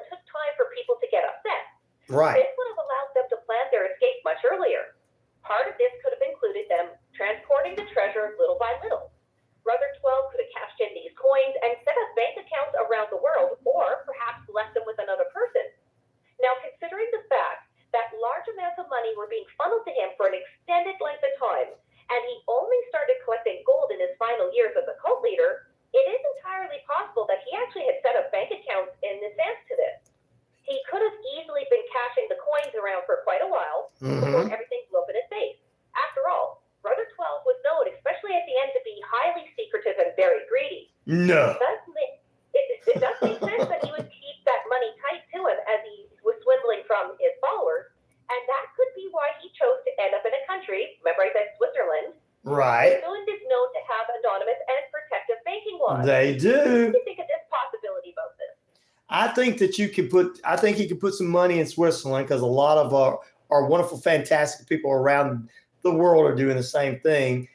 took time for people to get upset. Right. This would have allowed them to plan their escape much earlier. Part of this could have included them transporting the treasure little by little. Brother 12 could have cashed in these coins and set up bank accounts around the world, or perhaps left them with another person. Now, considering the fact that large amounts of money were being funneled to him for an extended length of time, and he only started collecting gold in his final years as a cult leader, it is entirely possible that he actually had set up bank accounts in advance to this. He could have easily been cashing the coins around for quite a while before everything blew up in his face. After all, Brother 12 was known, especially at the end, to be highly secretive and very greedy. No. It does make sense that he would keep that money tight to him as he was swindling from his followers, and that could be why he chose to end up in a country, remember I said Switzerland, Right. Switzerland is known to have anonymous and protective banking laws. They do. What do you think of this possibility about this? I think that you can put some money in Switzerland, because a lot of our wonderful, fantastic people around the world are doing the same thing.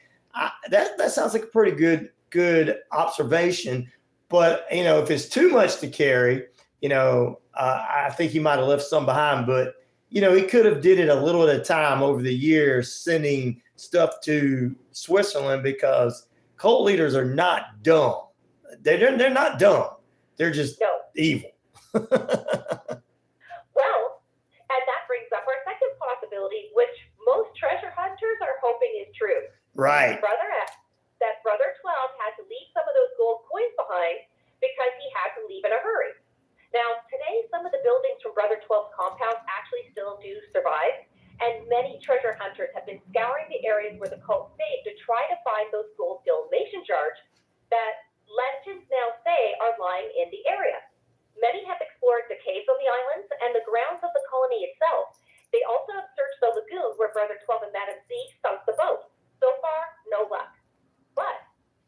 That sounds like a pretty good observation. But, if it's too much to carry, I think he might have left some behind. But, he could have did it a little at a time over the years, sending stuff to Switzerland, because cult leaders are not dumb. They're not dumb. They're just evil. Well, and that brings up our second possibility, which most treasure hunters are hoping is true. Right. That Brother 12 had to leave some of those gold coins behind because he had to leave in a hurry. Now, today, some of the buildings from Brother 12's compound actually still do survive, and many treasure hunters have been scouring the areas where the cult stayed to try to find those gold mason jars that legends now say are lying in the area. Many have explored the caves on the islands and the grounds of the colony itself. They also have searched the lagoon where Brother 12 and Madam Z sunk the boat. So far, no luck. But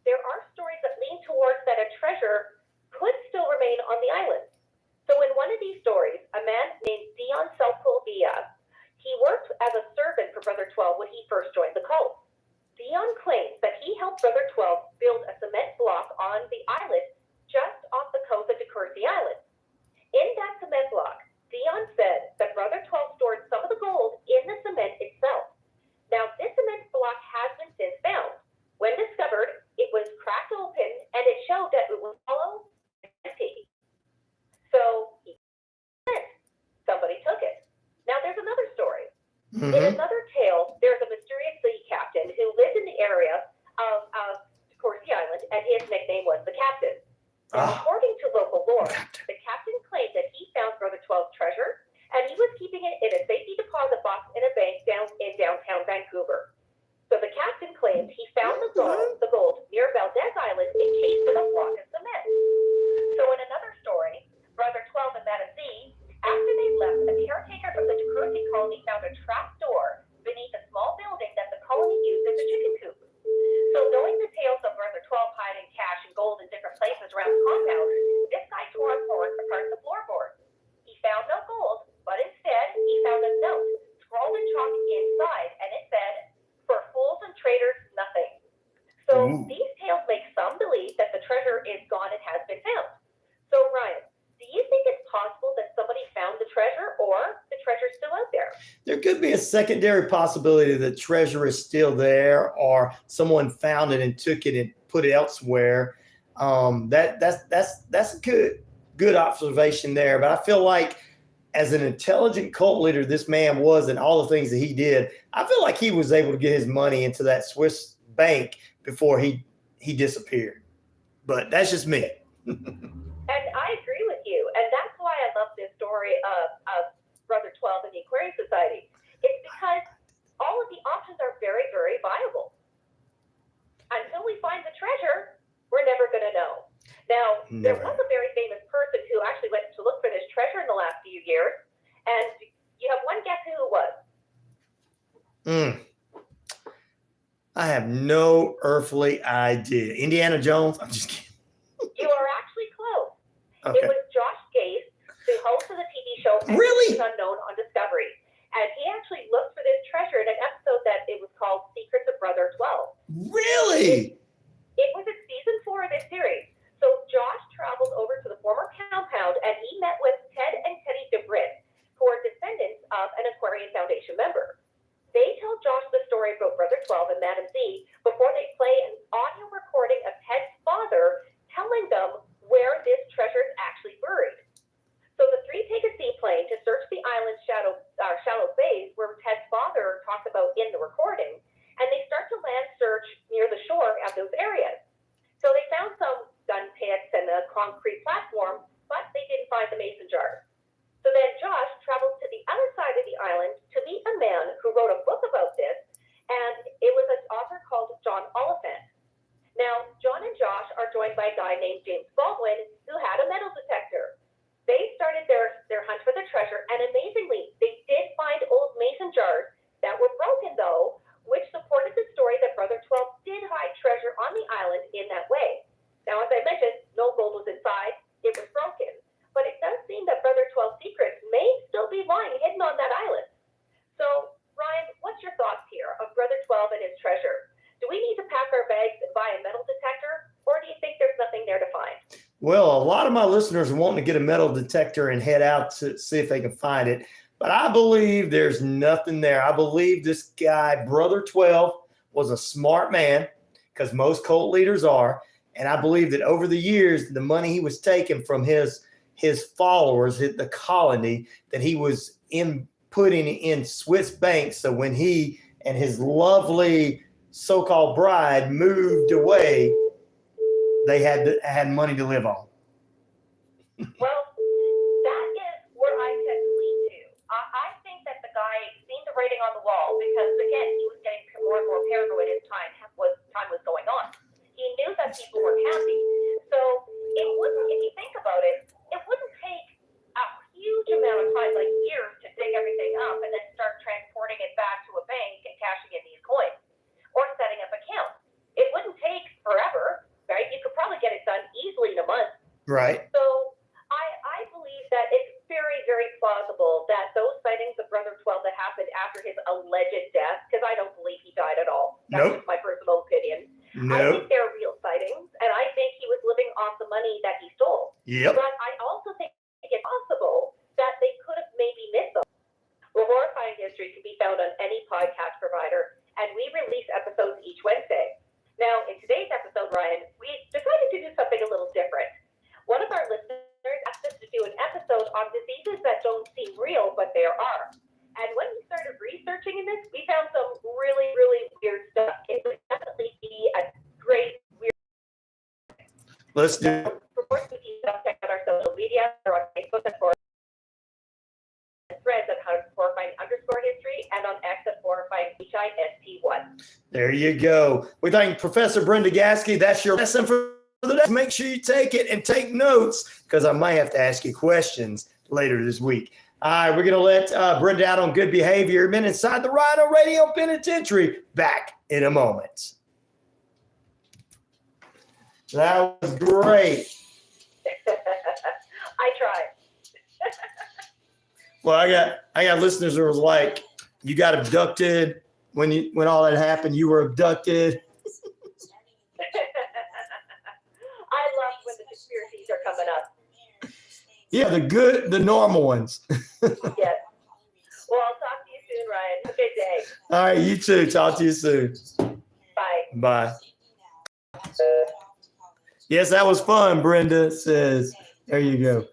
there are stories that lean towards that a treasure could still remain on the island. So in one of these stories, a man named Dion Selkovia, he worked as a servant for Brother 12 when he first joined the cult. Dion claims that he helped Brother 12 build a cement block on the islet just In another tale, there's a mysterious sea captain who lived in the area of Corsi Island, and his nickname was the Captain. Now, according to local lore, the captain claimed that he found Brother 12's treasure, and he was keeping it in a safety deposit box in a bank in downtown Vancouver. So the captain claimed he found the gold near Valdez Island encased in a block of cement. So in another story, Brother 12 and Madam Z, after they left, a caretaker from the Decruzi colony found a trap door beneath a small building that the colony used as a chicken coop. So knowing the tales of Brother 12 hiding cash and gold in different places around the compound, this guy tore apart the floorboard. He found no gold, but instead he found a note scrawled in chalk inside, and it said, "For fools and traitors, nothing." So these tales make some believe that the treasure is gone and has been found. So Ryan, do you think it's possible that somebody found the treasure, or the treasure's still out there? There could be a secondary possibility that treasure is still there, or someone found it and took it and put it elsewhere. That's a good observation there. But I feel like as an intelligent cult leader, this man was, and all the things that he did, I feel like he was able to get his money into that Swiss bank before he disappeared. But that's just me. And I agree with you. And that's why I love this story of Brother 12 and the Aquarius Society. It's because all of the options are very, very viable. Until we find the treasure, we're never going to know. Now, there was a very famous person who actually went to look for this treasure in the last few years. And you have one guess who it was? I have no earthly idea. Indiana Jones? I'm just kidding. You are actually close. Okay. It was Josh Gaze, the host of the TV show Really? Unknown on Discovery. And he actually looked for this treasure in an episode that it was called Secrets of Brother 12. Really? It was in season 4 of this series. So Josh traveled over to the former compound, and he met with Ted and Teddy DeBrit, who are descendants of an Aquarian Foundation member. They tell Josh the story about Brother 12 and Madam Z before they play an audio recording of Ted's father telling them where this treasure is actually buried. So the three take a seaplane to search the island's shallow bays where Ted's father talked about in the recording, and they start to land search near the shore of those areas. So they found some gun pits and a concrete platform, but they didn't find the mason jars. So then Josh traveled to the other side of the island to meet a man who wrote a book about this, and it was an author called John Oliphant. Now, John and Josh are joined by a guy named James Baldwin, who had a metal detector. They started their hunt for the treasure, and amazingly, they did find old mason jars that were broken, though, which supported the story that Brother 12 did hide treasure on the island in that way. Now, as I mentioned, no gold was inside. It was broken. But it does seem that Brother 12's secrets may still be lying hidden on that island. So, Ryan, what's your thoughts here of Brother 12 and his treasure? Do we need to pack our bags and buy a metal detector, or do you think there's nothing there to find? Well, a lot of my listeners are wanting to get a metal detector and head out to see if they can find it. But I believe there's nothing there. I believe this guy, Brother 12, was a smart man, because most cult leaders are. And I believe that over the years, the money he was taking from his followers, the colony, that he was putting in Swiss banks. So when he and his lovely so-called bride moved away, they had money to live on. Well, that is where I tend to lean to. I think that the guy seen the writing on the wall, because again, he was getting more and more paranoid as time was going on. He knew that people weren't happy. So it wouldn't, if you think about it, it wouldn't take a huge amount of time, like years, to dig everything up and then start transporting it back to a bank and cashing in these coins or setting up accounts. It wouldn't take forever, right? You could probably get it done easily in a month. Right. So I believe that it's very, very plausible that those sightings of Brother 12 that happened after his alleged death, because I don't believe he died at all. That's just my personal opinion. I think they're real sightings, and I think he was living off the money that he stole. Yep. But I also think it's possible that they could have maybe missed them. Well, Horrifying History can be found on any podcast provider, and we release episodes each Wednesday. Now, in today's episode, Ryan, we decided to do something a little different. One of our listeners asked us to do an episode on diseases that don't seem real, but there are. And when we started researching researching in this, we found some really, really weird stuff. It would definitely be a great weird. Let's do it. For more details, check out our social media. We're on Facebook and for threads at _history and on X at HIST1. There you go. We thank Professor Brenda Gasky. That's your lesson for the day. Make sure you take it and take notes because I might have to ask you questions later this week. All right, we're going to let Brenda out on good behavior. Men inside the RyanORadio Penitentiary. Back in a moment. That was great. I tried. Well, I got listeners who was like, you got abducted when all that happened. You were abducted. I love when the conspiracies are coming up. Yeah, the normal ones. Yes. Well, I'll talk to you soon, Ryan. Have a good day. All right, you too. Talk to you soon. Bye. Bye. Yes, that was fun, Brenda says. There you go.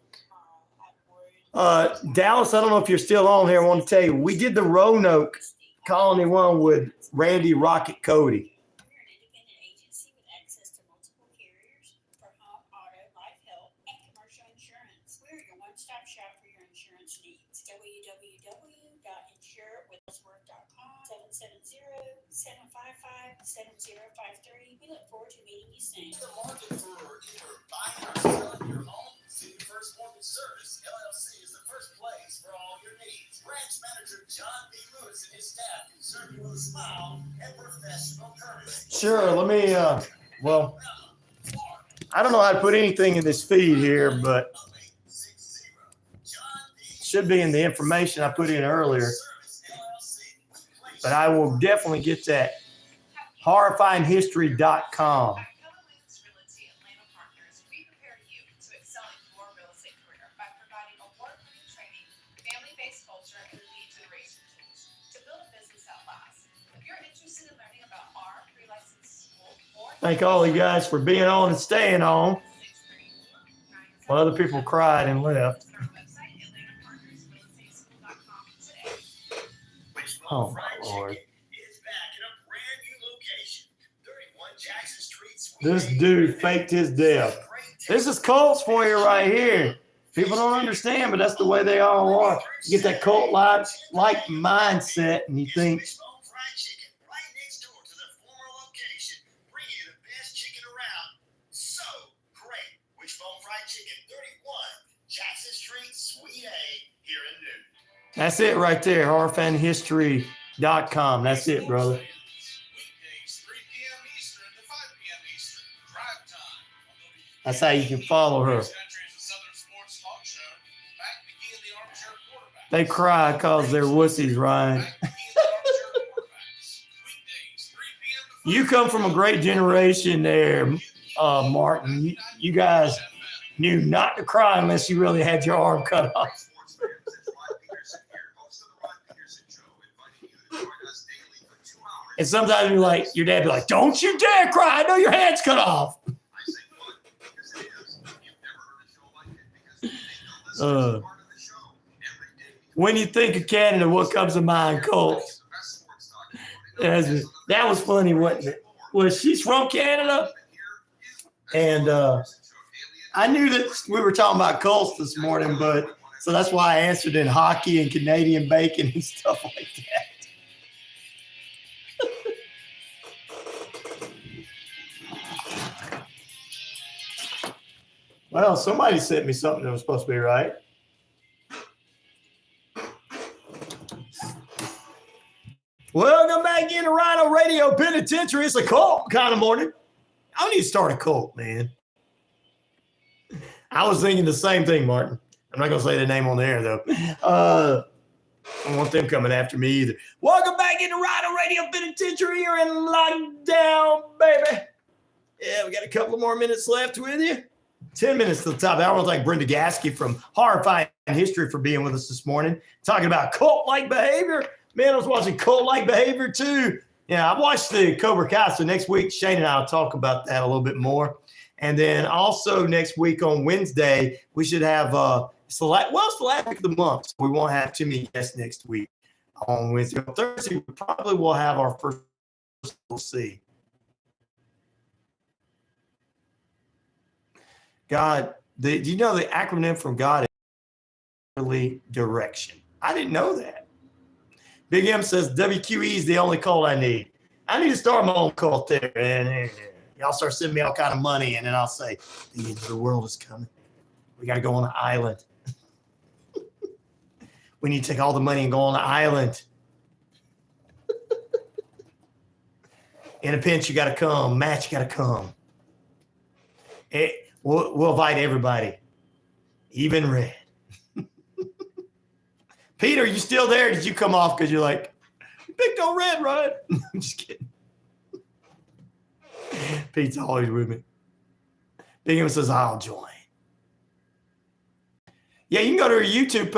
Dallas, I don't know if you're still on here. I want to tell you, we did the Roanoke Colony one with Randy Rocket Cody. We're an independent agency with access to multiple carriers for home, auto, life, health, and commercial insurance. We're your one-stop shop for your insurance needs. www.insurewithellsworth.com 770-755-7053. We look forward to meeting you soon. The market for either buying or selling your home? City First Mortgage Service, LLC is the first place for all your needs. Branch manager John B. Lewis and his staff can serve you with a smile and professional courtesy. Sure, let me, well, I don't know how to put anything in this feed here, but it should be in the information I put in earlier. But I will definitely get that. horrifyinghistory.com. Thank all you guys for being on and staying on. While other people cried and left. Oh, my Lord. This dude faked his death. This is cults for you right here. People don't understand, but that's the way they all are. You get that cult-like mindset, and you think, that's it right there, horrorfanhistory.com. That's it, brother. That's how you can follow her. They cry because they're wussies, Ryan. You come from a great generation there, Martin. You guys knew not to cry unless you really had your arm cut off. And sometimes you're like, your dad be like, don't you dare cry. I know your hand's cut off. When you think of Canada, what comes to mind? Colts. That was funny, wasn't it? Well, she's from Canada. And I knew that we were talking about Colts this morning, but so that's why I answered in hockey and Canadian bacon and stuff like that. Well, somebody sent me something that was supposed to be right. Welcome back into RyanORadio Penitentiary. It's a cult kind of morning. I need to start a cult, man. I was thinking the same thing, Martin. I'm not going to say the name on the air, though. I don't want them coming after me either. Welcome back into RyanORadio Penitentiary. You're in lockdown, baby. Yeah, we got a couple more minutes left with you. 10 minutes to the top. I want to thank Brenda Gasky from Horrifying History for being with us this morning, talking about cult-like behavior. Man, I was watching cult-like behavior too. Yeah, I watched the Cobra Kai, so next week Shane and I will talk about that a little bit more. And then also next week on Wednesday, we should have it's the last week of the month, so we won't have too many guests next week. on Wednesday. On Thursday, we probably will have our first. We'll see. God, do you know the acronym from God is really direction? I didn't know that. Big M says WQEE is the only cult I need. I need to start my own cult there. And y'all start sending me all kind of money, and then I'll say, the end of the world is coming. We got to go on an island. We need to take all the money and go on an island. In a pinch, you got to come. Match, you got to come. We'll invite everybody, even Red. Peter, you still there? Did you come off because you're like, you picked on Red, right? I'm just kidding. Pete's always with me. Big M says, I'll join. Yeah, you can go to her YouTube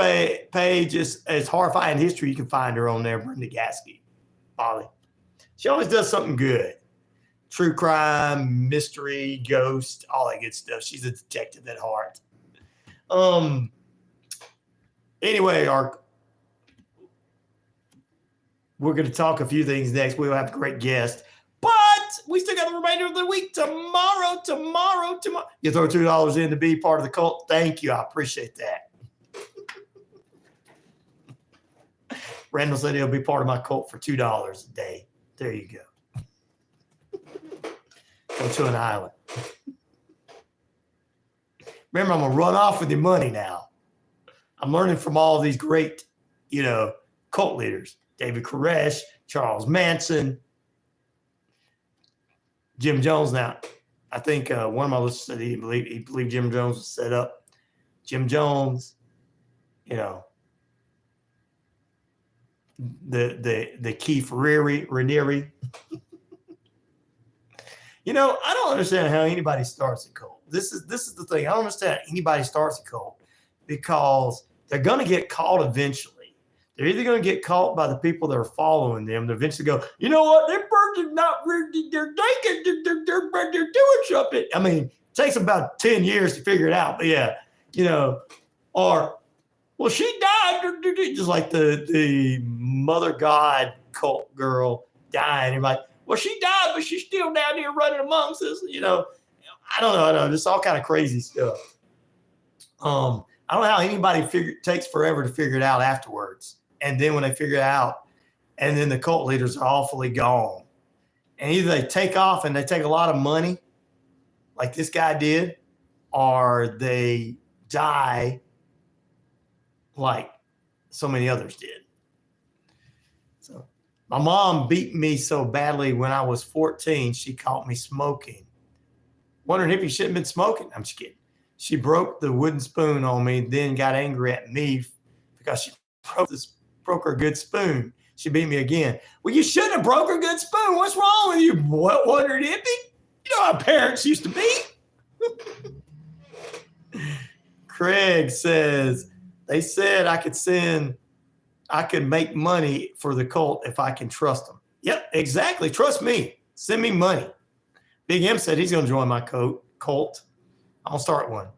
page. It's Horrifying History. You can find her on there, Brenda Gaskey. Ollie. She always does something good. True crime, mystery, ghost, all that good stuff. She's a detective at heart. Anyway, we're going to talk a few things next. We'll have a great guest. But we still got the remainder of the week. Tomorrow. You throw $2 in to be part of the cult. Thank you. I appreciate that. Randall said he'll be part of my cult for $2 a day. There you go. Go to an island. Remember, I'm going to run off with your money now. I'm learning from all these great, cult leaders. David Koresh, Charles Manson, Jim Jones. Now, I think one of my listeners said he believed Jim Jones was set up. Jim Jones, the Keith Raniere. I don't understand how anybody starts a cult. This is the thing. I don't understand how anybody starts a cult because they're going to get caught eventually. They're either going to get caught by the people that are following them. They eventually go, you know what? Their person's not really, they're naked. They're doing something. I mean, it takes about 10 years to figure it out. But yeah, or, well, she died. Just like the Mother God cult girl dying. Everybody, well, she died, but she's still down here running amongst us. I don't know. Just all kind of crazy stuff. I don't know how anybody takes forever to figure it out afterwards. And then when they figure it out, and then the cult leaders are awfully gone. And either they take off and they take a lot of money, like this guy did, or they die like so many others did. So my mom beat me so badly when I was 14, she caught me smoking. Wondering if he shouldn't have been smoking. I'm just kidding. She broke the wooden spoon on me, then got angry at me because she broke her good spoon. She beat me again. Well, you shouldn't have broke her good spoon. What's wrong with you, wondered hippie? You know how parents used to be. Craig says, they said I could make money for the cult if I can trust them. Yep, exactly. Trust me. Send me money. Big M said he's going to join my cult. I'll start one.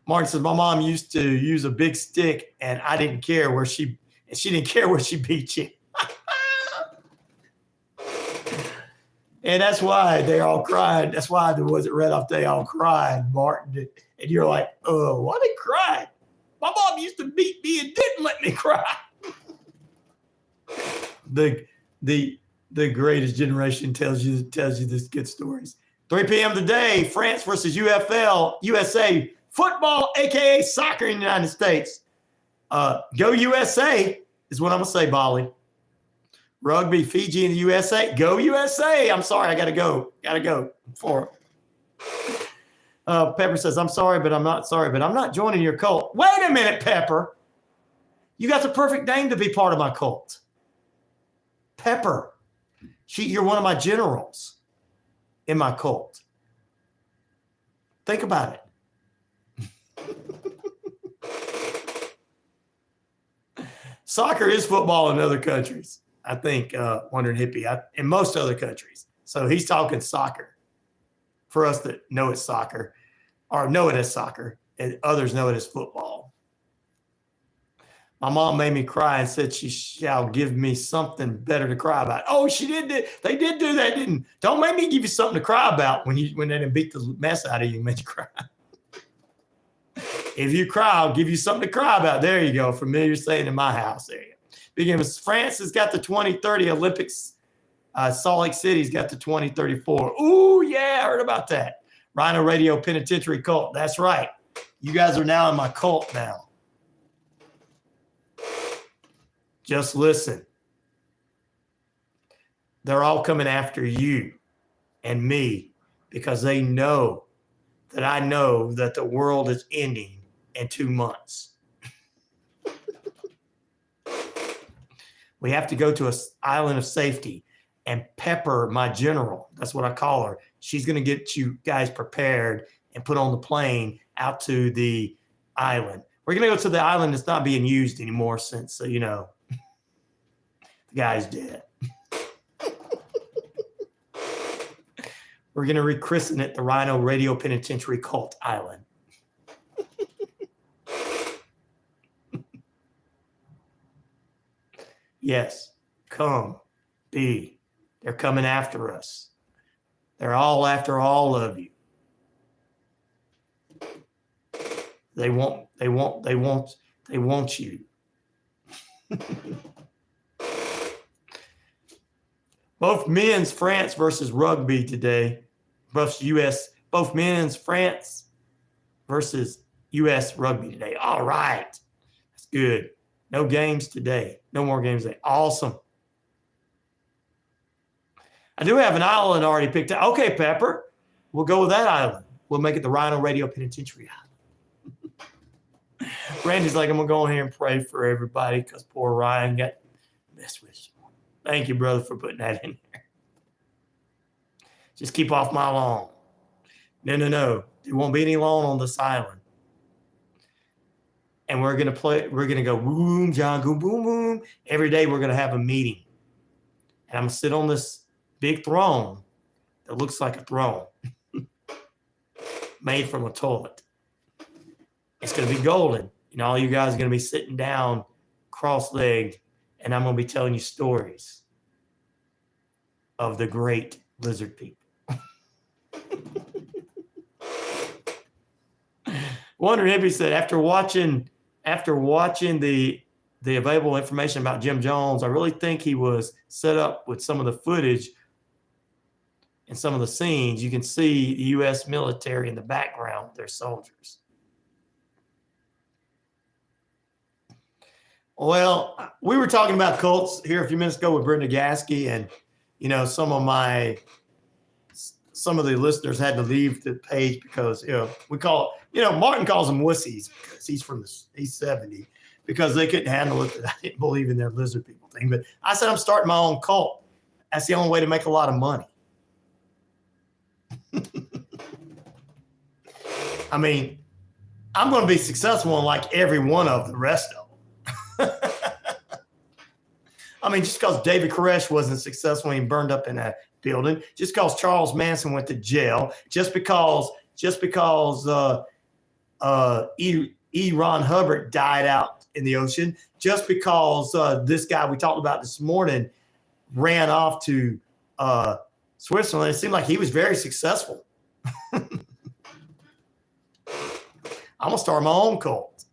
Martin says, my mom used to use a big stick and I didn't care where she didn't care where she beat you. And that's why they all cried. That's why there wasn't Red Off Day all cried, Martin. And you're like, oh, why they cried? My mom used to beat me and didn't let me cry. The greatest generation tells you this good stories. 3 p.m. today, France versus USA football, a.k.a. soccer in the United States. Go USA is what I'm going to say, Bali. Rugby, Fiji, and the USA. Go USA. I'm sorry. I got to go. For Pepper says, I'm sorry, but I'm not sorry, but I'm not joining your cult. Wait a minute, Pepper. You got the perfect name to be part of my cult. Pepper. You're one of my generals in my cult. Think about it. Soccer is football in other countries. I think, Wondering Hippie, in most other countries. So he's talking soccer. For us that know it's soccer, or know it as soccer, and others know it as football. My mom made me cry and said she shall give me something better to cry about. Oh, she did. They did do that, didn't? Don't make me give you something to cry about when they didn't beat the mess out of you and made you cry. If you cry, I'll give you something to cry about. There you go. Familiar saying in my house. There you go. Speaking of, France has got the 2030 Olympics. Salt Lake City's got the 2034. Ooh, yeah, I heard about that. RyanORadio Penitentiary cult. That's right. You guys are now in my cult now. Just listen. They're all coming after you and me because they know that I know that the world is ending in 2 months. We have to go to an island of safety and Pepper, my general, that's what I call her. She's going to get you guys prepared and put on the plane out to the island. We're going to go to the island that's not being used anymore since, the guy's dead. We're going to rechristen it the RyanORadio Penitentiary Cult Island. Yes, come, be. They're coming after us. They're all after all of you. They want you. Both men's France versus rugby today. Both men's France versus U.S. rugby today. All right. That's good. No games today. No more games today. Awesome. I do have an island already picked out. Okay, Pepper. We'll go with that island. We'll make it the RyanORadio Penitentiary Island. Randy's like, I'm going to go in here and pray for everybody because poor Ryan got messed with. Thank you, brother, for putting that in there. Just keep off my lawn. No. There won't be any lawn on this island. And we're going to go boom, John, boom, boom, boom. Every day we're going to have a meeting. And I'm going to sit on this big throne that looks like a throne made from a toilet. It's going to be golden. And all you guys are going to be sitting down cross-legged, and I'm going to be telling you stories of the great lizard people. Wonder Hippie said, after watching the available information about Jim Jones, I really think he was set up with some of the footage and some of the scenes. You can see the U.S. military in the background, their soldiers. Well, we were talking about cults here a few minutes ago with Brenda Gasky, and some of the listeners had to leave the page because Martin calls them wussies because he's 70 because they couldn't handle it that I didn't believe in their lizard people thing. But I said I'm starting my own cult. That's the only way to make a lot of money. I mean, I'm going to be successful in like every one of the rest of them. I mean, just because David Koresh wasn't successful and he burned up in a building, just because Charles Manson went to jail, just because E. Ron Hubbard died out in the ocean, just because this guy we talked about this morning ran off to Switzerland, it seemed like he was very successful. I'm going to start my own cult.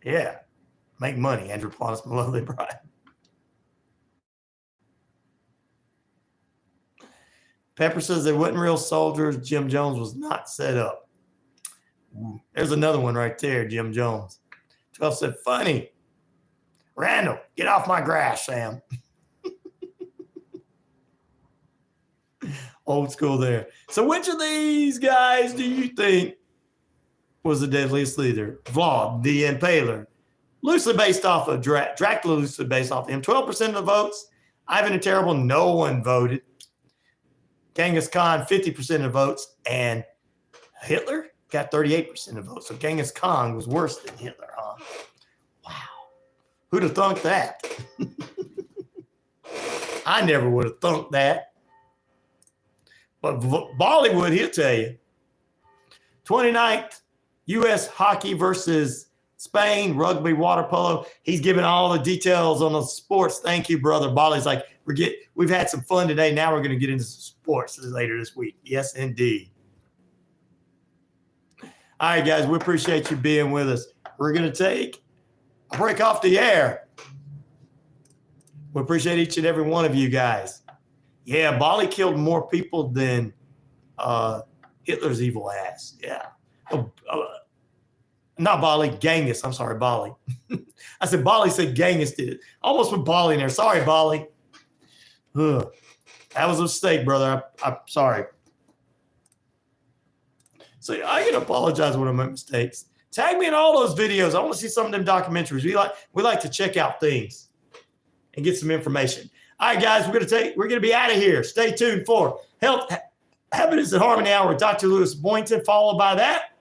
Yeah. Make money, Andrew Plonus, my lovely bride. Pepper says they wasn't real soldiers. Jim Jones was not set up. Ooh, there's another one right there, Jim Jones. 12 said, funny. Randall, get off my grass, Sam. Old school there. So which of these guys do you think was the deadliest leader? Vlad, the Impaler. Loosely based off of Dracula, loosely based off of him. 12% of the votes. Ivan the Terrible, no one voted. Genghis Khan, 50% of the votes. And Hitler got 38% of the votes. So Genghis Khan was worse than Hitler, huh? Wow. Who'd have thunk that? I never would have thunk that. But Bollywood, he'll tell you. 29th, U.S. hockey versus Spain, rugby, water polo. He's giving all the details on the sports. Thank you, brother. Bali's like, we've had some fun today. Now we're going to get into some sports later this week. Yes, indeed. All right, guys, we appreciate you being with us. We're going to take a break off the air. We appreciate each and every one of you guys. Yeah, Bali killed more people than Hitler's evil ass. Yeah. Not Bali, Genghis. I'm sorry, Bali. I said Bali said Genghis did it. Almost put Bali in there. Sorry, Bali. Ugh. That was a mistake, brother. I'm sorry. So I can apologize when I make mistakes. Tag me in all those videos. I want to see some of them documentaries. We like to check out things and get some information. All right, guys, we're gonna be out of here. Stay tuned for Health, Happiness, and Harmony Hour with Dr. Lewis Boynton, followed by that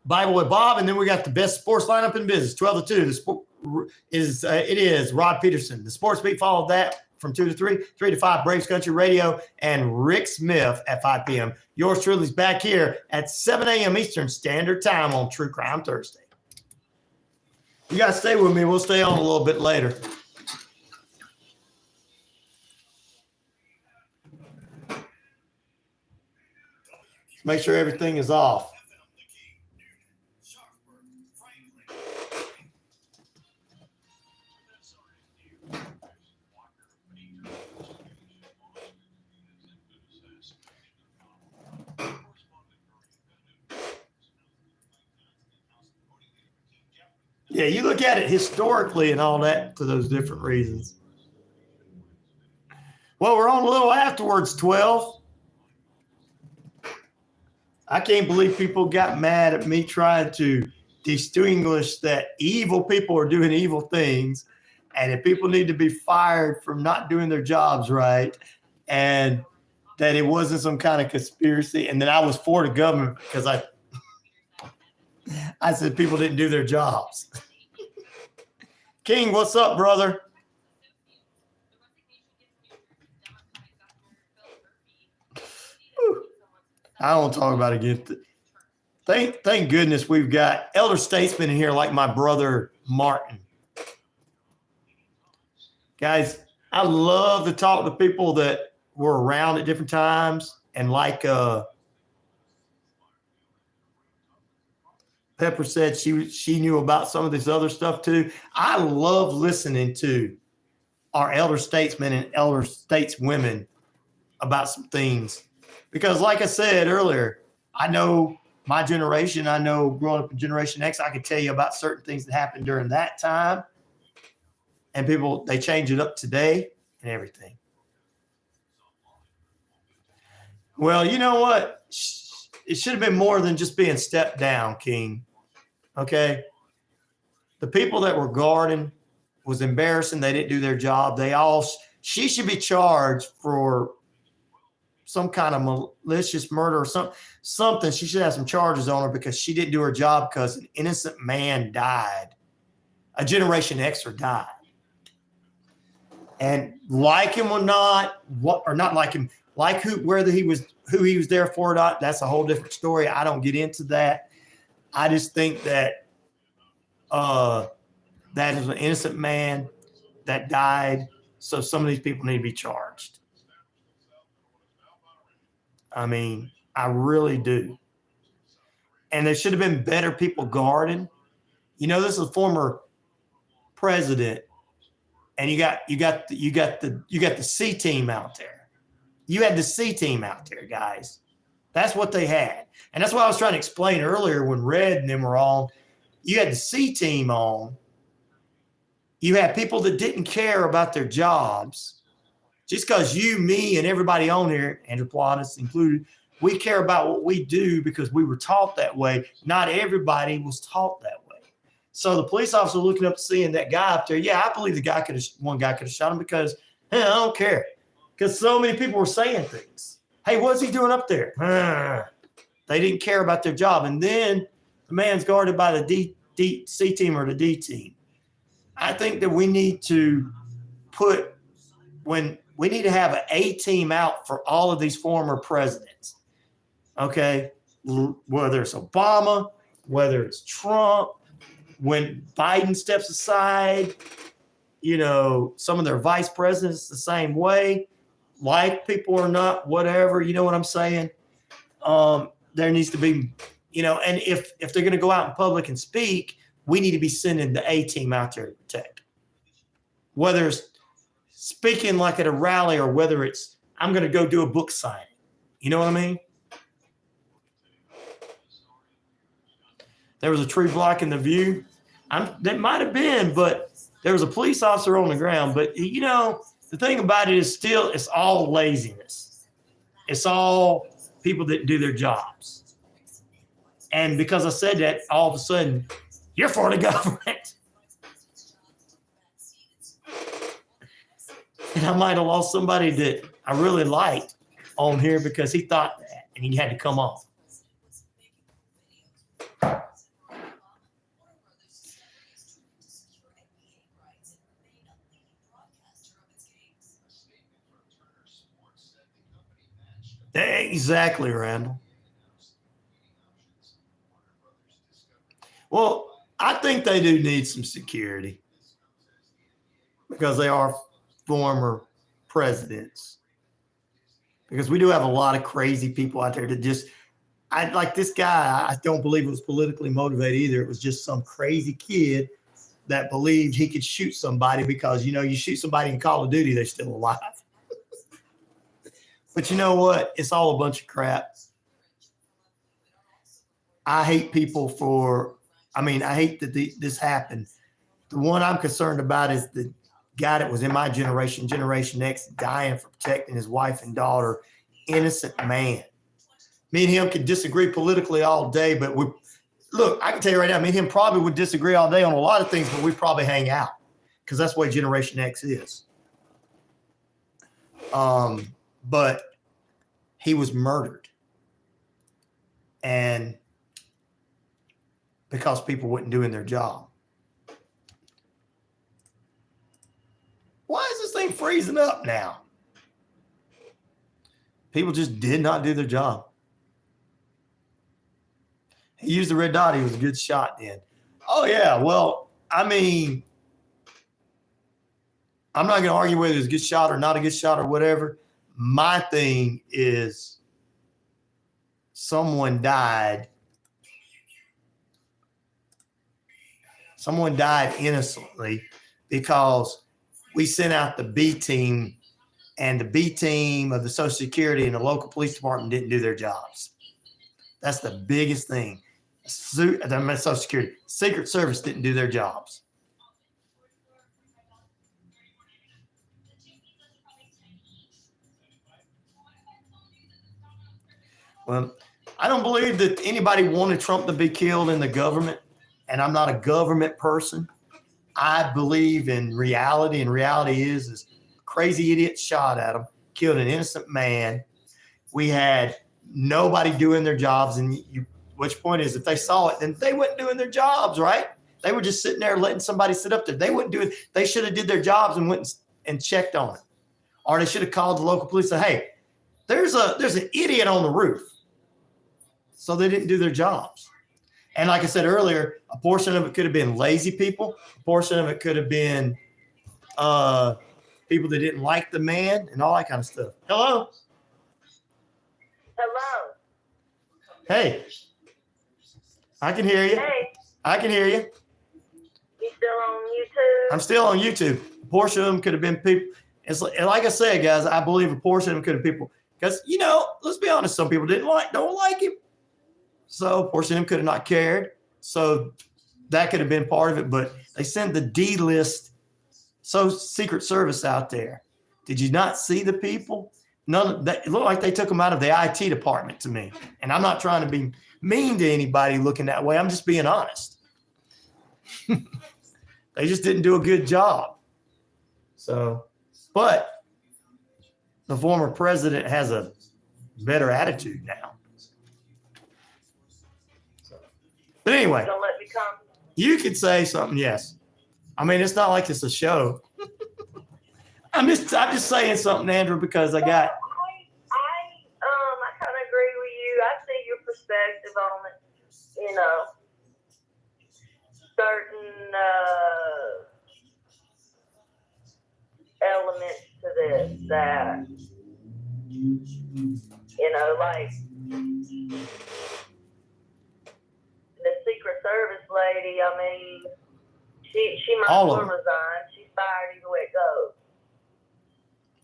Bible with Bob, and then we got the best sports lineup in business, 12 to 2. The sport it is Rod Peterson. The sports beat followed that from 2 to 3, 3 to 5, Braves Country Radio, and Rick Smith at 5 p.m. Yours truly is back here at 7 a.m. Eastern Standard Time on True Crime Thursday. You got to stay with me. We'll stay on a little bit later. Make sure everything is off. Yeah, you look at it historically and all that for those different reasons. Well, we're on a little afterwards, 12. I can't believe people got mad at me trying to distinguish that evil people are doing evil things and that people need to be fired from not doing their jobs right, and that it wasn't some kind of conspiracy. And then I was for the government because I said people didn't do their jobs. King, what's up, brother? I don't talk about it again. Thank goodness we've got elder statesmen in here like my brother Martin. Guys, I love to talk to people that were around at different times, and like Pepper said she knew about some of this other stuff too. I love listening to our elder statesmen and elder stateswomen about some things. Because like I said earlier, I know my generation, I know growing up in Generation X, I could tell you about certain things that happened during that time. And people, they change it up today and everything. Well, you know what? It should have been more than just being stepped down, King. Okay? The people that were guarding was embarrassing. They didn't do their job. She should be charged for some kind of malicious murder or something. She should have some charges on her because she didn't do her job because an innocent man died. A Generation Xer died. And like him or not, or not like him, like who he was there for or not, that's a whole different story. I don't get into that. I just think that that is an innocent man that died. So some of these people need to be charged. I mean, I really do. And there should have been better people guarding. You know, this is a former president, and you got the C team out there. You had the C team out there, guys. That's what they had. And that's what I was trying to explain earlier when Red and them were on. You had the C team on. You had people that didn't care about their jobs. Just because you, me, and everybody on here, Andrew Plottis included, we care about what we do because we were taught that way. Not everybody was taught that way. So the police officer looking up, seeing that guy up there, yeah, I believe one guy could have shot him because, I don't care. Because so many people were saying things. Hey, what's he doing up there? They didn't care about their job. And then the man's guarded by the C team or the D team. I think that we need to we need to have an A team out for all of these former presidents. Okay? Whether it's Obama, whether it's Trump, when Biden steps aside, you know, some of their vice presidents the same way, like people or not, whatever, you know what I'm saying? There needs to be, you know, and if they're going to go out in public and speak, we need to be sending the A-team out there to protect. Whether it's speaking like at a rally or whether it's, I'm going to go do a book signing. You know what I mean? There was a tree blocking the view. That might have been, but there was a police officer on the ground. But, you know, the thing about it is still, it's all laziness. It's all people that do their jobs. And because I said that, all of a sudden, you're for the government. And I might have lost somebody that I really liked on here because he thought that, and he had to come off. Exactly, Randall. Well, I think they do need some security because they are former presidents. Because we do have a lot of crazy people out there that just, I like this guy, I don't believe it was politically motivated either. It was just some crazy kid that believed he could shoot somebody because, you know, you shoot somebody in Call of Duty, they're still alive. But you know what? It's all a bunch of crap. I hate people for, I hate that this happened. The one I'm concerned about is the guy that was in my generation, Generation X, dying for protecting his wife and daughter, innocent man. Me and him could disagree politically all day, but look, I can tell you right now, me and him probably would disagree all day on a lot of things, but we probably hang out because that's what Generation X is. But he was murdered. And because people weren't doing their job. Why is this thing freezing up now? People just did not do their job. He used the red dot. He was a good shot then. Oh, yeah. Well, I'm not going to argue whether it's a good shot or not a good shot or whatever. My thing is someone died. Someone died innocently because we sent out the B team, and the B team of the Social Security and the local police department didn't do their jobs. That's the biggest thing. Social Security, Secret Service didn't do their jobs. Well, I don't believe that anybody wanted Trump to be killed in the government, and I'm not a government person. I believe in reality, and reality is this crazy idiot shot at him, killed an innocent man. We had nobody doing their jobs, and which point is if they saw it, then they weren't doing their jobs, right? They were just sitting there letting somebody sit up there. They wouldn't do it. They should have did their jobs and went and checked on it. Or they should have called the local police and said, hey, there's an idiot on the roof. So they didn't do their jobs. And like I said earlier, a portion of it could have been lazy people. A portion of it could have been people that didn't like the man and all that kind of stuff. Hello? Hello. Hey. I can hear you. Hey, I can hear you. you still on YouTube? I'm still on YouTube. A portion of them could have been people. It's like I said, guys, I believe a portion of them could have been people. Because, you know, let's be honest, some people don't like him. So a portion of them could have not cared. So that could have been part of it. But they sent the D-list Secret Service out there. Did you not see the people? None of that. It looked like they took them out of the IT department to me. And I'm not trying to be mean to anybody looking that way. I'm just being honest. They just didn't do a good job. So, but the former president has a better attitude now. But anyway, Don't let me come. you could say something, yes. I mean, it's not like it's a show. I'm just saying something, Andrew, because I got. I kind of agree with you. I see your perspective on it, you know. certain elements to this that, like the Secret Service lady, I mean, she might as well resign. She's fired either way it goes.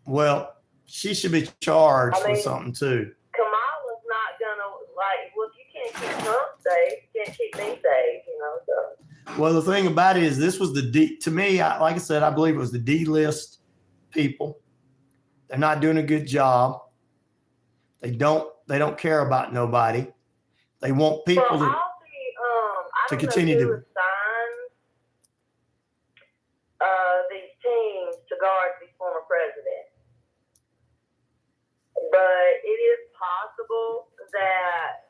Well, she should be charged with something too. Kamala's not gonna, like, well, if you can't keep Trump safe, you can't keep me safe, so. Well, the thing about it is, this was the D. To me, like I said, I believe it was the D-list people. They're not doing a good job. They don't care about nobody. They want people to continue to assign these teams to guard these former presidents. But it is possible that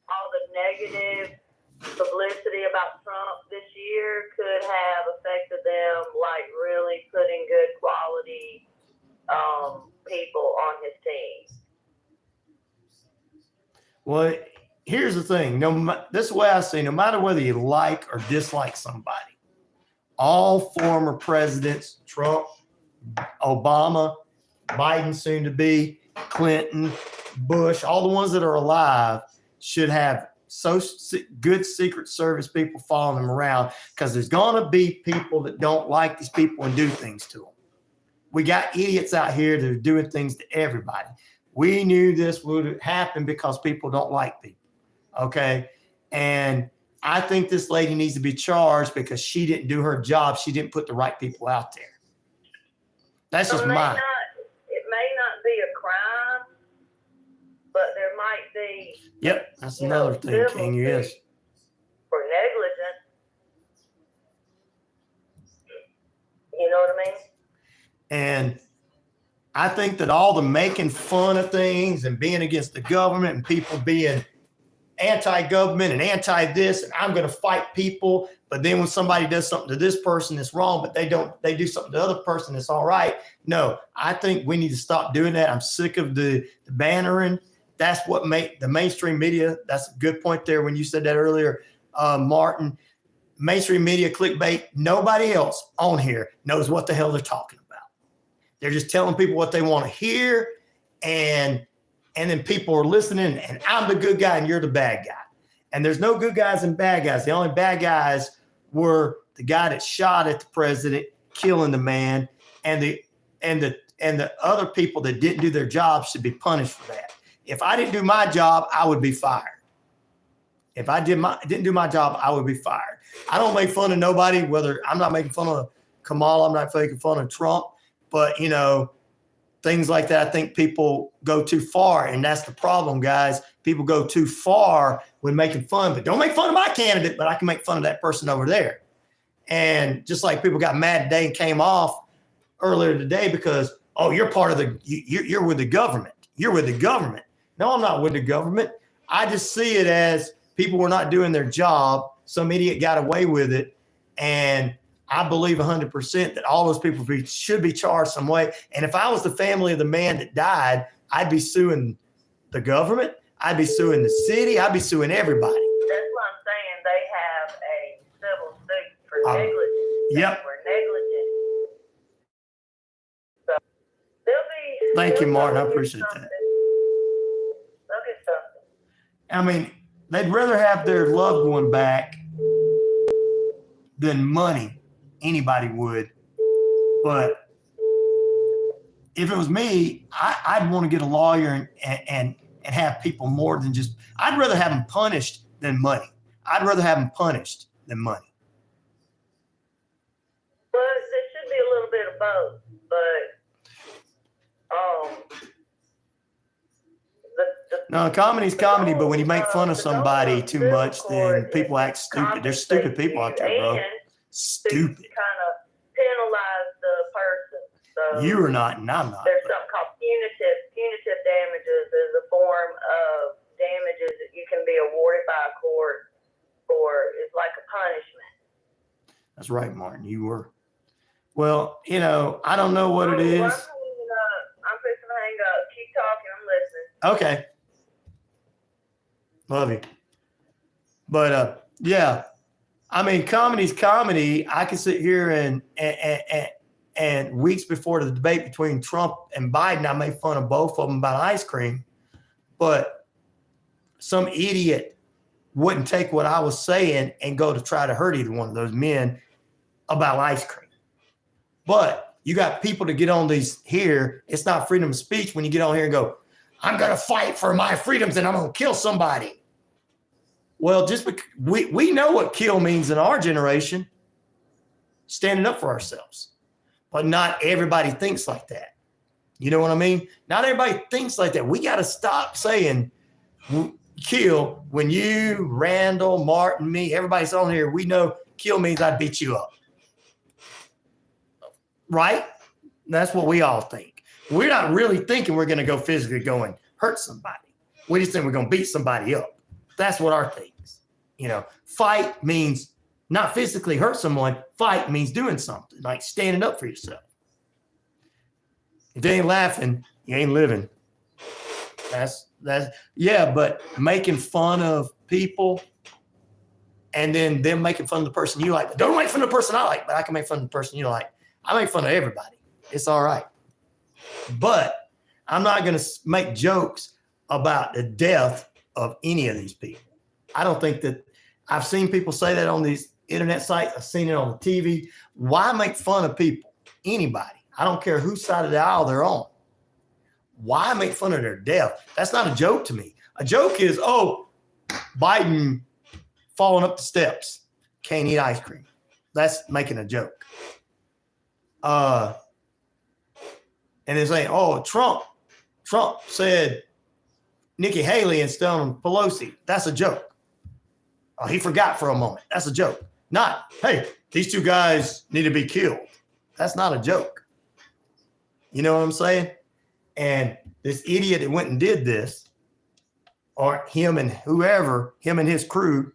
all the negative publicity about Trump this year could have affected them, like really putting good quality people on his team. Well, here's the thing. This is the way I say, no matter whether you like or dislike somebody, all former presidents, Trump, Obama, Biden soon to be, Clinton, Bush, all the ones that are alive should have so good Secret Service people following them around, because there's going to be people that don't like these people and do things to them. We got idiots out here that are doing things to everybody. We knew this would happen because people don't like people. Okay. And I think this lady needs to be charged because she didn't do her job. She didn't put the right people out there. That's just mine. It may not be a crime, but there might be. Yep. That's another thing, King. Yes. For negligence. You know what I mean? And I think that all the making fun of things and being against the government and people being anti-government and anti-this, and I'm going to fight people. But then when somebody does something to this person that's wrong, but they do something to the other person that's all right. No, I think we need to stop doing that. I'm sick of the bannering. That's what make the mainstream media. That's a good point there when you said that earlier, Martin. Mainstream media clickbait. Nobody else on here knows what the hell they're talking about. They're just telling people what they want to hear, and then people are listening, and I'm the good guy and you're the bad guy. And there's no good guys and bad guys. The only bad guys were the guy that shot at the president, killing the man, and the other people that didn't do their job should be punished for that. If I didn't do my job, I would be fired. If I didn't do my job, I would be fired. I don't make fun of nobody, whether I'm not making fun of Kamala, I'm not making fun of Trump, but things like that, I think people go too far, and that's the problem, guys. People go too far when making fun, but don't make fun of my candidate, but I can make fun of that person over there. And just like people got mad today and came off earlier today because, oh, you're part of you're with the government. You're with the government. No, I'm not with the government. I just see it as people were not doing their job. Some idiot got away with it. And I believe 100% that all those people should be charged some way. And if I was the family of the man that died, I'd be suing the government. I'd be suing the city. I'd be suing everybody. That's what I'm saying. They have a civil suit for negligence. Yep. For negligence. So they'll be. Thank you, Martin. I appreciate that. They'll get something. I mean, they'd rather have their loved one back than money. Anybody would. But if it was me, I'd want to get a lawyer and have people more than just, I'd rather have them punished than money. I'd rather have them punished than money. Well, there should be a little bit of both, but no, comedy's comedy, but when you make fun of somebody too much, then people act stupid. There's stupid people out there, bro. Stupid. Kind of penalize the person. So you are not, and I'm not. There's something called punitive damages is a form of damages that you can be awarded by a court for. It's like a punishment. That's right, Martin. You were. Well, I don't know what it is. I'm fixing to hang up. Keep talking. I'm listening. Okay. Love you. But yeah, I mean, comedy's comedy. I can sit here and weeks before the debate between Trump and Biden, I made fun of both of them about ice cream, but some idiot wouldn't take what I was saying and go to try to hurt either one of those men about ice cream. But you got people to get on these here. It's not freedom of speech when you get on here and go, I'm going to fight for my freedoms and I'm going to kill somebody. Well, just because we know what kill means in our generation, standing up for ourselves. But not everybody thinks like that. You know what I mean? Not everybody thinks like that. We got to stop saying kill when you, Randall, Martin, me, everybody's on here. We know kill means I'd beat you up. Right? That's what we all think. We're not really thinking we're going to go physically go and hurt somebody. We just think we're going to beat somebody up. That's what our thing is. You know, fight means not physically hurt someone. Fight means doing something, like standing up for yourself. If they ain't laughing, you ain't living. That's yeah, but making fun of people and then them making fun of the person you like. But don't make fun of the person I like, but I can make fun of the person you like. I make fun of everybody. It's all right. But I'm not going to make jokes about the death of any of these people. I don't think that I've seen people say that on these internet sites. I've seen it on the TV. Why make fun of people? Anybody. I don't care whose side of the aisle they're on. Why make fun of their death? That's not a joke to me. A joke is, oh, Biden falling up the steps, can't eat ice cream. That's making a joke. And they're saying, oh, Trump said Nikki Haley instead of Pelosi. That's a joke. Oh, he forgot for a moment. That's a joke. Not, hey, these two guys need to be killed. That's not a joke. You know what I'm saying? And this idiot that went and did this, or him and whoever, him and his crew,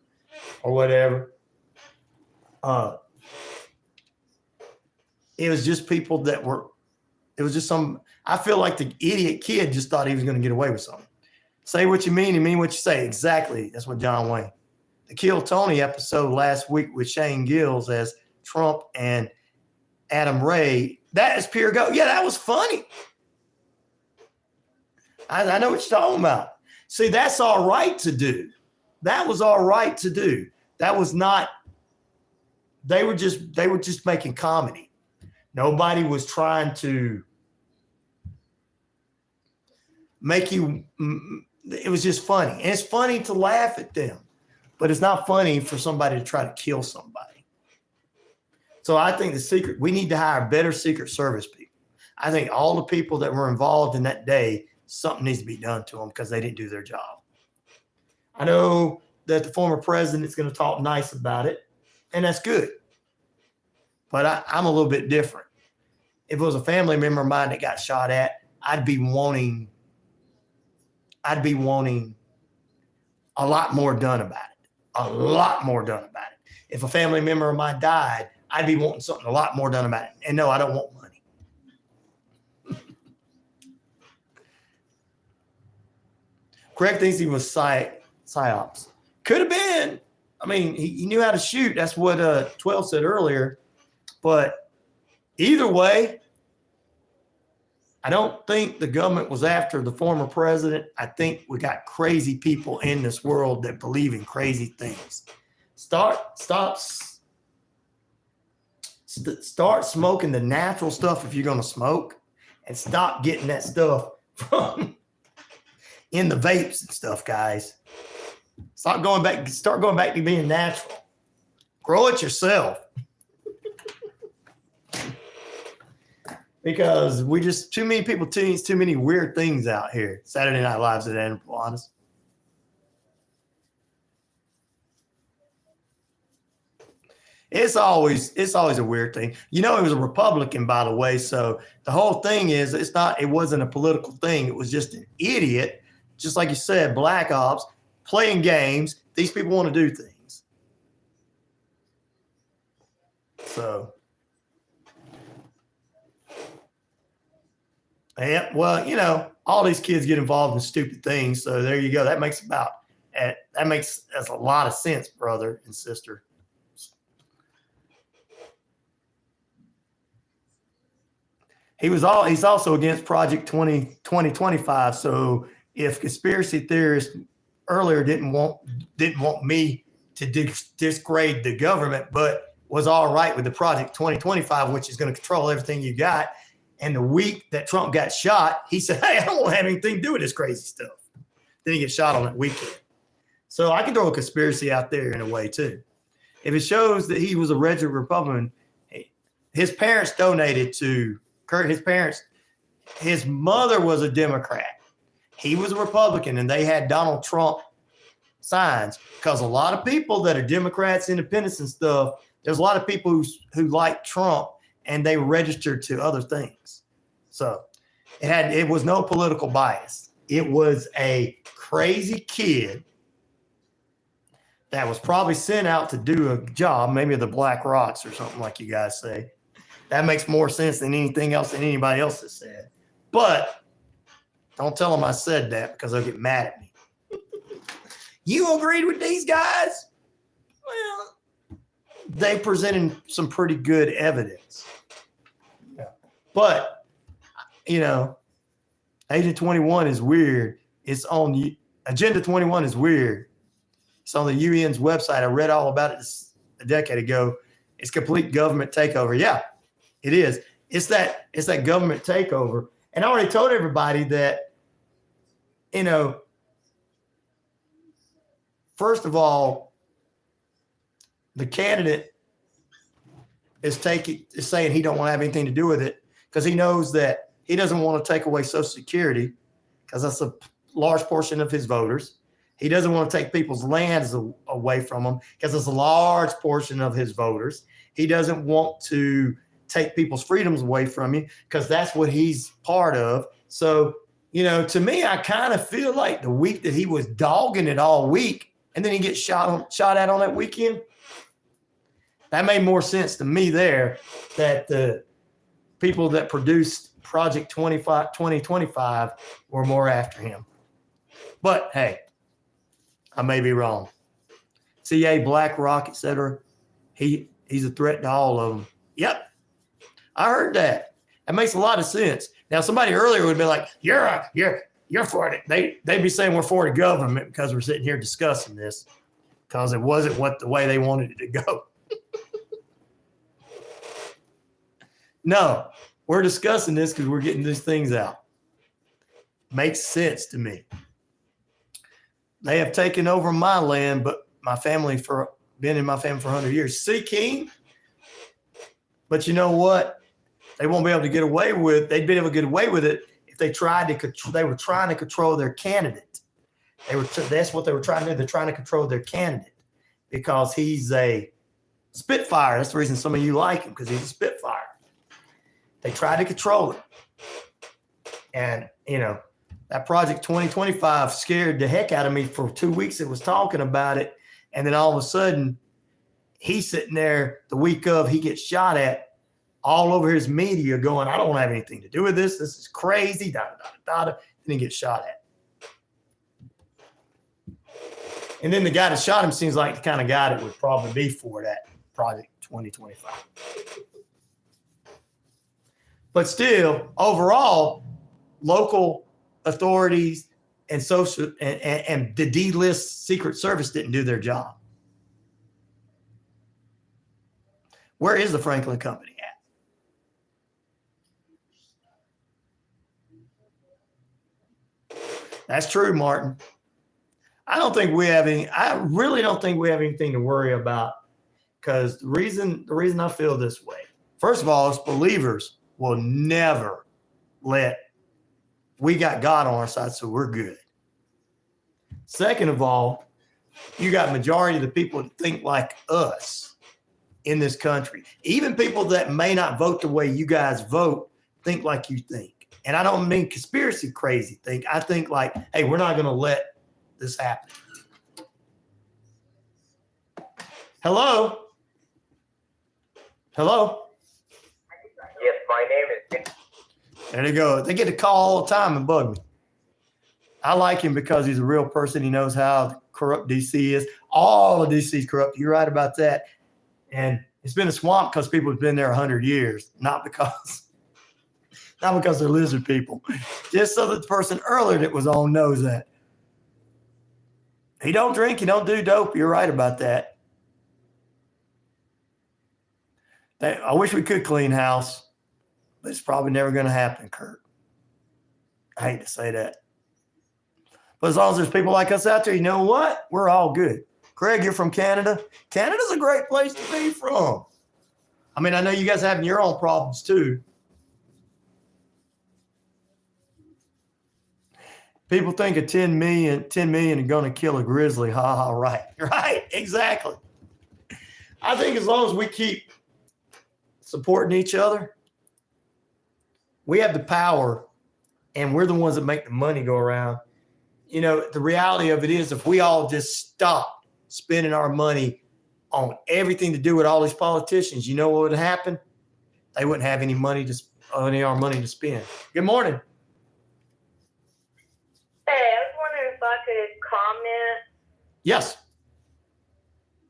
or whatever, it was just people that were, it was just some, I feel like the idiot kid just thought he was going to get away with something. Say what you mean and mean what you say. Exactly. That's what John Wayne. The Kill Tony episode last week with Shane Gills as Trump and Adam Ray, that is pure go. Yeah, that was funny. I know what you're talking about. See, that's all right to do. That was all right to do. That was not, they were just making comedy. Nobody was trying to make you, it was just funny. And it's funny to laugh at them, but it's not funny for somebody to try to kill somebody. So I think we need to hire better Secret Service people. I think all the people that were involved in that day, something needs to be done to them because they didn't do their job. I know that the former president is going to talk nice about it, and that's good. But I'm a little bit different. If it was a family member of mine that got shot at, I'd be wanting a lot more done about it. A lot more done about it. If a family member of mine died, I'd be wanting something a lot more done about it. And no, I don't want money. Craig thinks he was psyops. Could have been. I mean, he knew how to shoot. That's what 12 said earlier. But either way, I don't think the government was after the former president. I think we got crazy people in this world that believe in crazy things. Start smoking the natural stuff if you're going to smoke, and stop getting that stuff from in the vapes and stuff, guys. Start going back to being natural. Grow it yourself. Because we just, too many people teach too many weird things out here. Saturday Night Live's at Animal Honest. It's always a weird thing. You know, he was a Republican, by the way. So the whole thing is, it wasn't a political thing. It was just an idiot. Just like you said, black ops, playing games. These people want to do things. So, yeah, well, you know, all these kids get involved in stupid things. So there you go. That makes a lot of sense, brother and sister. he's also against Project 2025. So if conspiracy theorists earlier didn't want me to disgrade the government, but was all right with the Project 2025, which is going to control everything you got. And the week that Trump got shot, he said, hey, I don't want to have anything to do with this crazy stuff. Then he gets shot on that weekend. So I can throw a conspiracy out there in a way too. If it shows that he was a registered Republican, his parents donated to Kurt. His mother was a Democrat. He was a Republican, and they had Donald Trump signs because a lot of people that are Democrats, independents and stuff, there's a lot of people who like Trump and they registered to other things. So it was no political bias. It was a crazy kid that was probably sent out to do a job, maybe the Black Rocks or something like you guys say. That makes more sense than anything else that anybody else has said. But don't tell them I said that because they'll get mad at me. You agreed with these guys? Well, they presented some pretty good evidence. Yeah. But, Agenda 21 is weird. It's on the Agenda 21 is weird. It's on the UN's website. I read all about it a decade ago. It's complete government takeover. Yeah, it is. It's that government takeover. And I already told everybody that, first of all, the candidate is saying he don't want to have anything to do with it because he knows that he doesn't want to take away Social Security because that's a large portion of his voters. He doesn't want to take people's lands away from them because it's a large portion of his voters. He doesn't want to take people's freedoms away from you because that's what he's part of. So, to me, I kind of feel like the week that he was dogging it all week and then he gets shot at on that weekend, that made more sense to me there that the people that produced Project 2025 were more after him. But, hey, I may be wrong. CIA, BlackRock, etc. He's a threat to all of them. Yep, I heard that. That makes a lot of sense. Now, somebody earlier would be like, "You're for it." They'd be saying we're for the government because we're sitting here discussing this because it wasn't the way they wanted it to go. No, we're discussing this because we're getting these things out. Makes sense to me. They have taken over my land, but been in my family for 100 years. See, King? But you know what? They won't be able to get away with. They'd be able to get away with it if they tried to control. They were trying to control their candidate. That's what they were trying to do. They're trying to control their candidate because he's a Spitfire. That's the reason some of you like him because he's a Spitfire. They tried to control it, and that Project 2025 scared the heck out of me for 2 weeks. It was talking about it. And then all of a sudden he's sitting there the week of he gets shot at all over his media going, I don't have anything to do with this. This is crazy. Then he gets shot at. And then the guy that shot him seems like the kind of guy that would probably be for that Project 2025. But still, overall, local authorities and social and the D-list Secret Service didn't do their job. Where is the Franklin Company at? That's true, Martin. I really don't think we have anything to worry about because the reason I feel this way, first of all, as believers will never we got God on our side, so we're good. Second of all, you got majority of the people that think like us in this country. Even people that may not vote the way you guys vote think like you think. And I don't mean conspiracy crazy think. I think like, hey, we're not going to let this happen. Hello? Hello? Yes, my name is. There they go. They get a call all the time and bug me. I like him because he's a real person. He knows how corrupt DC is. All of DC is corrupt. You're right about that. And it's been a swamp because people have been there 100 years, not because Not because they're lizard people. Just so that the person earlier that was on knows that. He don't drink, he don't do dope. You're right about that. I wish we could clean house, but it's probably never going to happen, Kurt. I hate to say that. But as long as there's people like us out there, you know what? We're all good. Craig, you're from Canada. Canada's a great place to be from. I mean, I know you guys are having your own problems too. People think of 10 million are going to kill a grizzly. Ha ha, right. Right, exactly. I think as long as we keep supporting each other, we have the power and we're the ones that make the money go around. You know, the reality of it is if we all just stop spending our money on everything to do with all these politicians, you know what would happen? They wouldn't have any money any of our money to spend. Good morning. Hey, I was wondering if I could comment. Yes.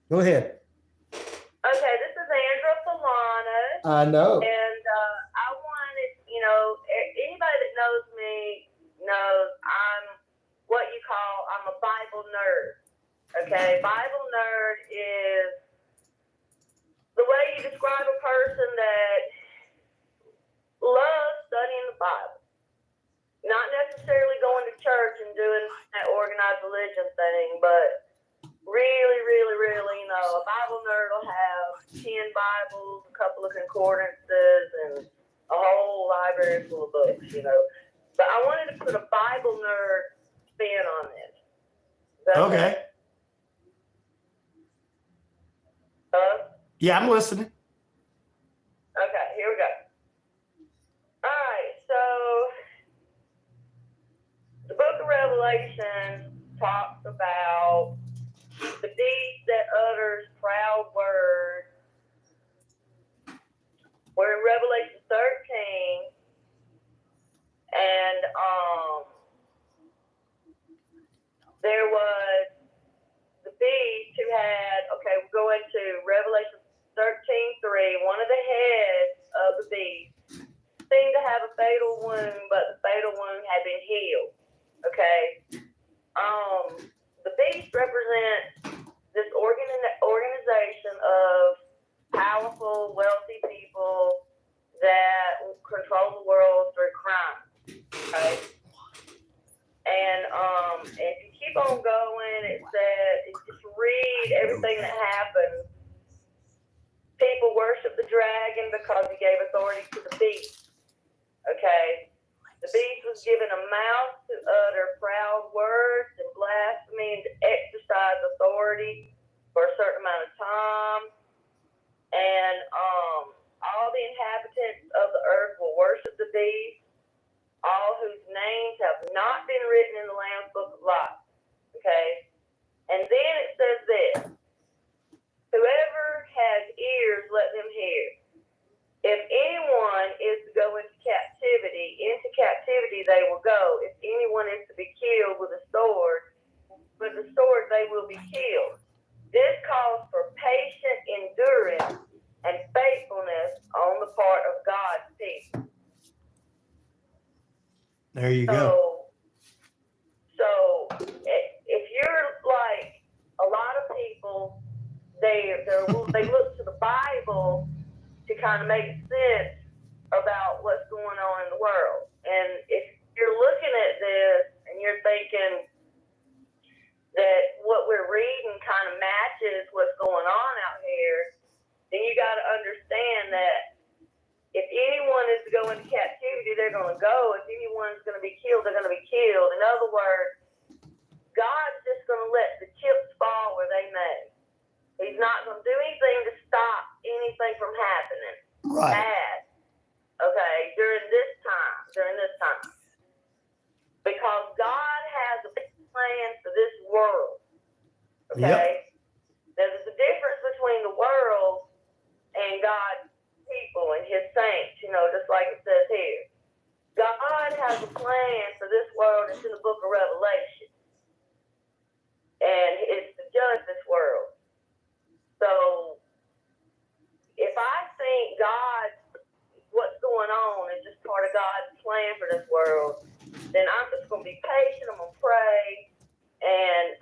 Go ahead. Okay, this is Andra Solana, I know. and I wanted, anybody that knows me knows I'm what you call, I'm a Bible nerd. Okay, Bible nerd is the way you describe a person that loves studying the Bible. Not necessarily going to church and doing that organized religion thing, but really, really, really, a Bible nerd will have 10 Bibles, a couple of concordances, and a whole library full of books, But I wanted to put a Bible nerd spin on this. Okay. Yeah, I'm listening. Okay, here we go. All right, so the book of Revelation talks about the beast that utters proud words. We're in Revelation 13, and there was the beast who had, we'll go into Revelation 13:3. One of the heads of the beast seemed to have a fatal wound, but the fatal wound had been healed. Okay. The beast represents this organization of powerful, wealthy people that control the world through crime. Okay. And if you keep on going, it says, just read everything that happens. People worship the dragon because he gave authority to the beast. Okay? The beast was given a mouth to utter proud words and blasphemy and to exercise authority for a certain amount of time. And all the inhabitants of the earth will worship the beast, all whose names have not been written in the Lamb's Book of Life. Okay? And then it says this: whoever has ears, let them hear. If anyone is to go into captivity they will go. If anyone is to be killed with a sword, they will be killed. This calls for patient endurance and faithfulness on the part of God's people. There you go. So if you're like a lot of people, they look to the Bible to kind of make sense about what's going on in the world. And if you're looking at this and you're thinking that what we're reading kind of matches what's going on out here, then you got to understand that if anyone is to go into captivity, they're going to go. If anyone's going to be killed, they're going to be killed. In other words, God's just going to let the chips fall where they may. He's not going to do anything to stop anything from happening. Right. Bad. Okay, during this time. Because God has a big plan for this world. Okay? Yep. There's a difference between the world and God's people and his saints, just like it says here. God has a plan for this world. It's in the book of Revelation. And it's to judge this world. So if I think what's going on is just part of God's this world, then I'm just gonna be patient. I'm gonna pray, and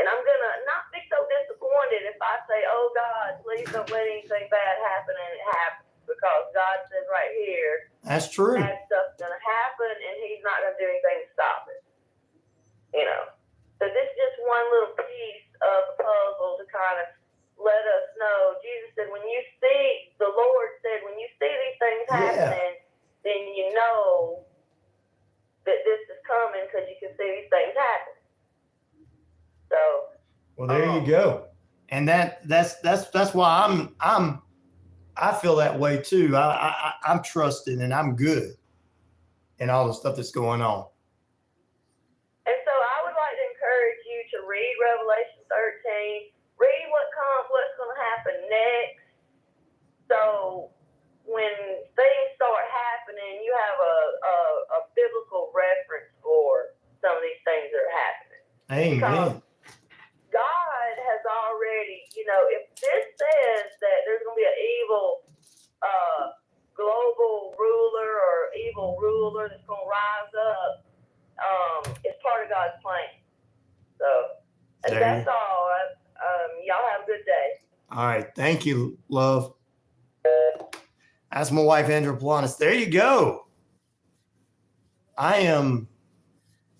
I'm gonna not be so disappointed if I say, "Oh God, please don't let anything bad happen," and it happens, because God says right here, That's true. bad stuff's gonna happen, and He's not gonna do anything to stop it. You know, so this is just one little piece of the puzzle to kind of let us know. Jesus said, the Lord said, when you see these things happening, then you know that this is coming, because you can see these things happen. So, well, there you go. And that's why I feel that way too. I'm trusting and I'm good in all the stuff that's going on. and so I would like to encourage you to read Revelation 13, read what's going to happen next. So when things start happening, you have a biblical reference for some of these things that are happening. Amen. Because God has already, if this says that there's going to be an evil global ruler or evil ruler that's going to rise up, it's part of God's plan. So that's all. Y'all have a good day. All right. Thank you, love. That's my wife, Andrew Polanis. There you go.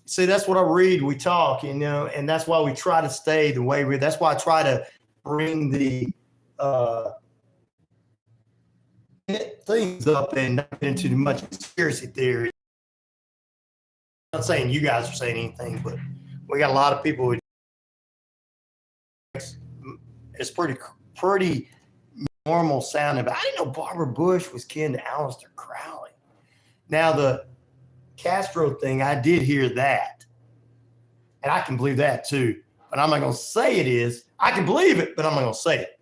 See, that's what I read. We talk, and that's why we try to stay the way that's why I try to bring the things up and not get into much conspiracy theory. I'm not saying you guys are saying anything, but we got a lot of people who it's pretty normal sounding. But I didn't know Barbara Bush was kin to Aleister Crowley. Now the Castro thing, I did hear that, and I can believe that too. But I'm not gonna say it is. I can believe it, but I'm not gonna say it.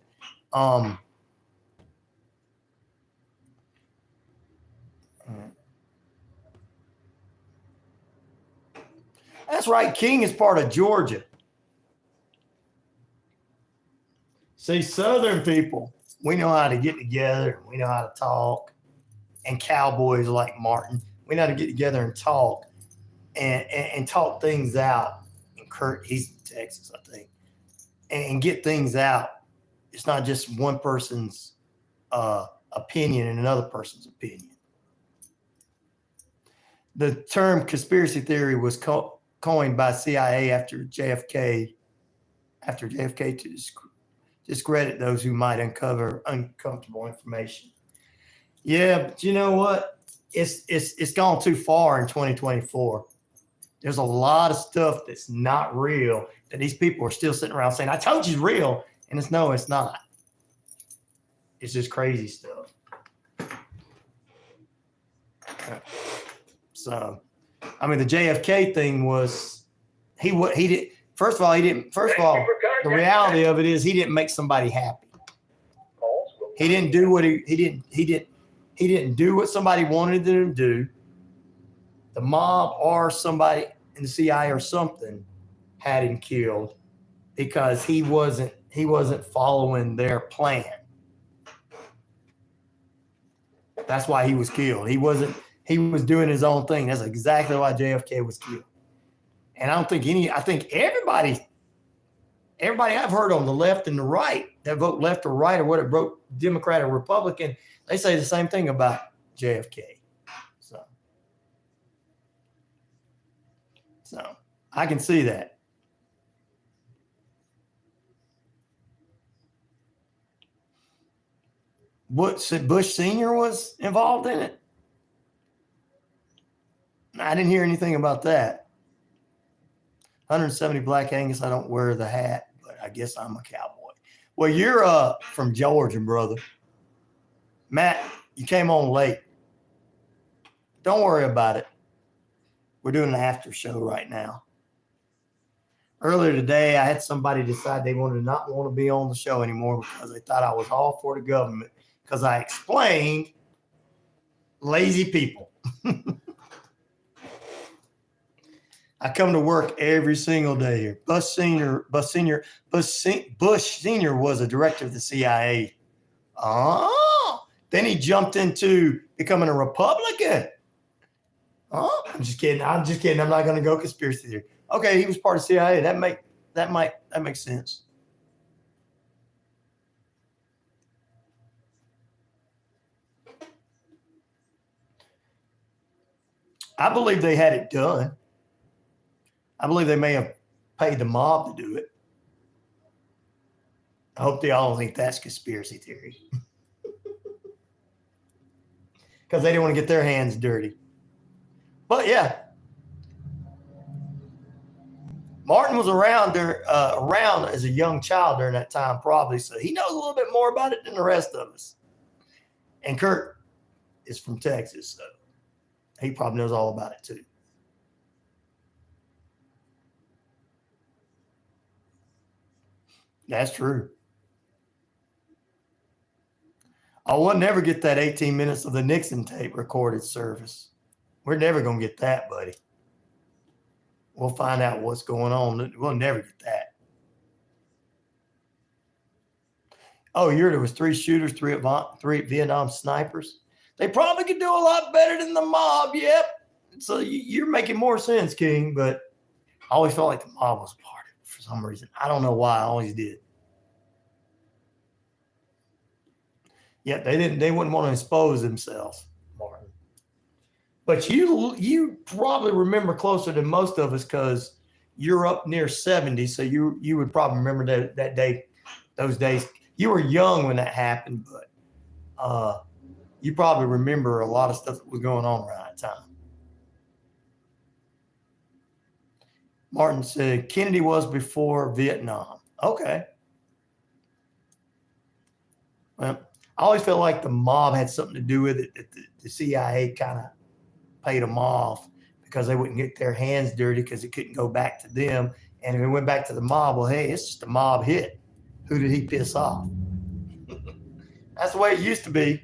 That's right. King is part of Georgia. See, Southern people, we know how to get together. We know how to talk. And cowboys like Martin, we know how to get together and talk and talk things out. And Kurt, he's in Texas, I think, and get things out. It's not just one person's opinion and another person's opinion. The term conspiracy theory was coined by CIA after JFK to discredit those who might uncover uncomfortable information. Yeah, but you know what? It's gone too far in 2024. There's a lot of stuff that's not real that these people are still sitting around saying, "I told you it's real," and it's not. It's just crazy stuff. So, I mean, the JFK thing was he did. First of all, the reality of it is he didn't make somebody happy. He didn't do what he didn't do what somebody wanted him to do. The mob or somebody in the CIA or something had him killed because he wasn't following their plan. That's why he was killed. He was doing his own thing. That's exactly why JFK was killed. And I think everybody I've heard on the left and the right that vote left or right or whatever, vote Democrat or Republican, they say the same thing about JFK. So I can see that. What said Bush Sr. was involved in it? I didn't hear anything about that. 170 Black Angus. I don't wear the hat, but I guess I'm a cowboy. Well, you're from Georgia, brother. Matt, you came on late. Don't worry about it. We're doing an after show right now. Earlier today, I had somebody decide they not want to be on the show anymore because they thought I was all for the government because I explained lazy people. I come to work every single day here. Bush Sr. was a director of the CIA. Oh, then he jumped into becoming a Republican. Oh, I'm just kidding. I'm not going to go conspiracy theory. Okay, he was part of CIA. That makes sense. I believe they had it done. I believe they may have paid the mob to do it. I hope they all don't think that's conspiracy theory. Because they didn't want to get their hands dirty. But yeah. Martin was around as a young child during that time, probably, so he knows a little bit more about it than the rest of us. And Kurt is from Texas, so he probably knows all about it too. That's true. I will never get that 18 minutes of the Nixon tape recorded service. We're never going to get that, buddy. We'll find out what's going on. We'll never get that. Oh, there was 3 shooters, 3 Vietnam snipers. They probably could do a lot better than the mob. Yep. So you're making more sense, King, but I always felt like the mob was part of it for some reason. I don't know why. I always did. Yet they wouldn't want to expose themselves, Martin. But you probably remember closer than most of us because you're up near 70, so you would probably remember that day, those days. You were young when that happened, but you probably remember a lot of stuff that was going on around that time. Martin said Kennedy was before Vietnam. Okay. Well, I always felt like the mob had something to do with it. That the CIA kind of paid them off because they wouldn't get their hands dirty because it couldn't go back to them. And if it went back to the mob, well, hey, it's just a mob hit. Who did he piss off? That's the way it used to be.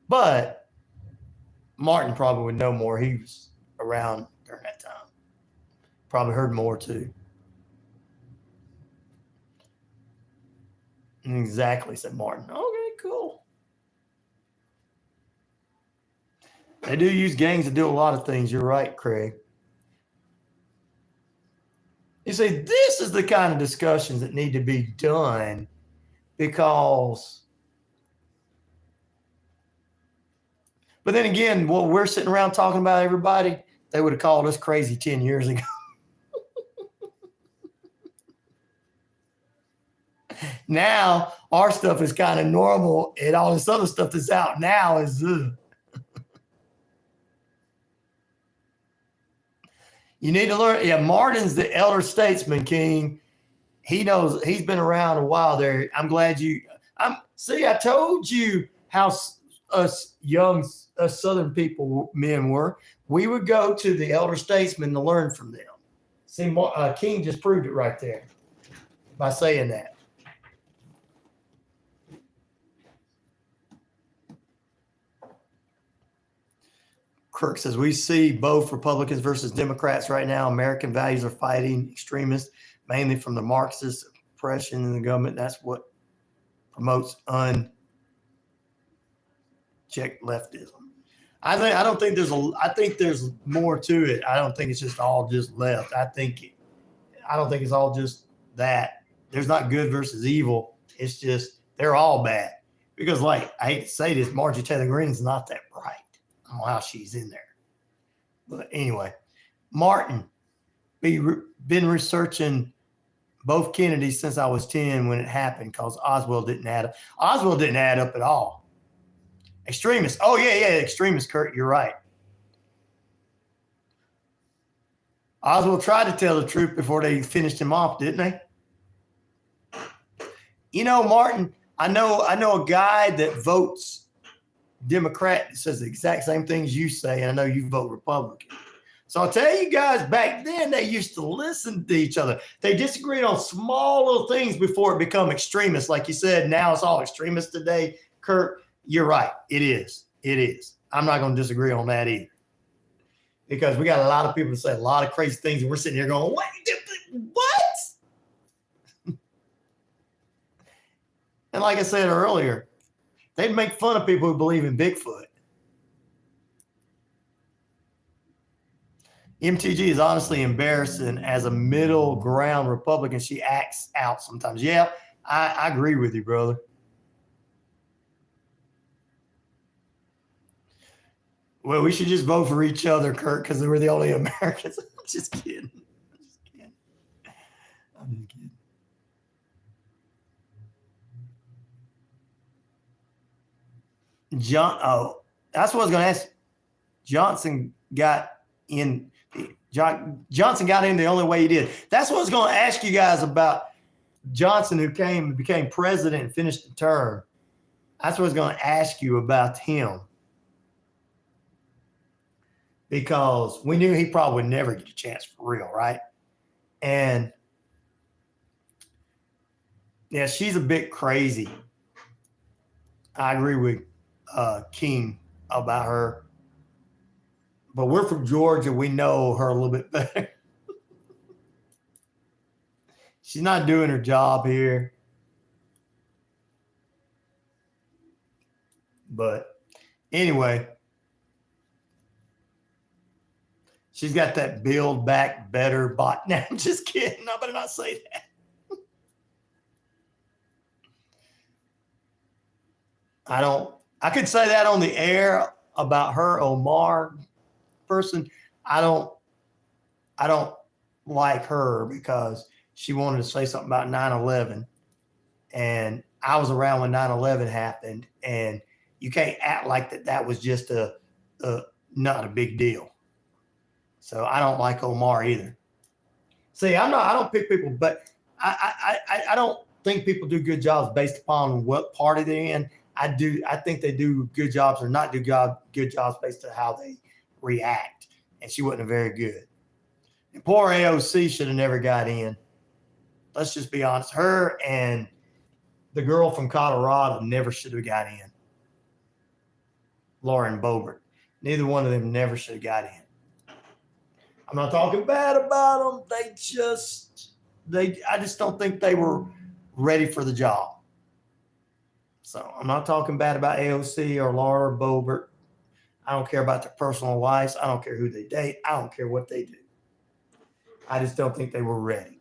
But Martin probably would know more. He was around during that time. Probably heard more too. Exactly, said Martin. Okay, cool. They do use gangs to do a lot of things. You're right, Craig. You see, this is the kind of discussions that need to be done because, but then again, what we're sitting around talking about, everybody, they would have called us crazy 10 years ago. Now, our stuff is kind of normal, and all this other stuff that's out now is You need to learn. Yeah, Martin's the elder statesman, King. He knows. He's been around a while there. I'm glad you. I told you how us Southern men were. We would go to the elder statesmen to learn from them. See, King just proved it right there by saying that. Kirk says, we see both Republicans versus Democrats right now. American values are fighting extremists, mainly from the Marxist oppression in the government. That's what promotes unchecked leftism. I think there's more to it. I don't think it's just all just left. I don't think it's all just that. There's not good versus evil. It's just they're all bad. Because, like, I hate to say this, Marjorie Taylor Greene's not that bright. I don't know how she's in there. But anyway, Martin, been researching both Kennedys since I was 10 when it happened because Oswald didn't add up. Oswald didn't add up at all. Extremists. Oh, yeah, extremists, Kurt. You're right. Oswald tried to tell the truth before they finished him off, didn't they? You know, Martin, I know a guy that votes Democrat says the exact same things you say, and I know you vote Republican. So I'll tell you guys, back then they used to listen to each other. They disagreed on small little things before it become extremists. Like you said, now it's all extremists today. Kurt, you're right. It is. I'm not going to disagree on that either. Because we got a lot of people that say a lot of crazy things, and we're sitting here going, what? And like I said earlier, They'd make fun of people who believe in Bigfoot. MTG is honestly embarrassing as a middle ground Republican. She acts out sometimes. Yeah, I agree with you, brother. Well, we should just vote for each other, Kurt, because we're the only Americans. I'm just kidding. I'm just kidding. That's what I was going to ask. Johnson got in the only way he did. That's what I was going to ask you guys about Johnson, who became president and finished the term. That's what I was going to ask you about him. Because we knew he probably would never get a chance for real, right? And yeah, she's a bit crazy. I agree with King about her. But we're from Georgia. We know her a little bit better. She's not doing her job here. But anyway, she's got that Build Back Better bot. Now, I'm just kidding. I better not say that. I could say that on the air about her, Omar person. I don't like her because she wanted to say something about 9/11, and I was around when 9/11 happened, and you can't act like that was just a not a big deal. So I don't like Omar either. See, I don't pick people, but I don't think people do good jobs based upon what party they're in. I think they do good jobs or not do good jobs based on how they react. And she wasn't very good. And poor AOC should have never got in. Let's just be honest. Her and the girl from Colorado never should have got in. Lauren Boebert. Neither one of them never should have got in. I'm not talking bad about them. I just don't think they were ready for the job. So I'm not talking bad about AOC or Laura Boebert. I don't care about their personal lives. I don't care who they date. I don't care what they do. I just don't think they were ready.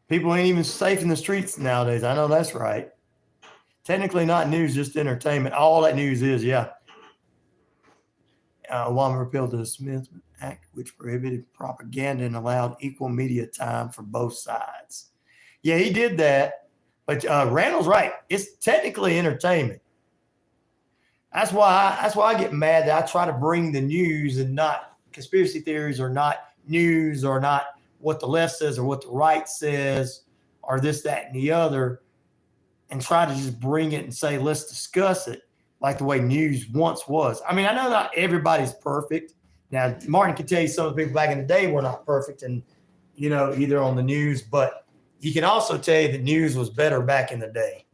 People ain't even safe in the streets nowadays. I know that's right. Technically not news, just entertainment. All that news is, yeah. Obama repealed the Smith Act, which prohibited propaganda and allowed equal media time for both sides. Yeah, he did that. But Randall's right. It's technically entertainment. That's why I get mad that I try to bring the news and not conspiracy theories or not news or not what the left says or what the right says or this, that, and the other, and try to just bring it and say, let's discuss it like the way news once was. I mean, I know not everybody's perfect. Now, Martin can tell you some of the people back in the day were not perfect and, either on the news, but he can also tell you that news was better back in the day.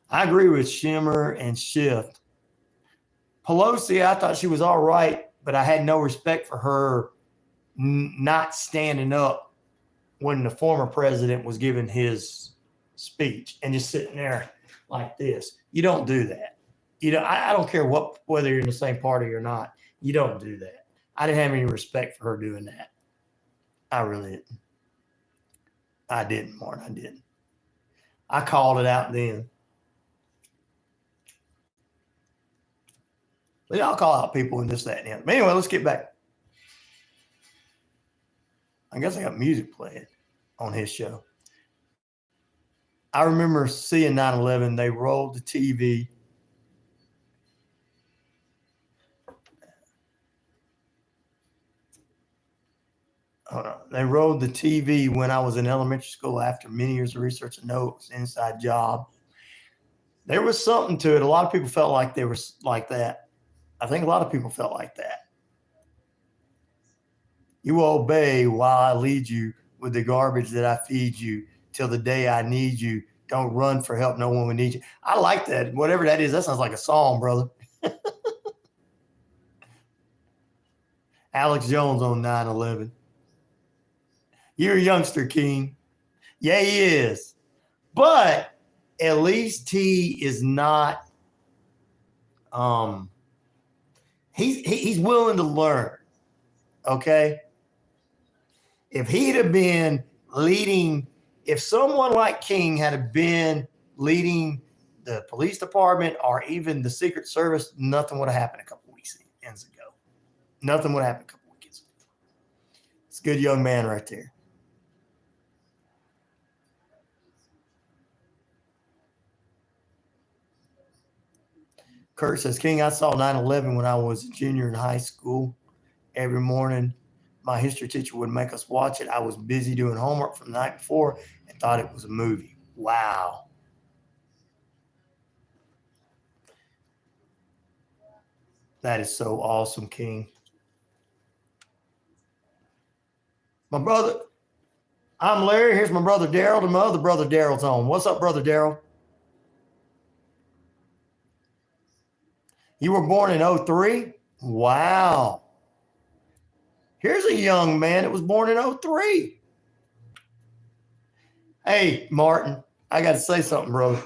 I agree with Shimmer and Schiff. Pelosi, I thought she was all right, but I had no respect for her not standing up when the former president was giving his speech and just sitting there like this. You don't do that. I don't care whether you're in the same party or not. You don't do that. I didn't have any respect for her doing that. I really didn't. I didn't, Martin. I didn't. I called it out then. But I'll call out people in this, that, and the other. But anyway, let's get back. I guess I got music playing on his show. I remember seeing 9/11. They rolled the TV. They rolled the TV when I was in elementary school after many years of research. I know it was an inside job. There was something to it. A lot of people felt like they were like that. I think a lot of people felt like that. You will obey while I lead you with the garbage that I feed you till the day I need you. Don't run for help. No one will need you. I like that. Whatever that is, that sounds like a song, brother. Alex Jones on 9/11. You're a youngster, King. Yeah, he is. But at least he is not he's willing to learn. Okay? If he'd have been leading, if someone like King had been leading the police department or even the Secret Service, nothing would have happened a couple weekends ago. Nothing would have happened a couple weekends ago. It's a good young man right there. Kurt says, King, I saw 9/11 when I was a junior in high school. Every morning, my history teacher would make us watch it. I was busy doing homework from the night before and thought it was a movie. Wow. That is so awesome, King. My brother, I'm Larry. Here's my brother Daryl, and my other brother Daryl's on. What's up, brother Daryl? You were born in 03? Wow. Here's a young man that was born in 03. Hey, Martin, I got to say something, brother.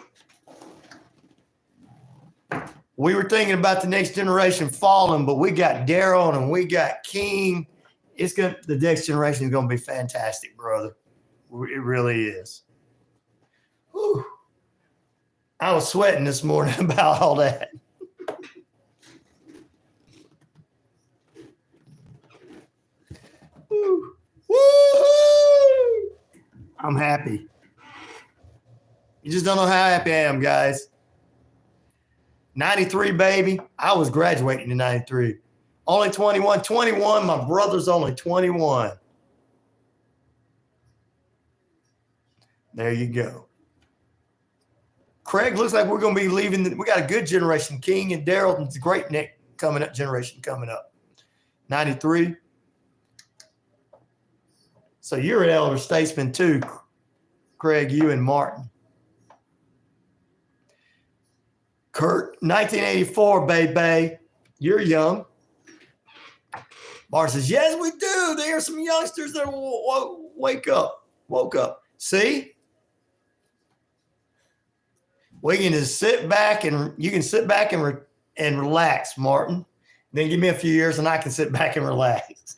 We were thinking about the next generation falling, but we got Daryl and we got King. The next generation is going to be fantastic, brother. It really is. Whew. I was sweating this morning about all that. Woo. Woo-hoo! I'm happy. You just don't know how happy I am, guys. 93, baby. I was graduating in 93. Only 21. 21. My brother's only 21. There you go. Craig, looks like we're going to be leaving. We got a good generation. King and Daryl. It's a great generation coming up. 93. So you're an elder statesman too, Craig, you and Martin. Kurt, 1984, baby. You're young. Martin says, yes, we do. There are some youngsters that woke up. See? We can just sit back and you can sit back and relax, Martin. Then give me a few years and I can sit back and relax.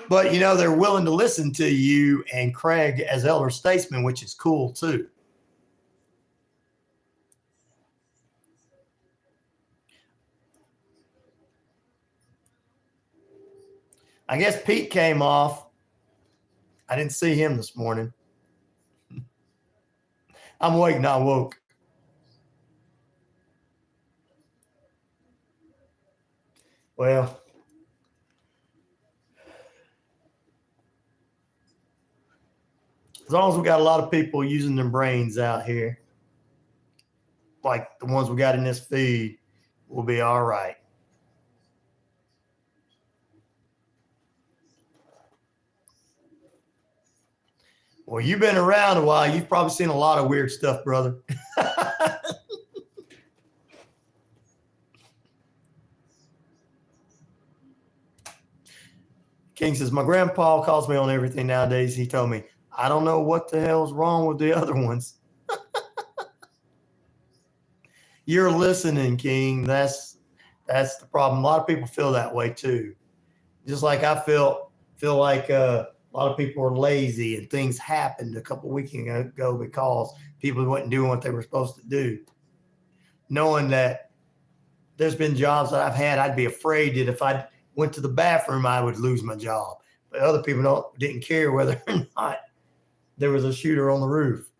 But, you know, they're willing to listen to you and Craig as elder statesman, which is cool, too. I guess Pete came off. I didn't see him this morning. I'm awake, not woke. Well, as long as we got a lot of people using their brains out here, like the ones we got in this feed, we'll be all right. Well, you've been around a while. You've probably seen a lot of weird stuff, brother. King says, my grandpa calls me on everything nowadays. He told me, I don't know what the hell's wrong with the other ones. You're listening, King. That's the problem. A lot of people feel that way too. Just like I feel like a lot of people are lazy and things happened a couple weekends ago because people weren't doing what they were supposed to do. Knowing that there's been jobs that I've had, I'd be afraid that if I went to the bathroom, I would lose my job. But other people didn't care whether or not there was a shooter on the roof.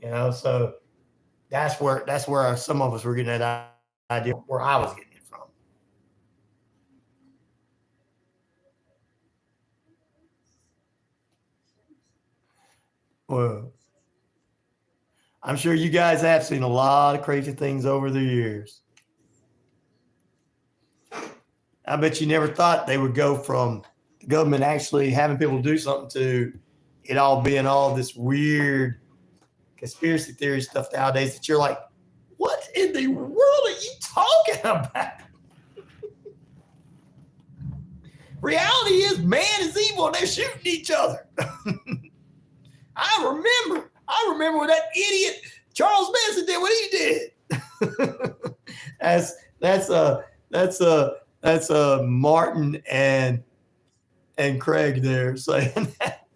You know, so that's where some of us were getting that idea, where I was getting it from. Well, I'm sure you guys have seen a lot of crazy things over the years. I bet you never thought they would go from the government actually having people do something to it all being all this weird conspiracy theory stuff nowadays that you're like, what in the world are you talking about? Reality is man is evil and they're shooting each other. I remember what that idiot Charles Manson did what he did. that's Martin and Craig there saying that.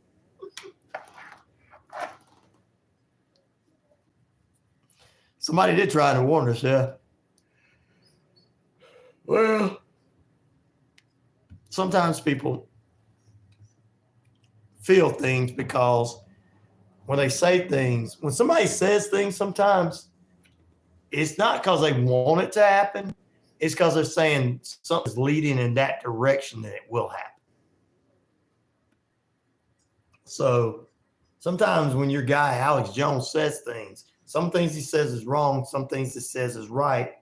Somebody did try to warn us, yeah. Well, sometimes people feel things because when they say things, when somebody says things, sometimes it's not because they want it to happen. It's because they're saying something's leading in that direction that it will happen. So sometimes when your guy, Alex Jones, says things, some things he says is wrong, some things he says is right.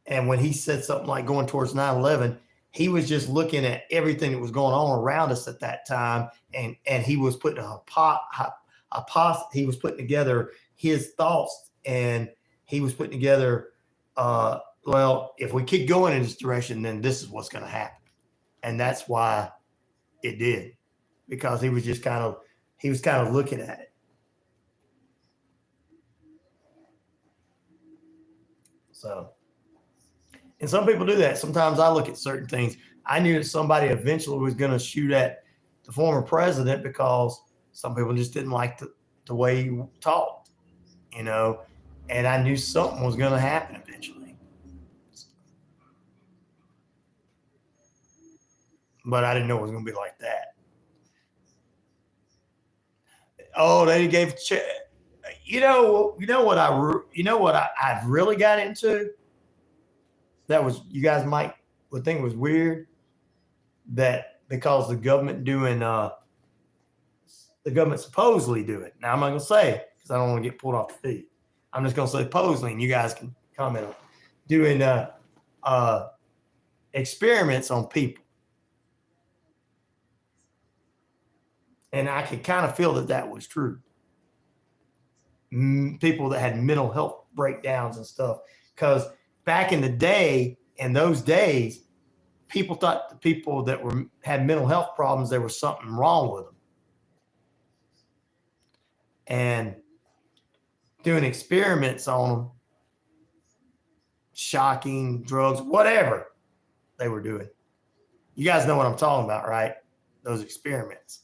And when he said something like going towards 9/11, he was just looking at everything that was going on around us at that time, and he was putting he was putting together his thoughts, and he was putting together, well, if we keep going in this direction, then this is what's going to happen, and that's why it did, because he was just kind of looking at it. So. And some people do that. Sometimes I look at certain things. I knew that somebody eventually was going to shoot at the former president because some people just didn't like the way he talked, you know, and I knew something was going to happen eventually. But I didn't know it was going to be like that. Oh, they gave, you know what I've really got into? That was, you guys would think it was weird that because the government supposedly do it. Now I'm not going to say because I don't want to get pulled off the feed. I'm just going to say supposedly, and you guys can comment on it. Doing experiments on people. And I could kind of feel that was true. People that had mental health breakdowns and stuff. Because back in the day, in those days, people thought the people that had mental health problems, there was something wrong with them. And doing experiments on them, shocking, drugs, whatever they were doing. You guys know what I'm talking about, right? Those experiments.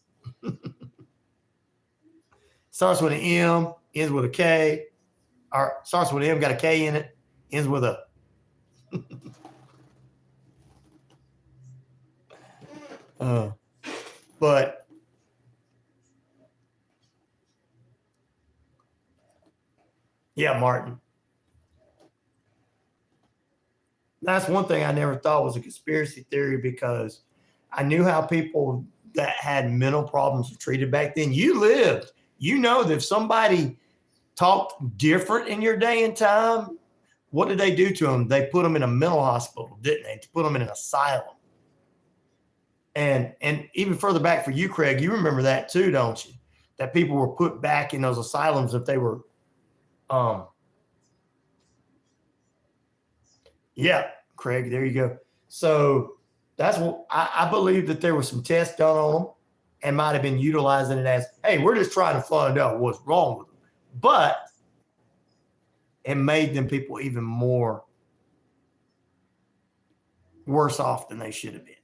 Starts with an M, ends with a K, or starts with an M, got a K in it, ends with a but yeah, Martin. That's one thing I never thought was a conspiracy theory, because I knew how people that had mental problems were treated back then. You lived. You know that if somebody talked different in your day and time, what did they do to them? They put them in a mental hospital, didn't they? To put them in an asylum. And even further back for you, Craig, you remember that too, don't you? That people were put back in those asylums if they were, yeah, Craig, there you go. So that's what I believe, that there was some tests done on them and might have been utilizing it as, hey, we're just trying to find out what's wrong with them. But it made them people even more worse off than they should have been.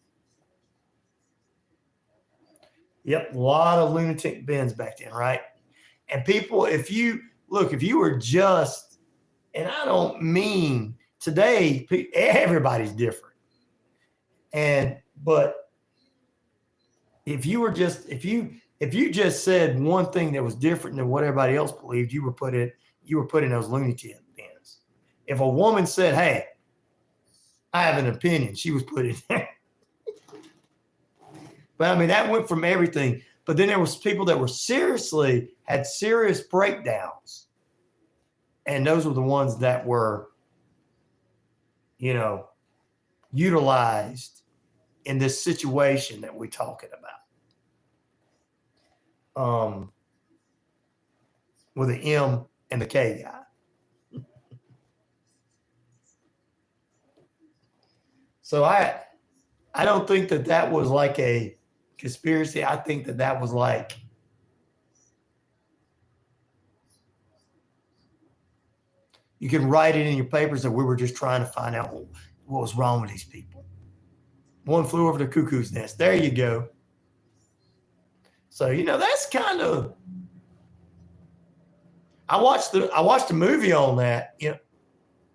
Yep, a lot of lunatic bins back then, right? And people, if you were just, and I don't mean today, everybody's different. But if you just said one thing that was different than what everybody else believed, you were put in those lunatic bins. If a woman said, "Hey, I have an opinion," she was put in there. But I mean, that went from everything. But then there was people that had serious breakdowns. And those were the ones that were, utilized in this situation that we're talking about. with an M and the K guy. So I don't think that was like a conspiracy. I think that was like you can write it in your papers that we were just trying to find out what was wrong with these people. One flew over the cuckoo's nest. There you go. So, that's kind of, I watched the movie on that.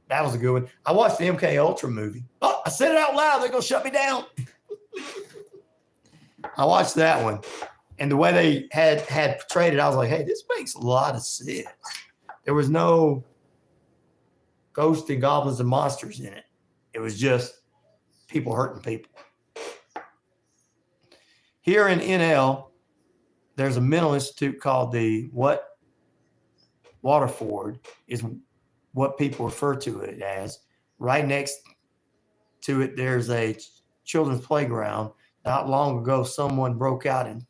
That was a good one. I watched the MK Ultra movie. Oh, I said it out loud. They're going to shut me down. I watched that one. And the way they had portrayed it, I was like, hey, this makes a lot of sense. There was no ghosts and goblins and monsters in it. It was just people hurting people. Here in NL, there's a mental institute called the Waterford is what people refer to it as. Right next to it, there's a children's playground. Not long ago, someone broke out and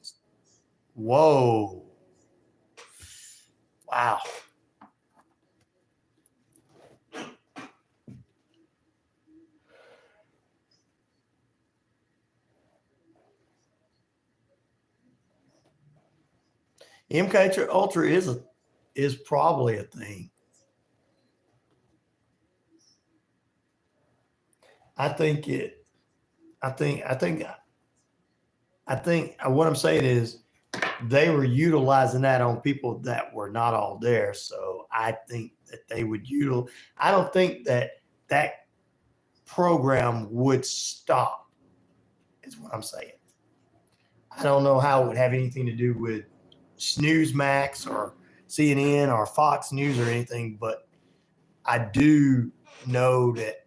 whoa. Wow. MK Ultra is probably a thing. I think what I'm saying is they were utilizing that on people that were not all there. So I think that they would I don't think that program would stop, is what I'm saying. I don't know how it would have anything to do with Newsmax or CNN or Fox News or anything, but I do know that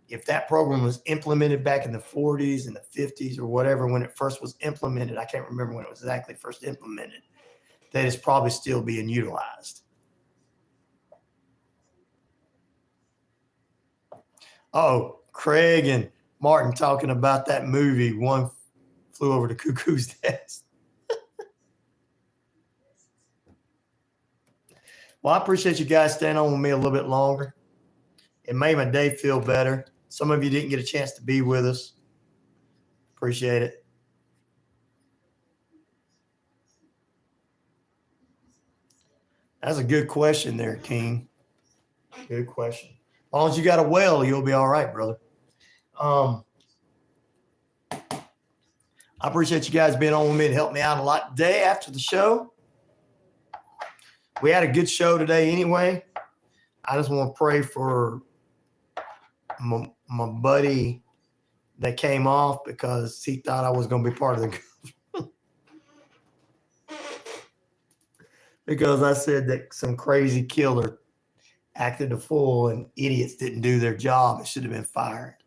if that program was implemented back in the 40s and the 50s or whatever, when it first was implemented, I can't remember when it was exactly first implemented, that it's probably still being utilized. Oh, Craig and Martin talking about that movie, One Flew Over the Cuckoo's Nest. Well, I appreciate you guys staying on with me a little bit longer. It made my day feel better. Some of you didn't get a chance to be with us. Appreciate it. That's a good question there, King. Good question. As long as you got a well, you'll be all right, brother. I appreciate you guys being on with me to help me out a lot today after the show. We had a good show today anyway. I just want to pray for my buddy that came off because he thought I was going to be part of the government. Because I said that some crazy killer acted a fool and idiots didn't do their job. It should have been fired.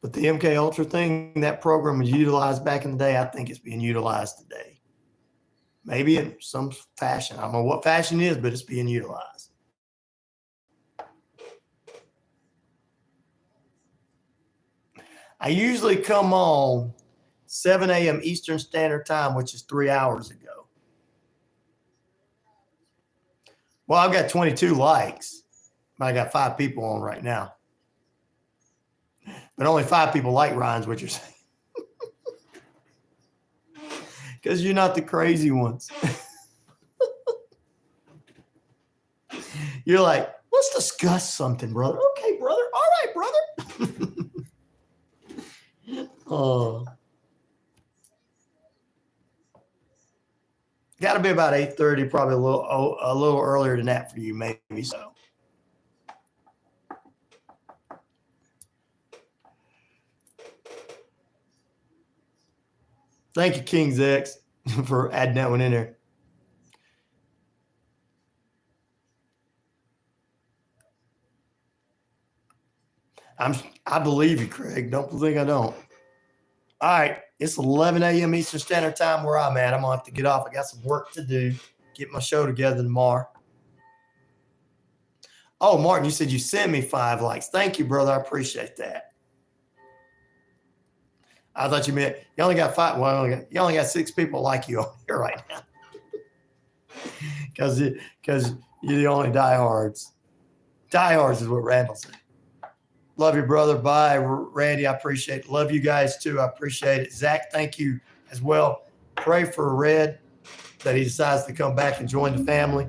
But the MK Ultra thing, that program was utilized back in the day. I think it's being utilized today. Maybe in some fashion. I don't know what fashion it is, but it's being utilized. I usually come on 7 a.m. Eastern Standard Time, which is 3 hours ago. Well, I've got 22 likes, but I got 5 people on right now. But only 5 people like Ryan's, what you're saying. Because you're not the crazy ones. You're like, let's discuss something, brother. Okay, brother. All right, brother. Oh. Got to be about 8:30, probably a little earlier than that for you, maybe so. Thank you, King's X, for adding that one in there. I believe you, Craig. Don't think I don't. All right. It's 11 a.m. Eastern Standard Time where I'm at. I'm going to have to get off. I got some work to do. Get my show together tomorrow. Oh, Martin, you said you sent me 5 likes. Thank you, brother. I appreciate that. I thought you meant you only got 5. Well, you only got 6 people like you on here right now. Because you're the only diehards. Diehards is what Randall said. Love you, brother. Bye, Randy. I appreciate it. Love you guys too. I appreciate it. Zach, thank you as well. Pray for Red that he decides to come back and join the family.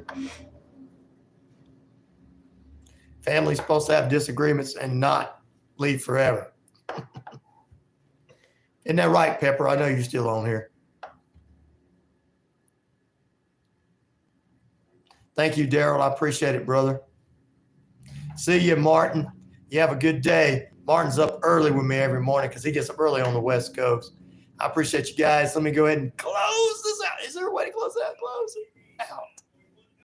Family's supposed to have disagreements and not leave forever. Isn't that right, Pepper? I know you're still on here. Thank you, Daryl. I appreciate it, brother. See you, Martin. You have a good day. Martin's up early with me every morning because he gets up early on the West Coast. I appreciate you guys. Let me go ahead and close this out. Is there a way to close out? Close it.